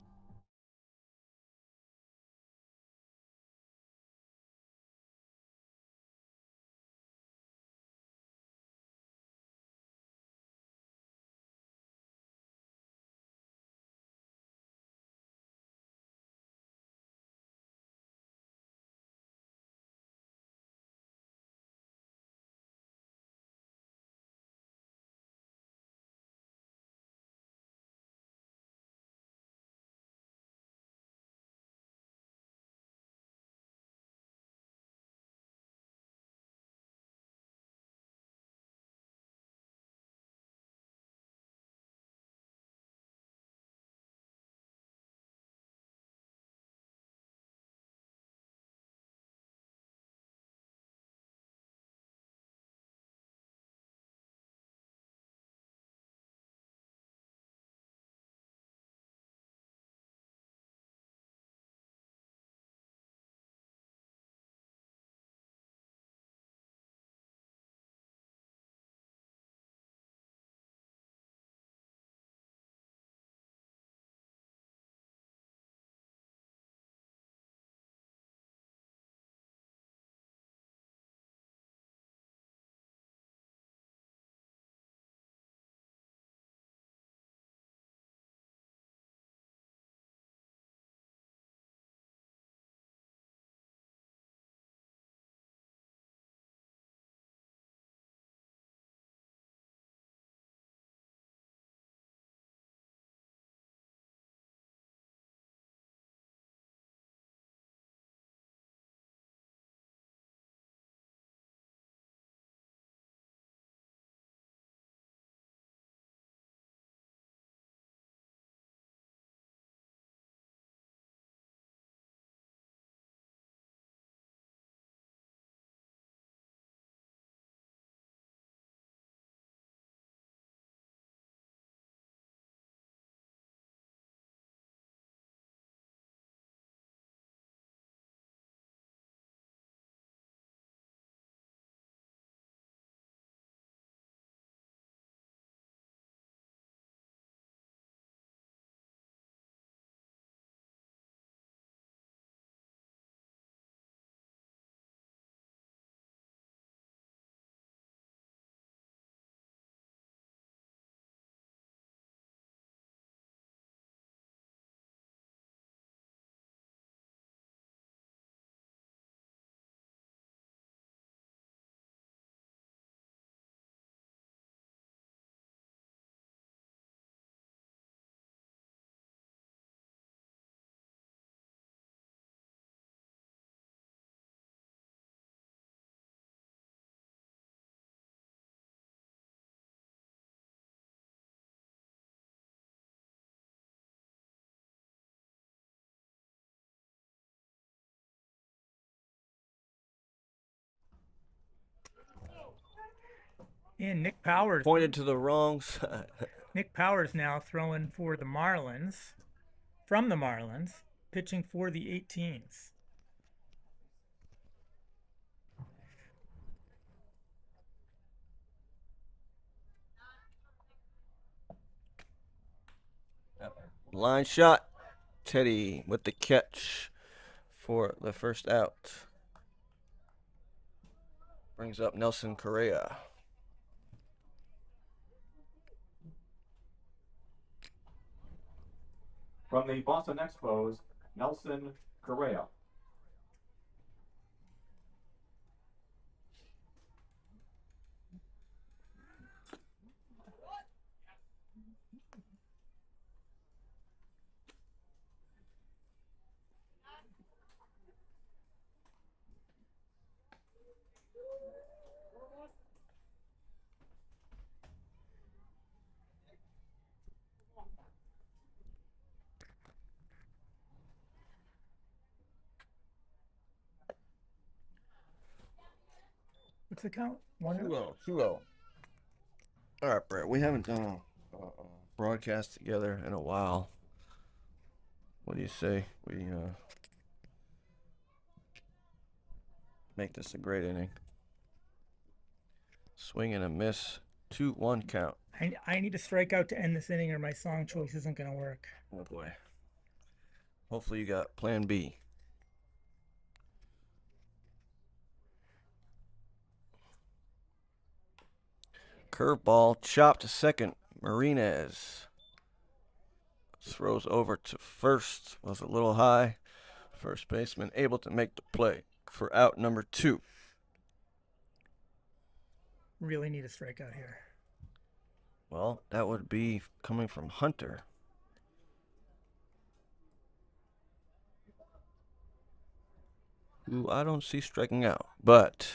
And Nick Powers. Pointed to the wrong side. Nick Powers now throwing for the Marlins, from the Marlins, pitching for the 18s. Line shot. Teddy with the catch for the first out. Brings up Nelson Correa. From the Boston Expos, Nelson Correa. What's the count? 1-0. 2-0. 2-0. All right, Brett. We haven't done a broadcast together in a while. What do you say we make this a great inning? Swing and a miss. 2-1 count. I need to strike out to end this inning, or my song choice isn't going to work. Oh boy. Hopefully you got plan B. Curveball, chop to second. Marinez throws over to first. Was a little high. First baseman able to make the play for out number 2. Really need a strikeout here. Well, that would be coming from Hunter. Who I don't see striking out, but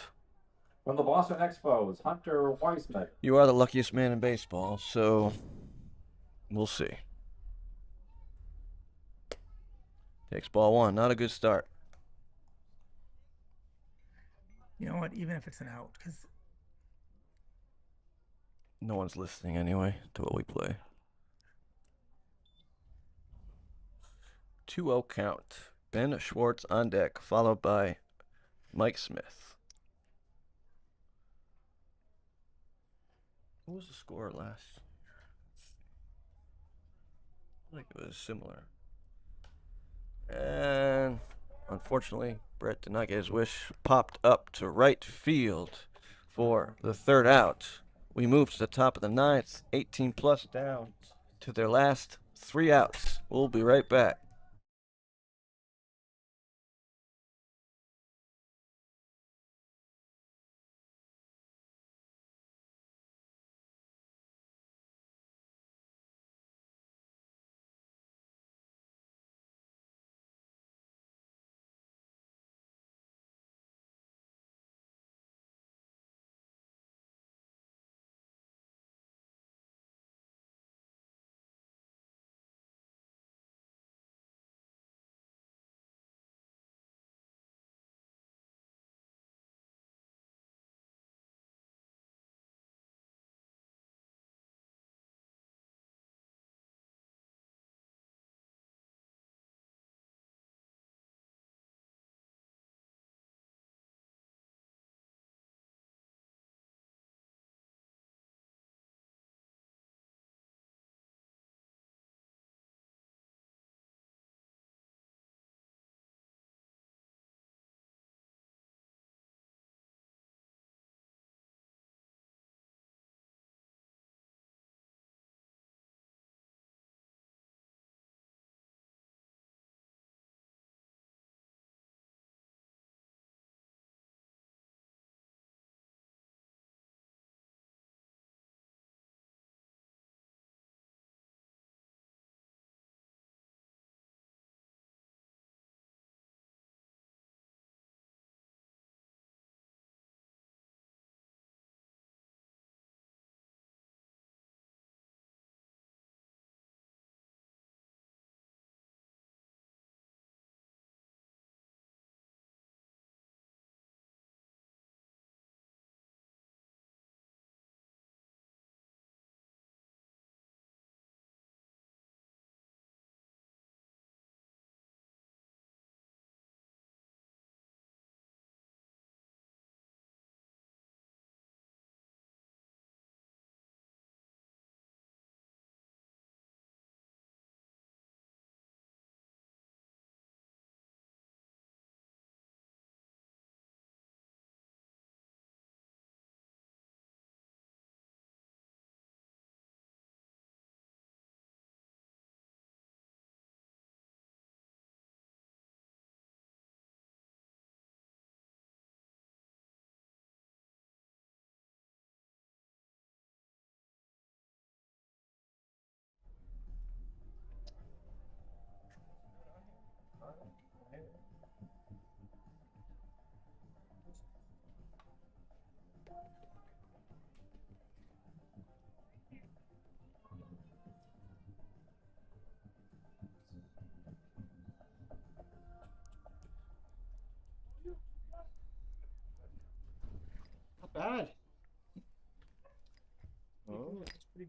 From the Boston Expos, Hunter Weissman. you are the luckiest man in baseball, so we'll see. Takes ball 1. Not a good start. You know what? Even if it's an out, because No one's listening anyway to what we play. 2-0 count. Ben Schwartz on deck, followed by Mike Smith. What was the score last? I think it was similar. And unfortunately, Brett did not get his wish. Popped up to right field for the 3rd out. We move to the top of the 9th. 18 plus down to their last 3 outs. We'll be right back.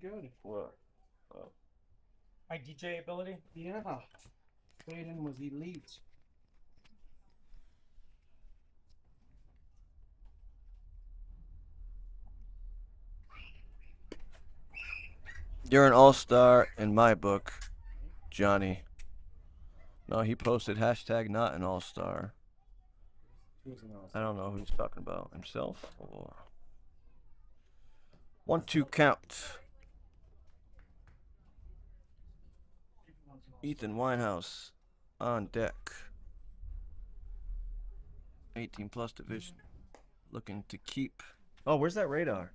good. What? My DJ ability. Yeah. Braden was elite. You're an all-star in my book, Johnny. No, he posted hashtag not an all-star. Who's an I don't know who he's talking about, himself or 1-2 count. Ethan Winehouse on deck. 18 plus division. Looking to keep. Oh, where's that radar?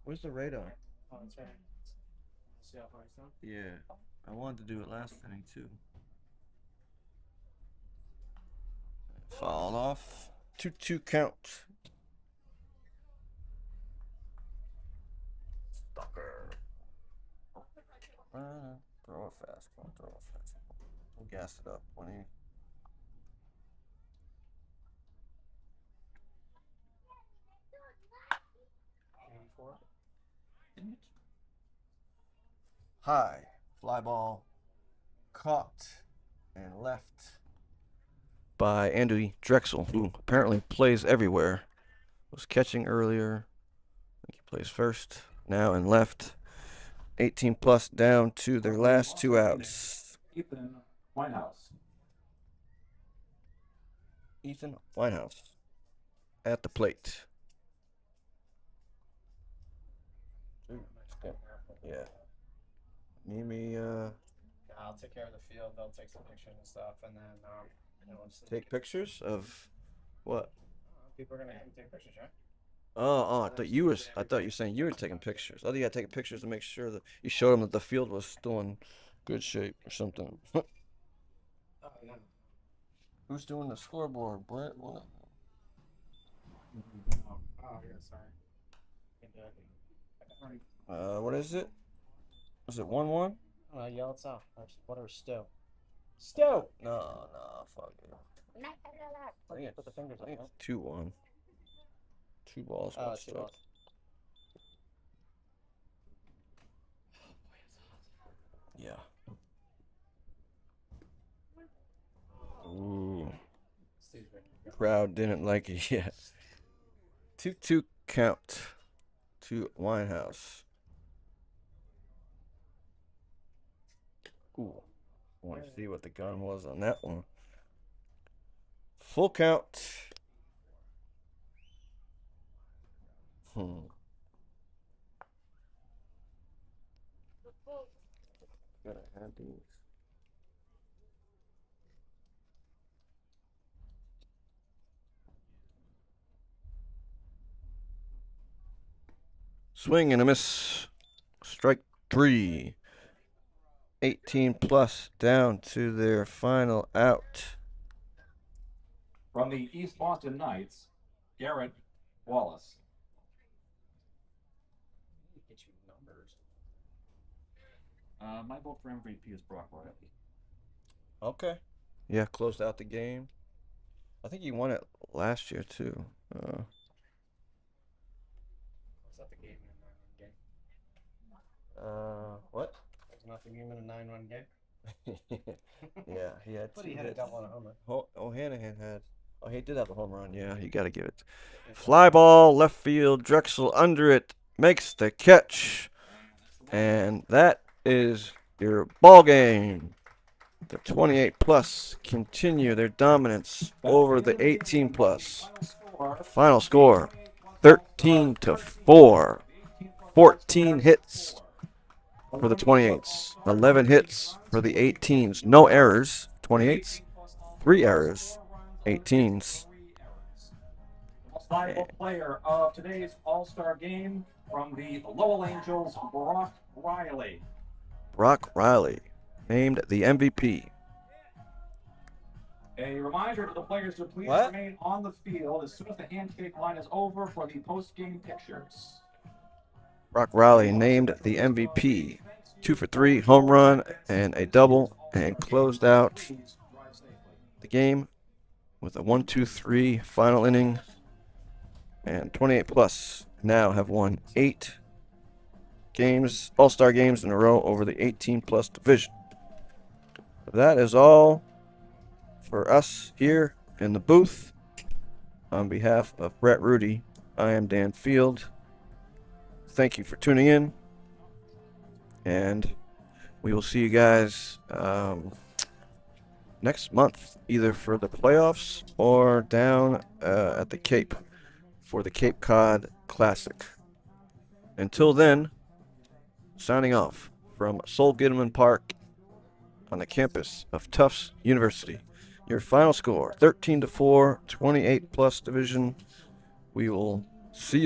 Where's the radar? Oh, that's right. See how far he's done? Yeah, I wanted to do it last inning too. Fouled off. 2-2 count. Stalker. Throw a fastball. Throw a fastball. We'll gas it up when he. High. Fly ball. Caught. And left. By Andy Drexel, who apparently plays everywhere. Was catching earlier. I think he plays first. Now and left. 18 plus down to their last 2 outs. Ethan Winehouse. Ethan Winehouse at the plate. Yeah. Mimi, I'll take care of the field. They'll take some pictures and stuff, and then we'll just take pictures of what? people are gonna come take pictures, right? Oh, I thought you were saying you were taking pictures. I thought you had to take pictures to make sure that you showed them that the field was still in good shape or something. Oh, yeah. Who's doing the scoreboard, Brett? What? Oh, yeah, sorry. What is it? Is it 1-1? Yell it out. Whatever, Stu. Stu! No, fuck it. Put the fingers I think up. it's 2-1. 2 balls, Oh, one two strike. balls. Yeah. Ooh. Crowd didn't like it yet. 2-2 count to Winehouse. Ooh. I want to see what the gun was on that one. Full count. Gotta have these. Swing and a miss. Strike 3. 18 plus down to their final out. From the East Boston Knights, Garrett Wallace. Get you numbers. My vote for MVP is Brock Riley. Okay. Yeah, closed out the game. I think he won it last year too. Was that the game in a 9-run game? What? Was not the game in a 9-run game? Yeah, he had. But two he had a hits. double and a home run. Hanahan had. Oh, he did have a home run. Yeah, you got to give it. Fly ball, left field, Drexel under it, makes the catch. And that is your ball game. The 28 plus continue their dominance over the 18 plus. Final score 13-4. 14 hits for the 28s, 11 hits for the 18s. No errors. 28s, 3 errors. 18s. Most valuable player of today's All-Star game from the Lowell Angels, Brock Riley. Brock Riley, named the MVP. A reminder to the players to please What? remain on the field as soon as the handshake line is over for the post-game pictures. Brock Riley named the MVP. 2 for 3, home run and a double, and closed out the game with a 1-2-3 final inning. And 28 plus now have won 8 games, All-Star games in a row over the 18-plus division. That is all for us here in the booth. On behalf of Brett Rudy, I am Dan Field. Thank you for tuning in, and we will see you guys next month, either for the playoffs or down at the Cape for the Cape Cod Classic. Until then, signing off from Sol Gittiman Park on the campus of Tufts University. Your final score, 13-4, 28-plus division. We will see you